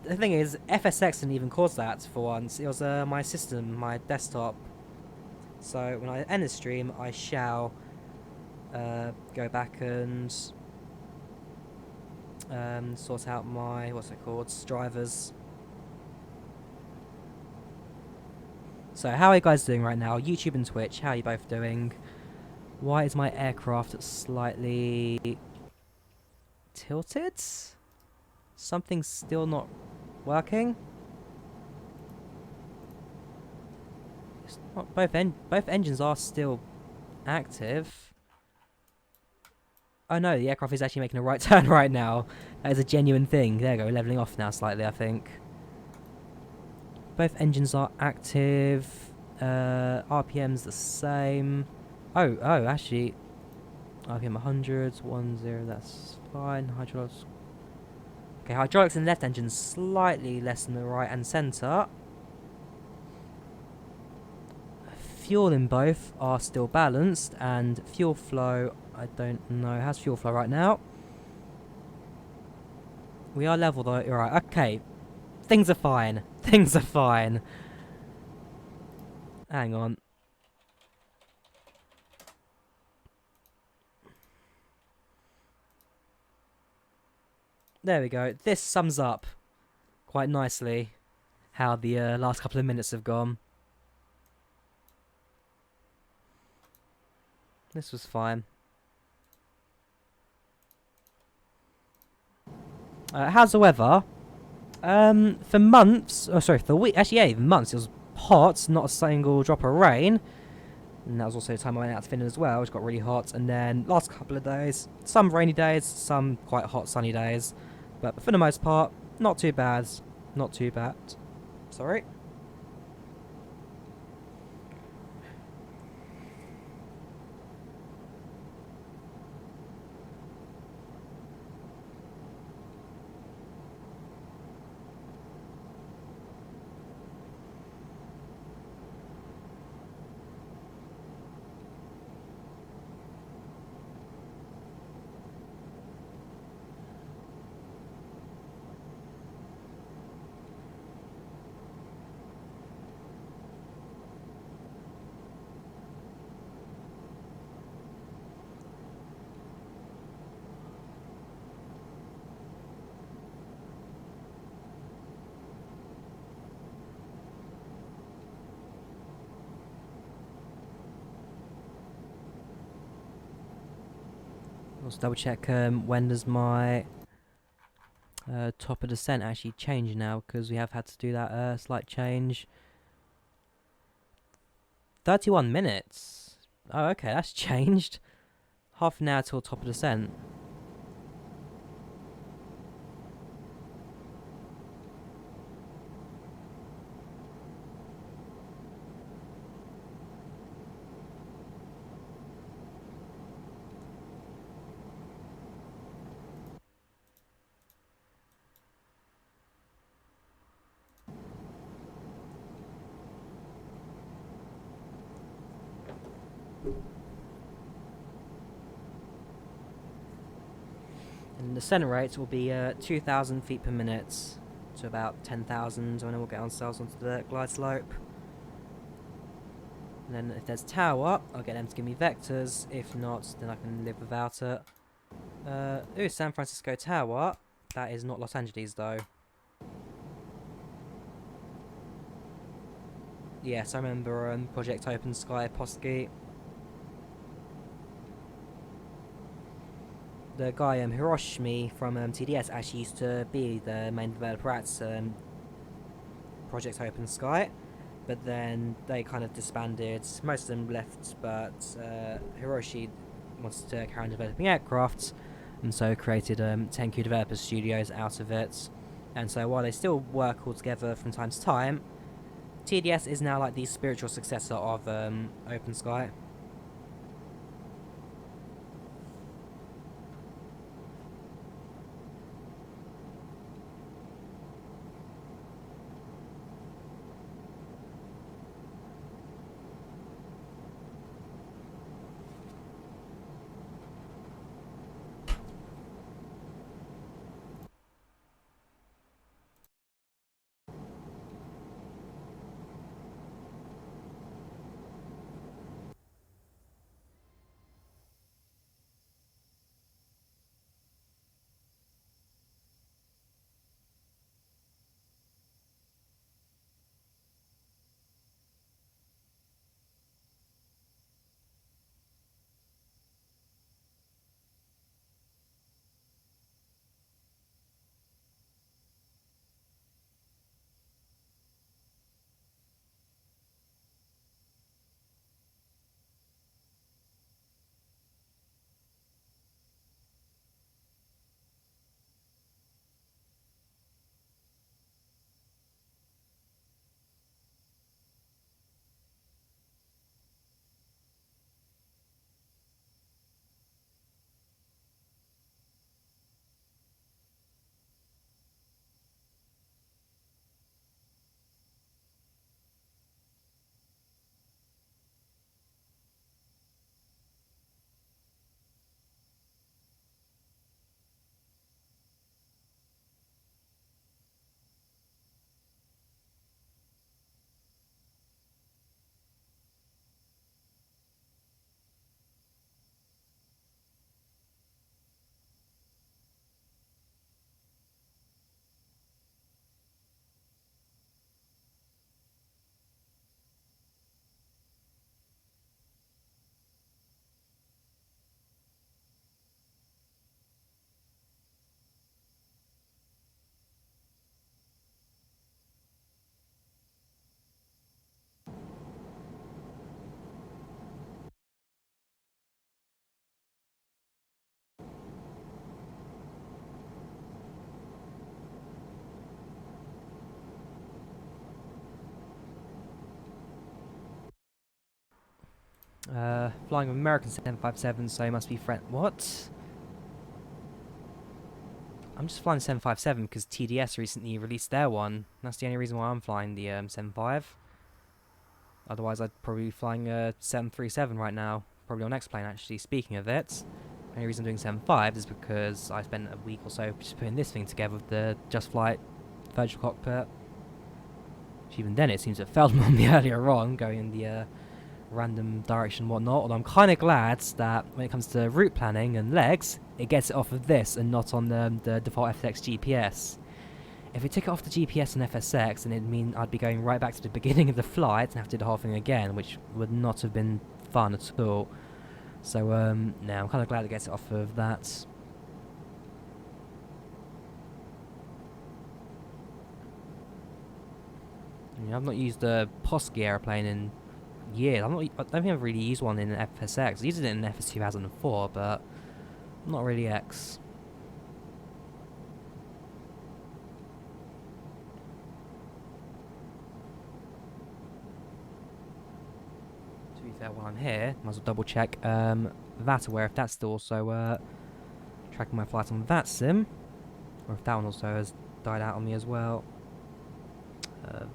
The thing is, FSX didn't even cause that for once. It was my system, my desktop. So when I end the stream, I shall go back and sort out my, what's it called, drivers. So how are you guys doing right now? YouTube and Twitch, how are you both doing? Why is my aircraft slightly tilted? Something's still not working? It's not, both engines are still active. Oh no, the aircraft is actually making a right turn right now. That is a genuine thing. There you go, leveling off now slightly, I think. Both engines are active. RPM's the same. Oh, actually, RPM 100, 10, that's fine. Hydraulics. Okay, hydraulics in the left engine slightly less than the right and centre. Fuel in both are still balanced, and fuel flow, I don't know. How's fuel flow right now? We are level though. Right, okay. Things are fine. Things are fine. Hang on. There we go. This sums up quite nicely how the last couple of minutes have gone. This was fine. How's the weather? For months, oh sorry, for weeks, actually yeah, even months, it was hot, not a single drop of rain. And that was also the time I went out to Finland as well, which got really hot. And then last couple of days, some rainy days, some quite hot sunny days. But for the most part, not too bad. Not too bad. Sorry. Also double check when does my top of descent actually change now, because we have had to do that slight change. 31 minutes. Oh, okay, that's changed. Half an hour till top of descent. And the descent rate will be 2,000 feet per minute to about 10,000, and then we'll get ourselves onto the glide slope. And then if there's tower, I'll get them to give me vectors. If not, then I can live without it. Ooh, San Francisco Tower. That is not Los Angeles though. Yes, I remember Project Open Sky Posky. the guy Hiroshimi from TDS actually used to be the main developer at Project Open Sky, but then they kind of disbanded. Most of them left, but Hiroshi wants to carry on developing aircraft, and so created 10Q Developer Studios out of it. And so while they still work all together from time to time, TDS is now like the spiritual successor of Open Sky. Flying with American 757, so he must be friend. What? I'm just flying 757 because TDS recently released their one. That's the only reason why I'm flying the 75. Otherwise, I'd probably be flying a 737 right now. Probably on next plane, actually. Speaking of it, the only reason I'm doing 75 is because I spent a week or so just putting this thing together with the Just Flight virtual cockpit. Which even then, it seems to have failed on me earlier on, going in the random direction and whatnot. Although I'm kind of glad that when it comes to route planning and legs, it gets it off of this and not on the default FSX GPS. If we took it off the GPS and FSX, then it'd mean I'd be going right back to the beginning of the flight and have to do the whole thing again, which would not have been fun at all. So, no, I'm kind of glad it gets it off of that. Yeah, I've not used a Posky airplane in years. I don't think I've really used one in an FSX. I used it in an FS 2004, but not really X. To be fair, while I'm here, might as well double check that aware if that's still also tracking my flight on that sim, or if that one also has died out on me as well.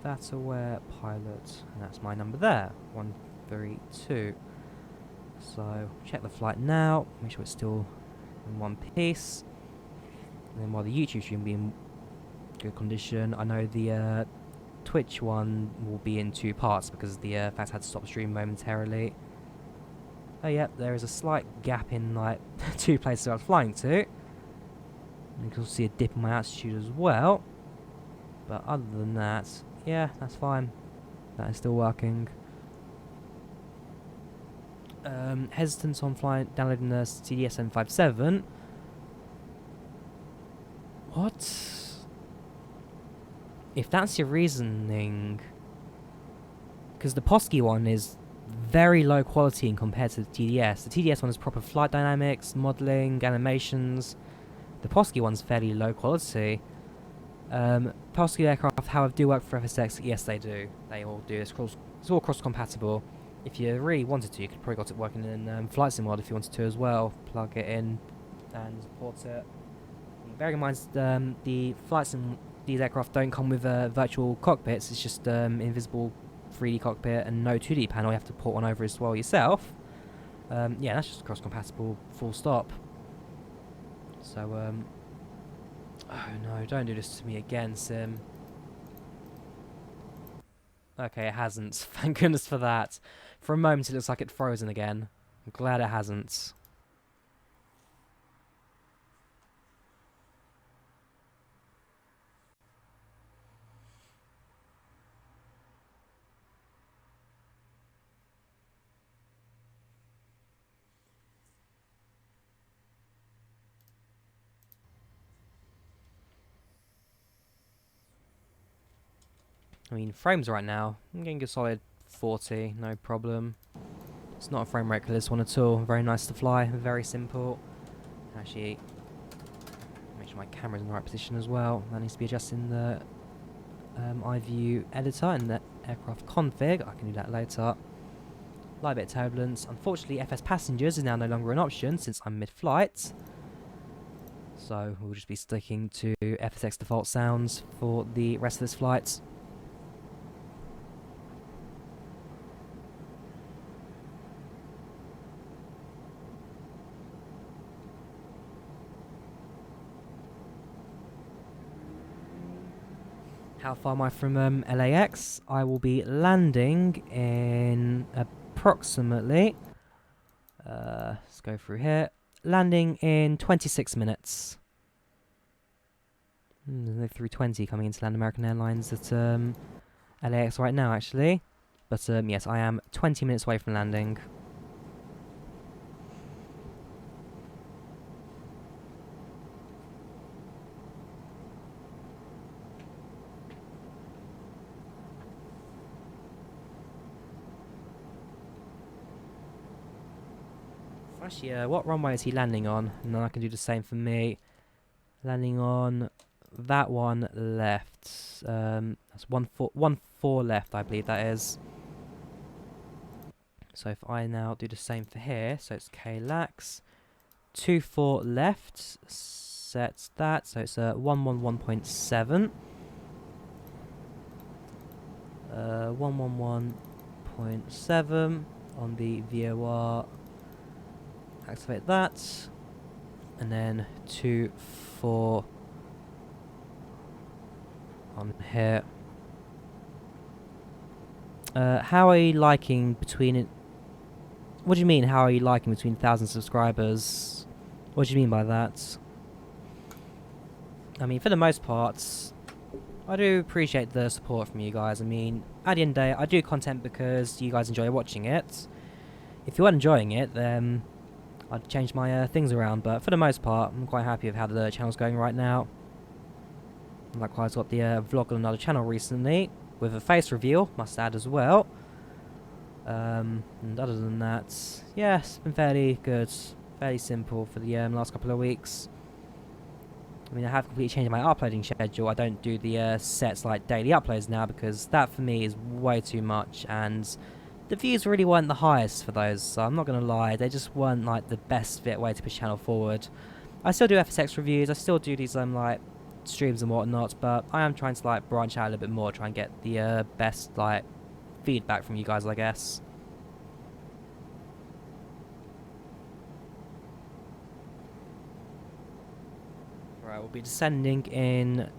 That aware pilot, and that's my number there, 132. So check the flight now, make sure it's still in one piece. And then while the YouTube stream will be in good condition, I know the Twitch one will be in two parts because the fact I had to stop the stream momentarily. Oh yeah, there is a slight gap in like two places I was flying to. You can also see a dip in my altitude as well. But other than that, yeah, that's fine. That is still working. Hesitance on downloading the TDS 757 What? If that's your reasoning... Because the Posky one is very low quality in compared to the TDS. The TDS one is proper flight dynamics, modelling, animations. The Posky one's fairly low quality. Posky aircraft, however, do work for FSX. Yes, they do. They all do. It's all cross-compatible. If you really wanted to, you could probably got it working in Flight Sim Mod if you wanted to as well. Plug it in and support it. Bearing in mind, the Flight Sim, these aircraft don't come with virtual cockpits. It's just invisible 3D cockpit and no 2D panel. You have to port one over as well yourself. Yeah, that's just cross-compatible, full stop. So, oh no, don't do this to me again, Sim. Okay, it hasn't. Thank goodness for that. For a moment, it looks like it's frozen again. I'm glad it hasn't. I mean, frames right now, I'm getting a solid 40, no problem. It's not a frame rate killer, this one at all. Very nice to fly, very simple. Actually, make sure my camera's in the right position as well. That needs to be adjusted in the iView editor and the aircraft config. I can do that later. Light bit of turbulence. Unfortunately, FS passengers is now no longer an option since I'm mid-flight. So we'll just be sticking to FSX default sounds for the rest of this flight. How far am I from LAX? I will be landing in approximately... let's go through here. Landing in 26 minutes. There's no 320 coming into Land American Airlines at LAX right now, actually. But yes, I am 20 minutes away from landing. Actually, what runway is he landing on? And then I can do the same for me. Landing on that one left. That's 1-4 left, I believe that is. So if I now do the same for here, so it's KLAX, 2-4 left, sets that, so it's 111.7. 111.7 on the VOR. Activate that, and then 2-4 on here. How are you liking between it? What do you mean? How are you liking between 1,000 subscribers? What do you mean by that? I mean, for the most part, I do appreciate the support from you guys. I mean, at the end of the day, I do content because you guys enjoy watching it. If you weren't enjoying it, then I'd change my things around, but for the most part, I'm quite happy with how the channel's going right now. Likewise, got the vlog on another channel recently, with a face reveal, must add as well. And other than that, yeah, it's been fairly good, fairly simple for the last couple of weeks. I mean, I have completely changed my uploading schedule. I don't do the sets like daily uploads now, because that for me is way too much, and the views really weren't the highest for those, so I'm not going to lie, they just weren't like the best fit way to push channel forward. I still do FSX reviews, I still do these like streams and whatnot, but I am trying to like branch out a little bit more, try and get the best like feedback from you guys, I guess. Right, we'll be descending in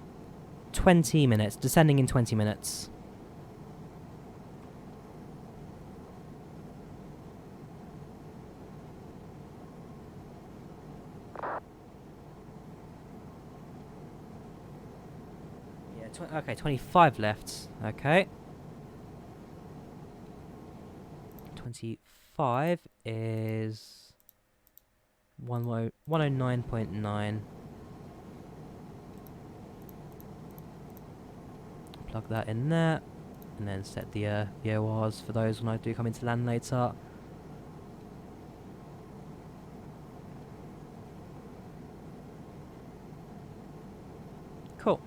20 minutes. Descending in 20 minutes. Okay, 25 left. Okay. 25 is 109.9. plug that in there, and then set the VORs for those when I do come into land later. Cool.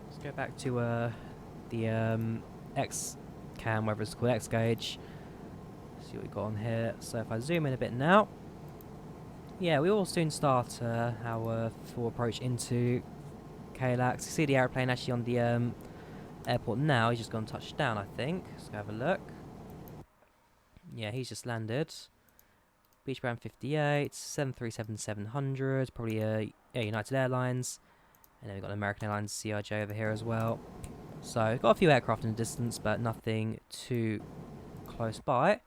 Let's go back to the X cam, whatever it's called, X gauge. See what we got on here. So if I zoom in a bit now, yeah, we will soon start our full approach into KLAX. You see the aeroplane actually on the airport now. He's just gone touchdown, I think. Let's go have a look. Yeah, he's just landed. Beach Brand 58, 737-700, probably yeah, United Airlines. And then we've got an American Airlines CRJ over here as well. So we've got a few aircraft in the distance, but nothing too close by.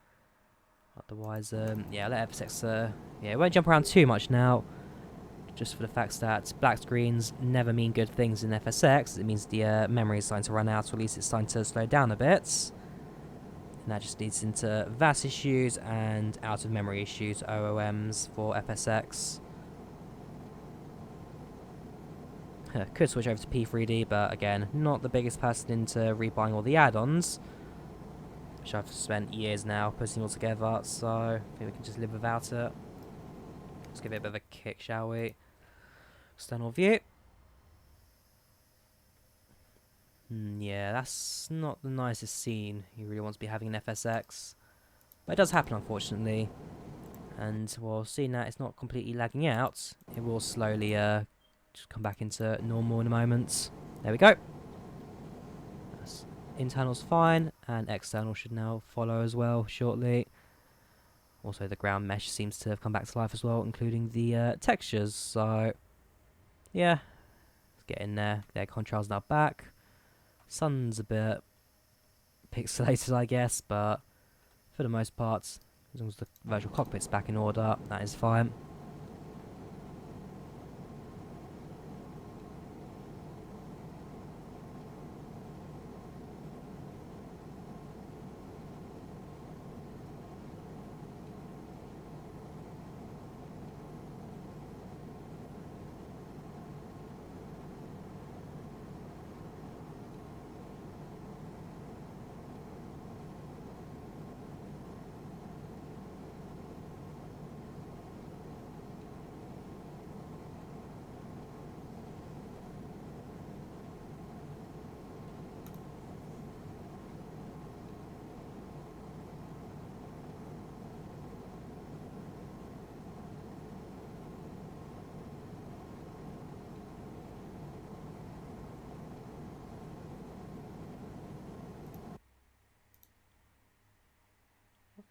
Otherwise, yeah, let FSX, yeah, it won't jump around too much now. Just for the fact that black screens never mean good things in FSX. It means the memory is starting to run out, or at least it's starting to slow down a bit. And that just leads into VAS issues and out of memory issues, OOMs for FSX. Could switch over to P3D, but again, not the biggest person into rebuying all the add-ons, which I've spent years now putting all together, so I think we can just live without it. Let's give it a bit of a kick, shall we? External view. Yeah, that's not the nicest scene you really want to be having in FSX. But it does happen, unfortunately. And, well, seeing that it's not completely lagging out, it will slowly just come back into normal in a moment. There we go. That's internal's fine, and external should now follow as well shortly. Also, the ground mesh seems to have come back to life as well, including the textures. So, yeah, let's get in there. Their contrails now back. Sun's a bit pixelated, I guess, but for the most part, as long as the virtual cockpit's back in order, that is fine.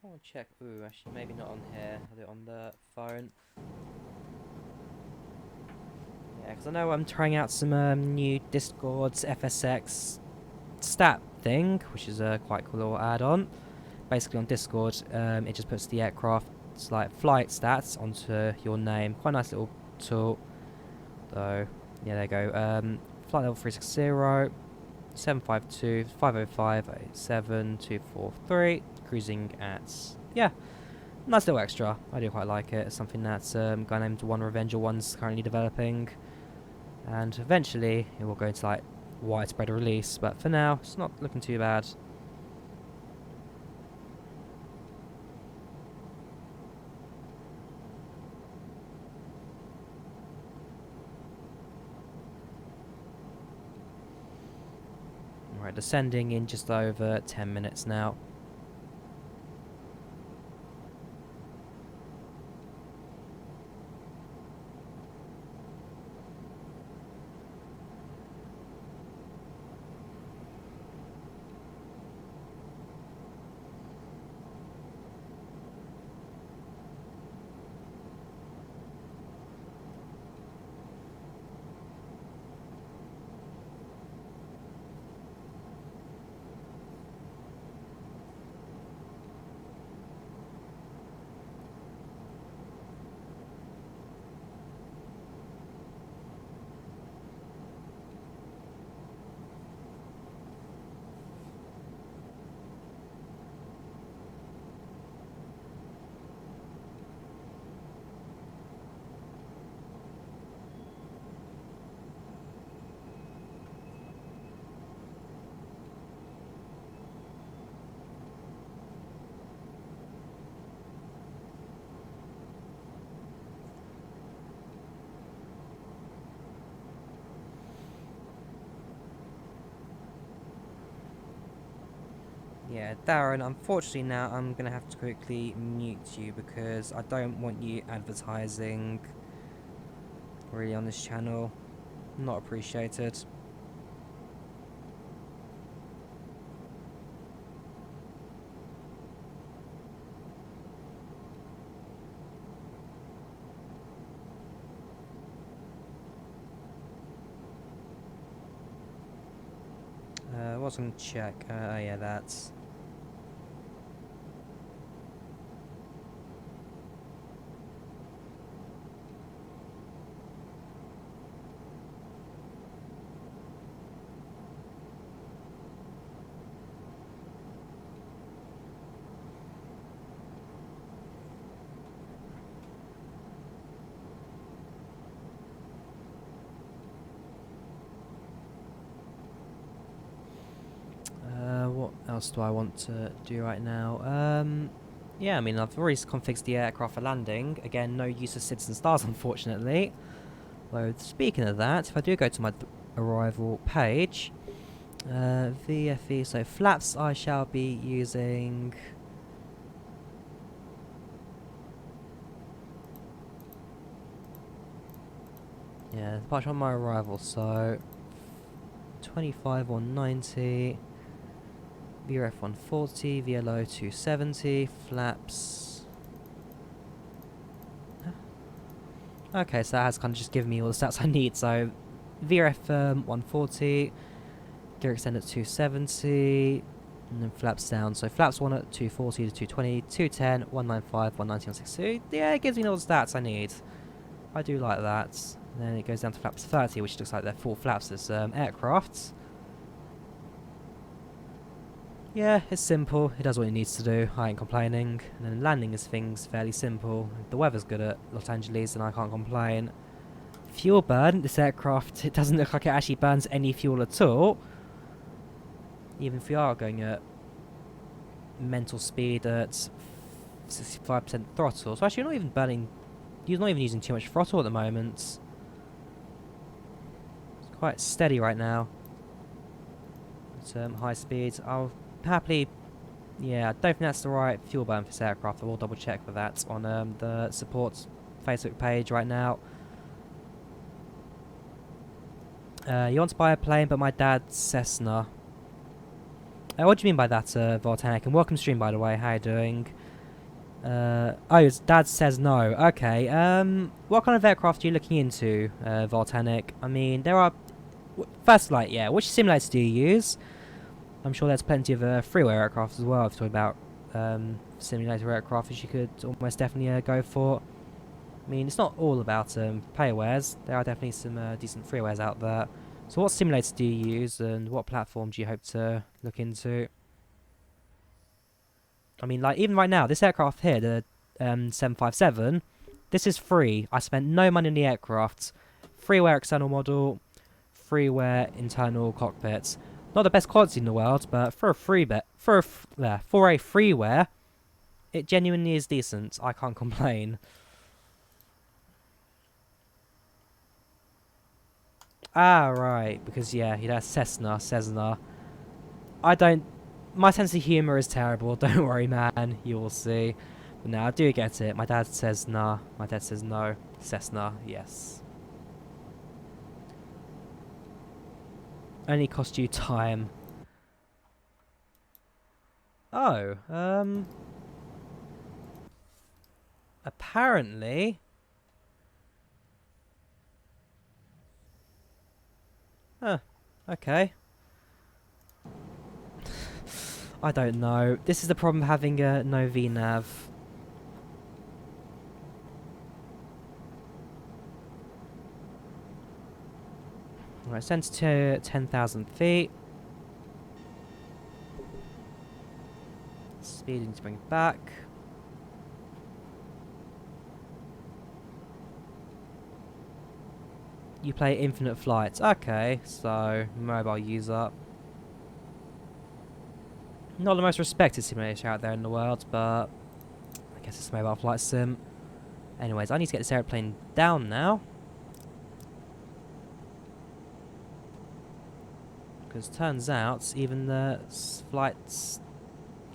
I want to check. Ooh, actually, maybe not on here. I'll do it on the phone. Yeah, because I know I'm trying out some new Discord's FSX stat thing, which is a quite cool little add-on. Basically, on Discord, it just puts the aircraft's like flight stats onto your name. Quite a nice little tool. So, yeah, there you go. Flight level 360, 752, 505, 87, 243. Cruising at, yeah, nice little extra. I do quite like it. It's something that a guy named One Revenger One's currently developing, and eventually it will go into like widespread release, but for now it's not looking too bad. descending in just over 10 minutes now. Yeah, Darren, unfortunately now I'm going to have to quickly mute you because I don't want you advertising really on this channel. Not appreciated. I was going to check. Yeah, that's... what else do I want to do right now? Yeah, I mean, I've already configured the aircraft for landing. Again, no use of citizen stars, unfortunately. Though, speaking of that, if I do go to my arrival page, VFE, so flaps I shall be using... Yeah, departure on my arrival, so 25 on 90, VRF 140, VLO 270, flaps. Okay, so that has kind of just given me all the stats I need. So VRF 140, gear extend at 270, and then flaps down. So flaps 1 at 240 to 220, 210, 195, 190 on 62. Yeah, it gives me all the stats I need. I do like that. And then it goes down to flaps 30, which looks like they're full flaps as aircraft. Yeah, it's simple. It does what it needs to do. I ain't complaining. And then landing is things fairly simple. If the weather's good at Los Angeles, then I can't complain. Fuel burn. This aircraft, it doesn't look like it actually burns any fuel at all. Even if we are going at mental speed at 65% throttle. So actually, you're not even burning. You're not even using too much throttle at the moment. It's quite steady right now. At high speeds, I'll happily... Yeah, I don't think that's the right fuel burn for this aircraft. I will double check for that on the support Facebook page right now. You want to buy a plane, but my dad's Cessna. What do you mean by that, Voltanic? And welcome stream, by the way. How you doing? Oh, his dad says no. Okay. What kind of aircraft are you looking into, Voltanic? I mean, there are... First Flight, yeah. Which simulators do you use? I'm sure there's plenty of freeway aircraft as well. If you're talking about simulator aircraft, which you could almost definitely go for. I mean, it's not all about paywares. There are definitely some decent freeways out there. So what simulators do you use, and what platform do you hope to look into? I mean, like, even right now, this aircraft here, the 757, this is free. I spent no money on the aircraft. Freeware external model, freeware internal cockpits. Not the best quality in the world, but for a freeware, it genuinely is decent. I can't complain. Ah, right, because yeah, that's Cessna. I don't. My sense of humour is terrible. Don't worry, man. You will see. But no, I do get it. My dad says nah. My dad says no. Cessna, yes. Only cost you time. Oh, apparently. Huh. Okay. I don't know. This is the problem of having no VNav. Right, send to 10,000 feet. Speeding to bring it back. You play infinite flights. Okay, so mobile user. Not the most respected simulator out there in the world, but I guess it's a mobile flight sim. Anyways, I need to get this airplane down now. Because turns out even the flight's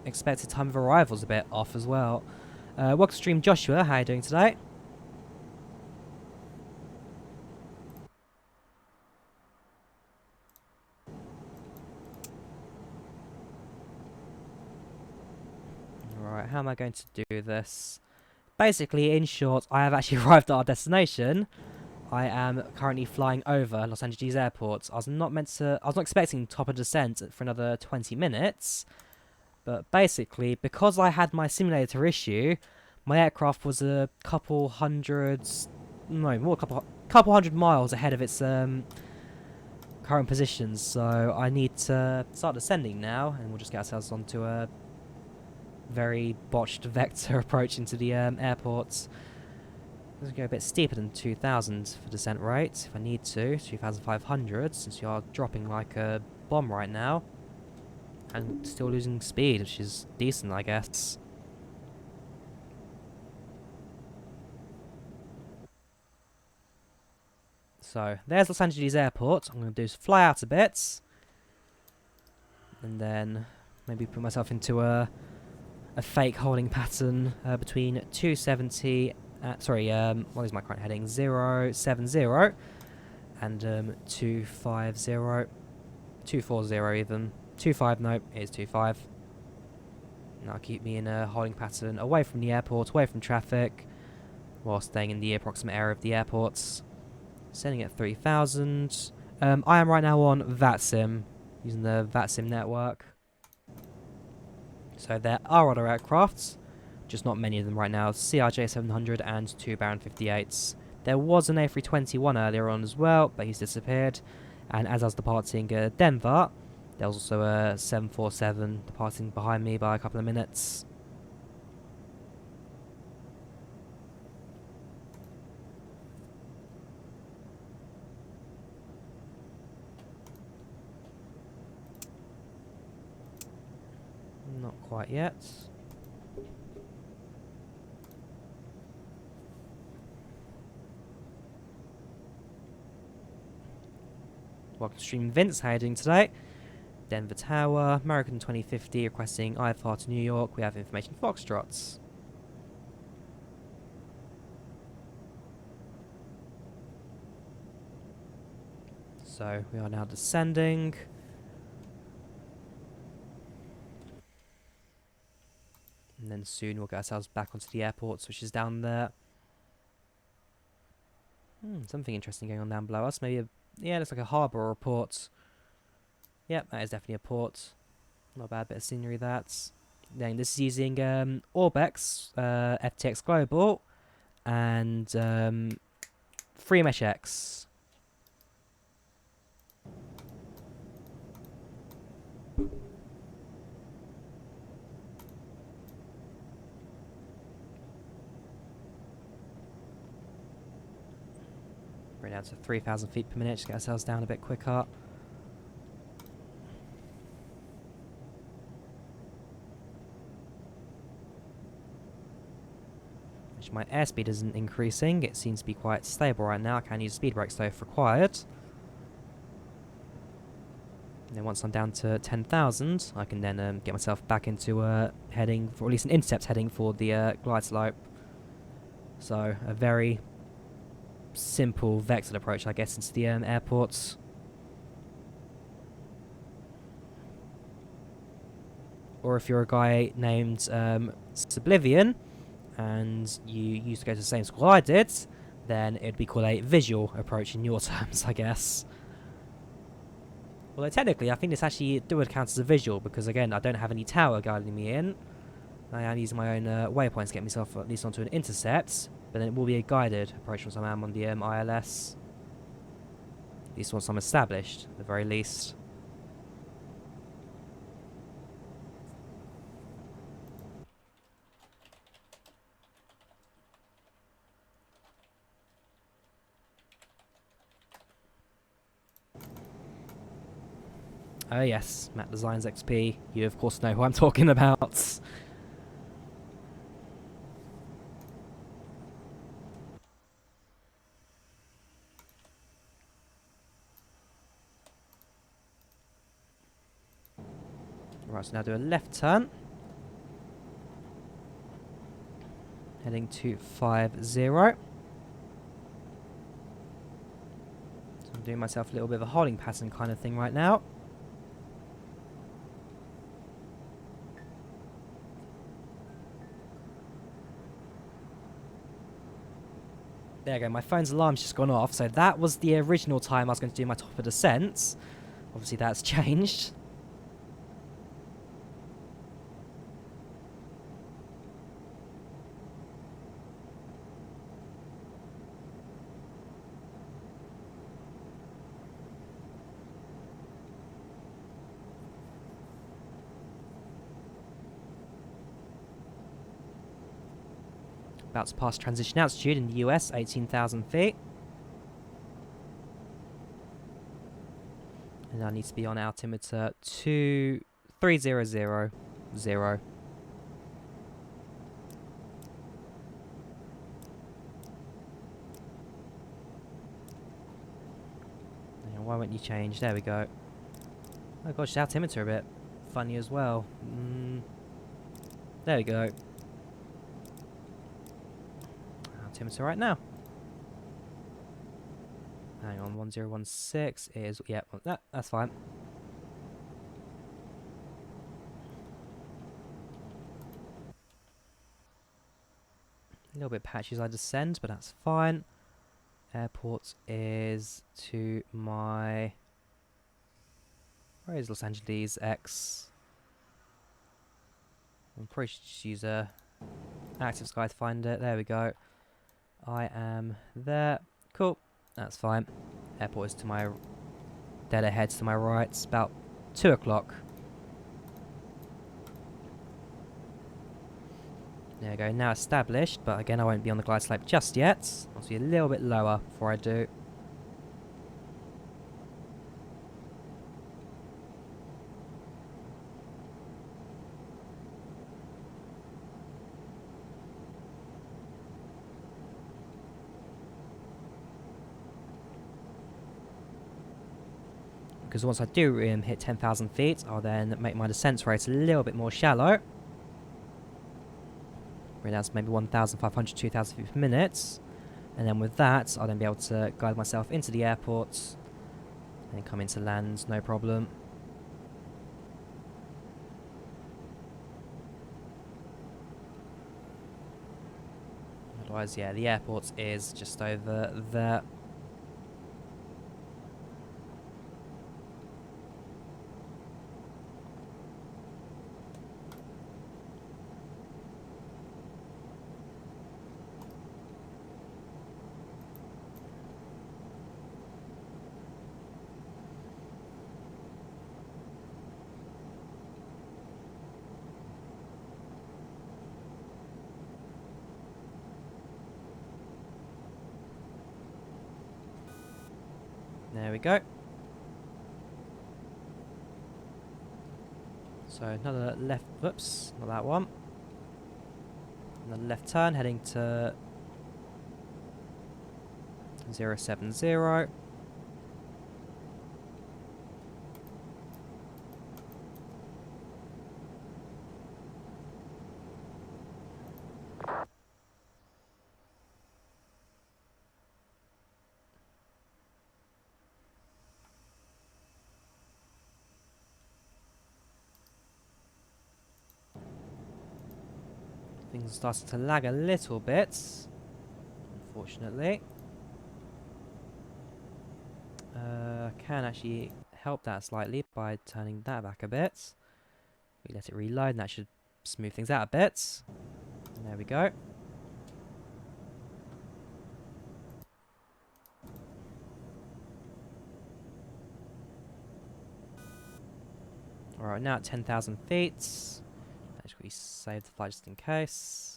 expected time of arrival is a bit off as well. Welcome to stream, Joshua. How are you doing today? Right, how am I going to do this? Basically, in short, I have actually arrived at our destination. I am currently flying over Los Angeles Airport. I was not expecting top of descent for another 20 minutes. But basically, because I had my simulator issue, my aircraft was a couple hundred miles ahead of its current positions. So I need to start descending now, and we'll just get ourselves onto a very botched vector approach into the airport. Let's go a bit steeper than 2,000 for descent rate, if I need to. 2,500, since you are dropping like a bomb right now. And still losing speed, which is decent, I guess. So, there's Los Angeles Airport. I'm going to do is fly out a bit. And then maybe put myself into a fake holding pattern between 270... what is my current heading? 070 and 250, 240 even. 25, no, it is 25. Now keep me in a holding pattern away from the airport, away from traffic, while staying in the approximate area of the airports. Sending at 3,000. I am right now on VATSIM, using the VATSIM network. So there are other aircrafts, just not many of them right now. CRJ 700 and 2 Baron 58s. There was an A321 earlier on as well, but he's disappeared. And as I was departing Denver, there was also a 747 departing behind me by a couple of minutes. Not quite yet. Welcome to stream, Vince. How are you doing today? Denver Tower, American 2050 requesting IFR to New York. We have information Foxtrots. So we are now descending. And then soon we'll get ourselves back onto the airport, which is down there. Something interesting going on down below us. Maybe yeah, looks like a harbour or a port. Yep, that is definitely a port. Not a bad bit of scenery, that. Then this is using Orbex, FTX Global, and FreeMesh X. Bring it down to 3,000 feet per minute, just get ourselves down a bit quicker. My airspeed isn't increasing, it seems to be quite stable right now. I can use speed brakes though if required. And then then once I'm down to 10,000, I can then get myself back into heading, for at least an intercept heading for the glide slope. So a very simple vectored approach, I guess, into the airports. Or if you're a guy named Sublivion, and you used to go to the same school I did, then it'd be called a visual approach in your terms, I guess. Although technically, I think this actually would count as a visual, because again, I don't have any tower guiding me in. I am using my own waypoints to get myself at least onto an intercept, but then it will be a guided approach once I am on the ILS. At least once I'm established, at the very least. Oh yes, Map Designs XP. You of course know who I'm talking about. Right, so now do a left turn. Heading to 50. So I'm doing myself a little bit of a holding pattern kind of thing right now. There you go, my phone's alarm's just gone off, so that was the original time I was going to do my top of descent. Obviously that's changed. About to pass transition altitude in the US, 18,000 feet. And I need to be on altimeter 23000. Why won't you change? There we go. Oh gosh, the altimeter a bit funny as well. There we go. Altimeter right now. Hang on, 1016 is, yeah, that's fine. A little bit patchy as I descend, but that's fine. Airport is to my... Where is Los Angeles LAX? I'm probably should just use a active sky to find it. There we go. I am there. Cool. That's fine. Airport is to my... dead ahead to my right. It's about 2 o'clock. There we go. Now established, but again I won't be on the glide slope just yet. I'll be a little bit lower before I do. Because once I do hit 10,000 feet, I'll then make my descent rate a little bit more shallow. Bring down to maybe 1,500, 2,000 feet per minute. And then with that, I'll then be able to guide myself into the airport and come into land, no problem. Otherwise, yeah, the airport is just over there. There we go. So another left, whoops, not that one. Another left turn heading to 070. Things are starting to lag a little bit, unfortunately. Can actually help that slightly by turning that back a bit. We let it reload and that should smooth things out a bit. And there we go. Alright, now at 10,000 feet. Let's quickly save the flight just in case.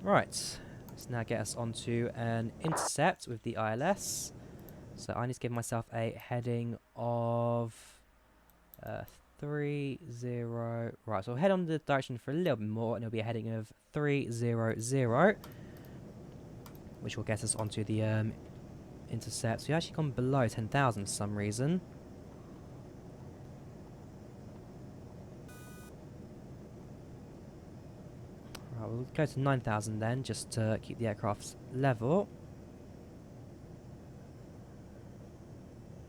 Right, let's now get us onto an intercept with the ILS. So I need to give myself a heading of 30. Right, so I'll head on the direction for a little bit more, and it'll be a heading of 300, which will get us onto the intercept. So we've actually gone below 10,000 for some reason. Right, we'll go to 9,000 then, just to keep the aircraft level.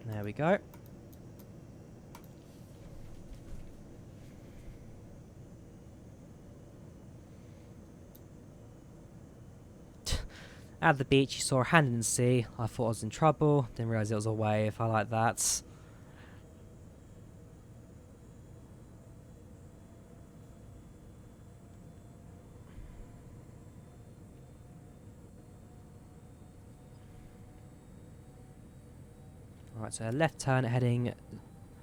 There we go. At the beach, you saw a hand in the sea. I thought I was in trouble. Didn't realise it was a wave. I like that. Right, so left turn heading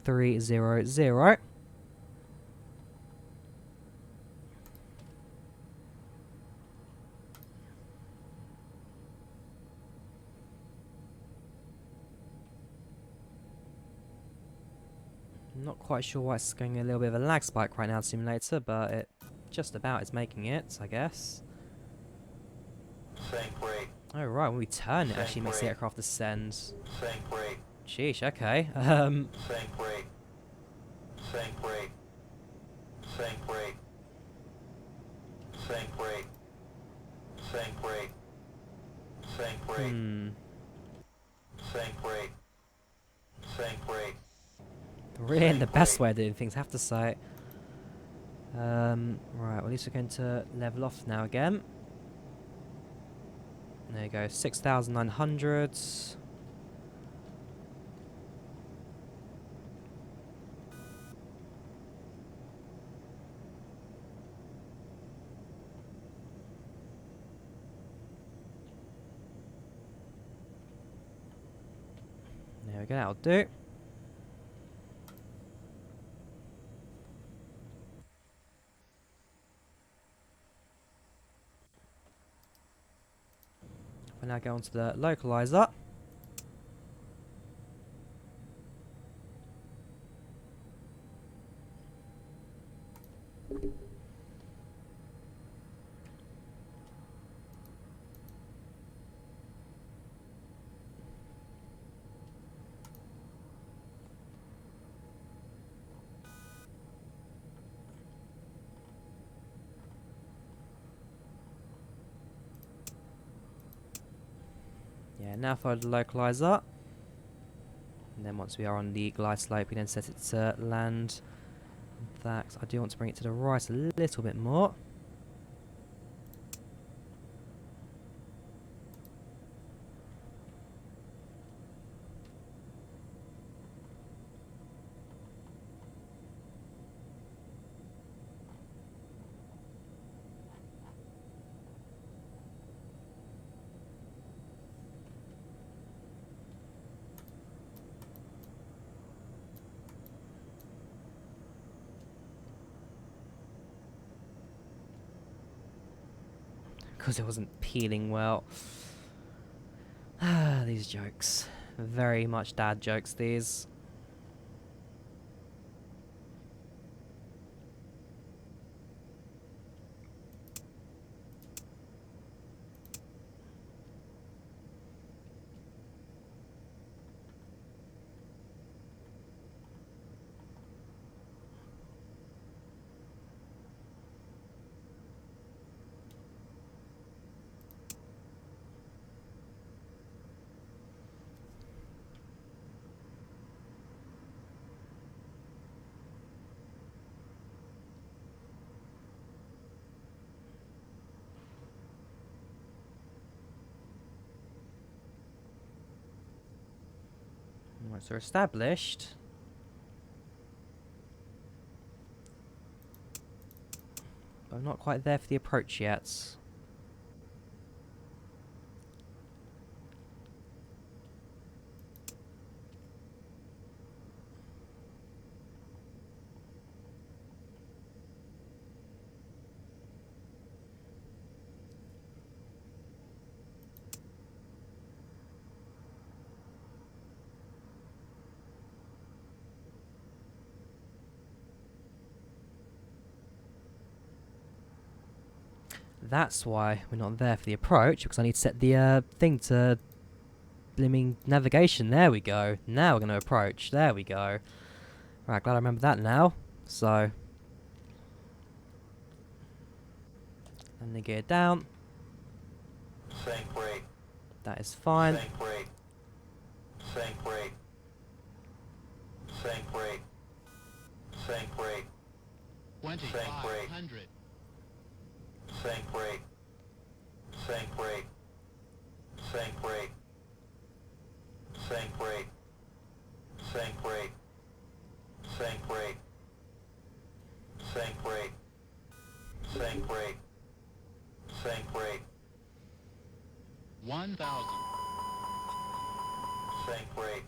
300. Not quite sure why it's going a little bit of a lag spike right now, simulator, but it just about is making it, I guess. Oh right, when we turn it actually makes the aircraft descend. Sheesh, okay. Really ain't the best way of doing things, I have to say. Right, well, at least we're going to level off now again. There you go, 6,900. There we go, that'll do. We'll now go on to the localizer. Yeah, now follow the localizer. And then once we are on the glide slope, we then set it to land. That I do want to bring it to the right a little bit more. Because it wasn't peeling well. Ah, these jokes. Very much dad jokes, these. Alright, so we're established. But I'm not quite there for the approach yet. That's why we're not there for the approach, because I need to set the thing to blimming navigation. There we go. Now we're going to approach. There we go. Right, glad I remember that now. So, and then get it down. Sync rate. That is fine. Sync rate. Sync rate. Sync rate. Sync rate. 2500. Sync rate. Sync rate. Sync rate. Sync rate. Sync rate. Sync rate. Sync rate. Sync rate. Sync rate. 1000. Sync rate.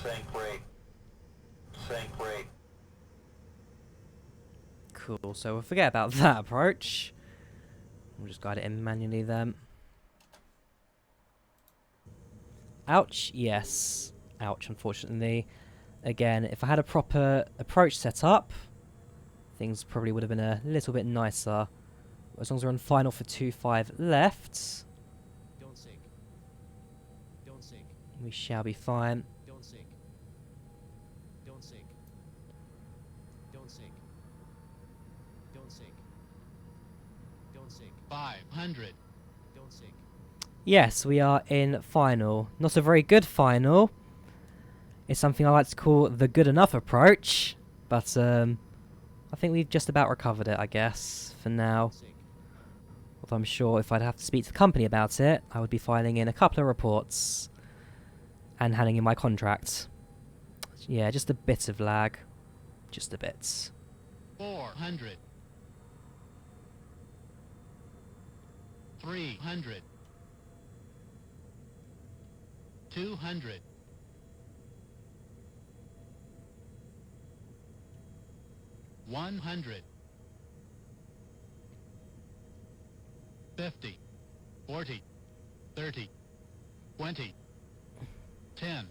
Sync rate. Sync rate. Cool, so we'll forget about that approach. We'll just guide it in manually then. Ouch, yes. Ouch, unfortunately. Again, if I had a proper approach set up, things probably would have been a little bit nicer. As long as we're on final for 2.5 left, Don't sink. Don't sink. we shall be fine. Don't sink. Don't sink. Don't sink. Don't sink. Don't sink. 500. Don't sink. Yes, we are in final. Not a very good final. It's something I like to call the good enough approach. But I think we've just about recovered it, I guess, for now. Don't sink. Although I'm sure if I'd have to speak to the company about it, I would be filing in a couple of reports and handing in my contract. Yeah, just a bit of lag. Just a bit. 400. 300. 200. 100. 50. 40. 30. 20. 10.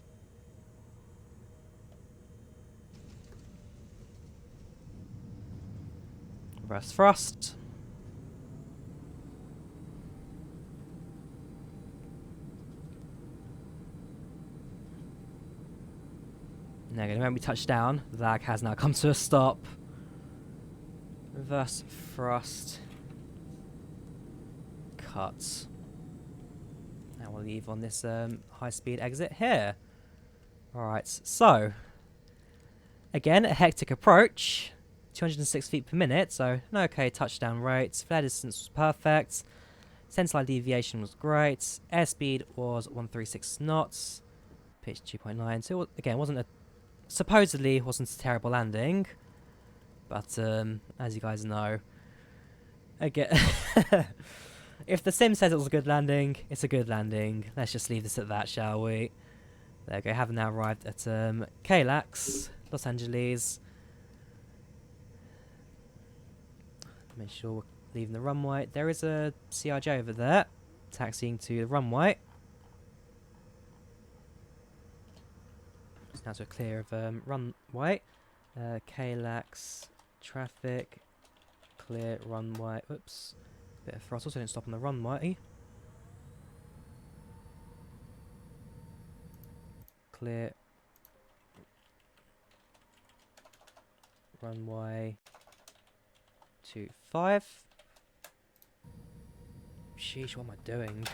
Reverse thrust. Now, when we touch down, the lag has now come to a stop. Reverse thrust. Cut. Now we'll leave on this high-speed exit here. Alright, so again, a hectic approach. 206 feet per minute, so an okay touchdown rate. Flare distance was perfect. Centerline deviation was great. Airspeed was 136 knots. Pitch 2.9. So again, supposedly wasn't a terrible landing. But as you guys know, again, if the sim says it was a good landing, it's a good landing. Let's just leave this at that, shall we? There we go. Have now arrived at LAX, Los Angeles. Make sure we're leaving the runway. There is a CRJ over there, taxiing to the runway. Now we're clear of runway. LAX traffic, clear runway. Oops, bit of throttle, so I didn't stop on the runway. Clear runway 25. Sheesh, what am I doing?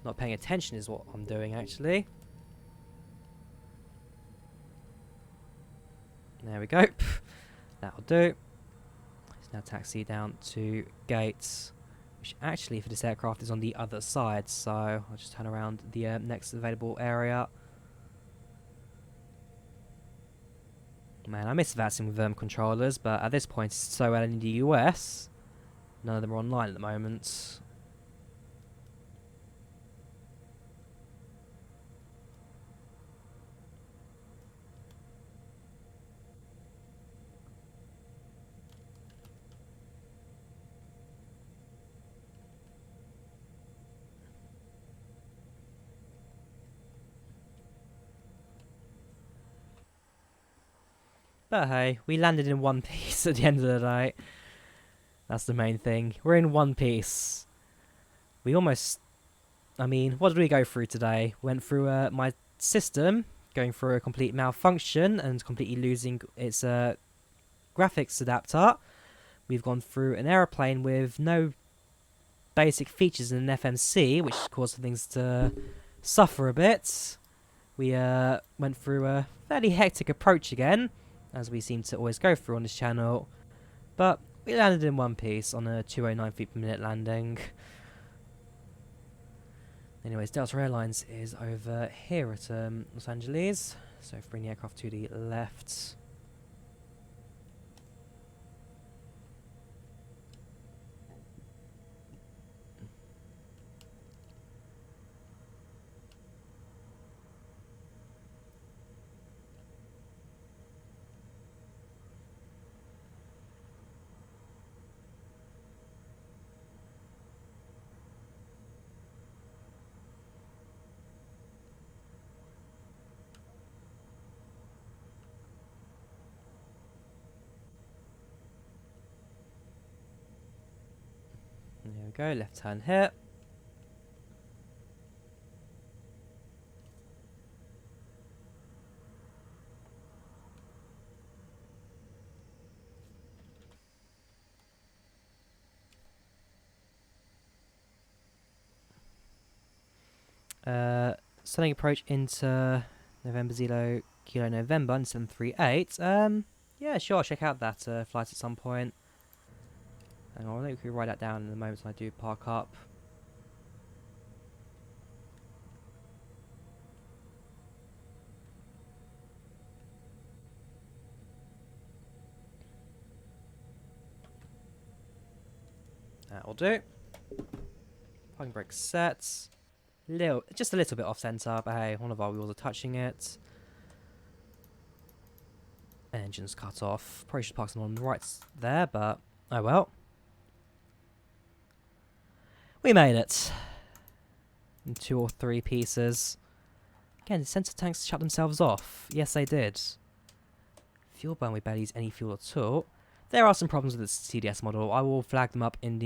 Not paying attention is what I'm doing, actually. There we go. That'll do. Let's now taxi down to gate which actually for this aircraft is on the other side, so I'll just turn around the next available area. Man, I miss VATSing with controllers, but at this point it's so well in the US, none of them are online at the moment. But hey, we landed in one piece at the end of the day. That's the main thing. We're in one piece. We almost... I mean, what did we go through today? Went through my system, going through a complete malfunction and completely losing its graphics adapter. We've gone through an aeroplane with no basic features in an FMC, which caused things to suffer a bit. We went through a fairly hectic approach again, as we seem to always go through on this channel. But we landed in one piece on a 209 feet per minute landing. Anyways, Delta Airlines is over here at Los Angeles. So bring the aircraft to the left. There we go, left turn here. Stunning approach into November Zero Kilo November 738. Yeah, sure, I'll check out that flight at some point. Hang on, I think we can write that down in the moment I do park up. That will do. Parking brake set. Just a little bit off centre, but hey, one of our wheels are touching it. Engine's cut off. Probably should park some on the right there, but oh well. We made it. In 2 or 3 pieces. Again, the sensor tanks shut themselves off. Yes, they did. Fuel burn, we barely use any fuel at all. There are some problems with this TDS model. I will flag them up in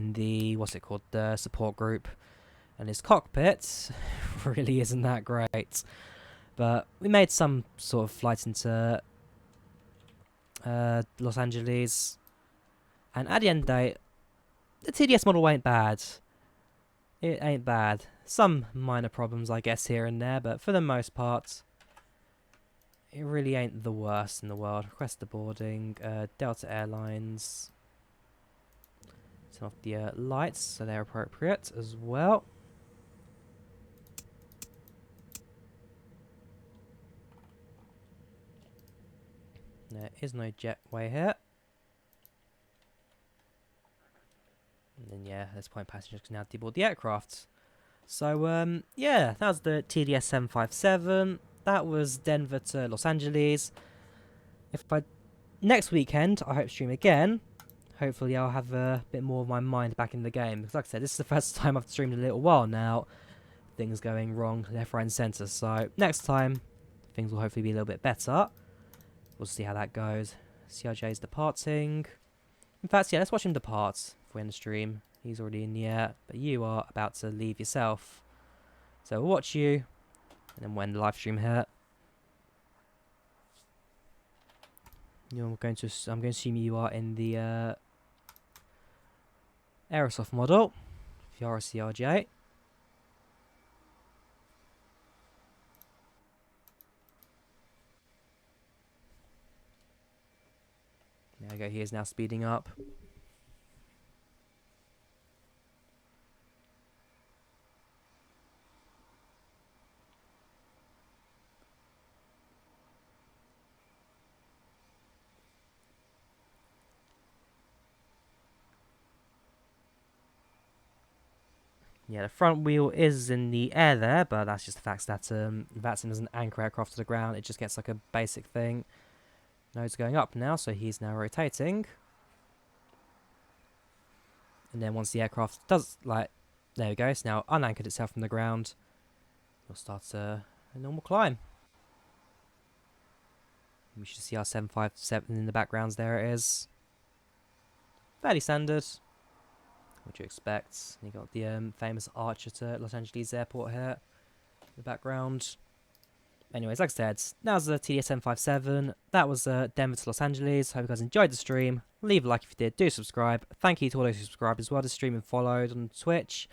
the what's it called, the support group. And his cockpit really isn't that great. But we made some sort of flight into Los Angeles. And at the end of the day, the TDS model ain't bad. It ain't bad. Some minor problems, I guess, here and there, but for the most part, it really ain't the worst in the world. Request the boarding. Delta Airlines. Turn off the lights so they're appropriate as well. There is no jetway here. And then yeah, at this point passengers can now deboard the aircraft. So yeah, that was the TDS 757. That was Denver to Los Angeles. Next weekend I hope to stream again. Hopefully I'll have a bit more of my mind back in the game. Because like I said, this is the first time I've streamed in a little while now. Things going wrong left, right and centre. So next time things will hopefully be a little bit better. We'll see how that goes. CRJ's departing. In fact, yeah, let's watch him depart if we're in the stream. He's already in the air, but you are about to leave yourself. So we'll watch you, and then we'll end the live stream here. I'm going to assume you are in the Aerosoft model. If you are a CRJ. There we go, he is now speeding up. Yeah, the front wheel is in the air there, but that's just the fact that Vatsim doesn't anchor aircraft to the ground. It just gets like a basic thing. Nose going up now, so he's now rotating. And then once the aircraft does, like, there we go, it's now unanchored itself from the ground. We'll start a normal climb. We should see our 757 in the backgrounds. There it is. Fairly standard. What do you expect? You got the famous arch at Los Angeles Airport here in the background. Anyways, like I said, that was the TDS 757. That was Denver to Los Angeles. Hope you guys enjoyed the stream. Leave a like if you did. Do subscribe. Thank you to all those who subscribed as well to stream and followed on Twitch.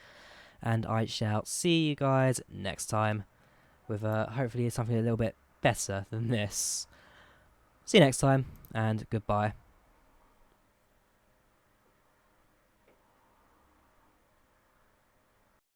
And I shall see you guys next time with hopefully something a little bit better than this. See you next time, and goodbye.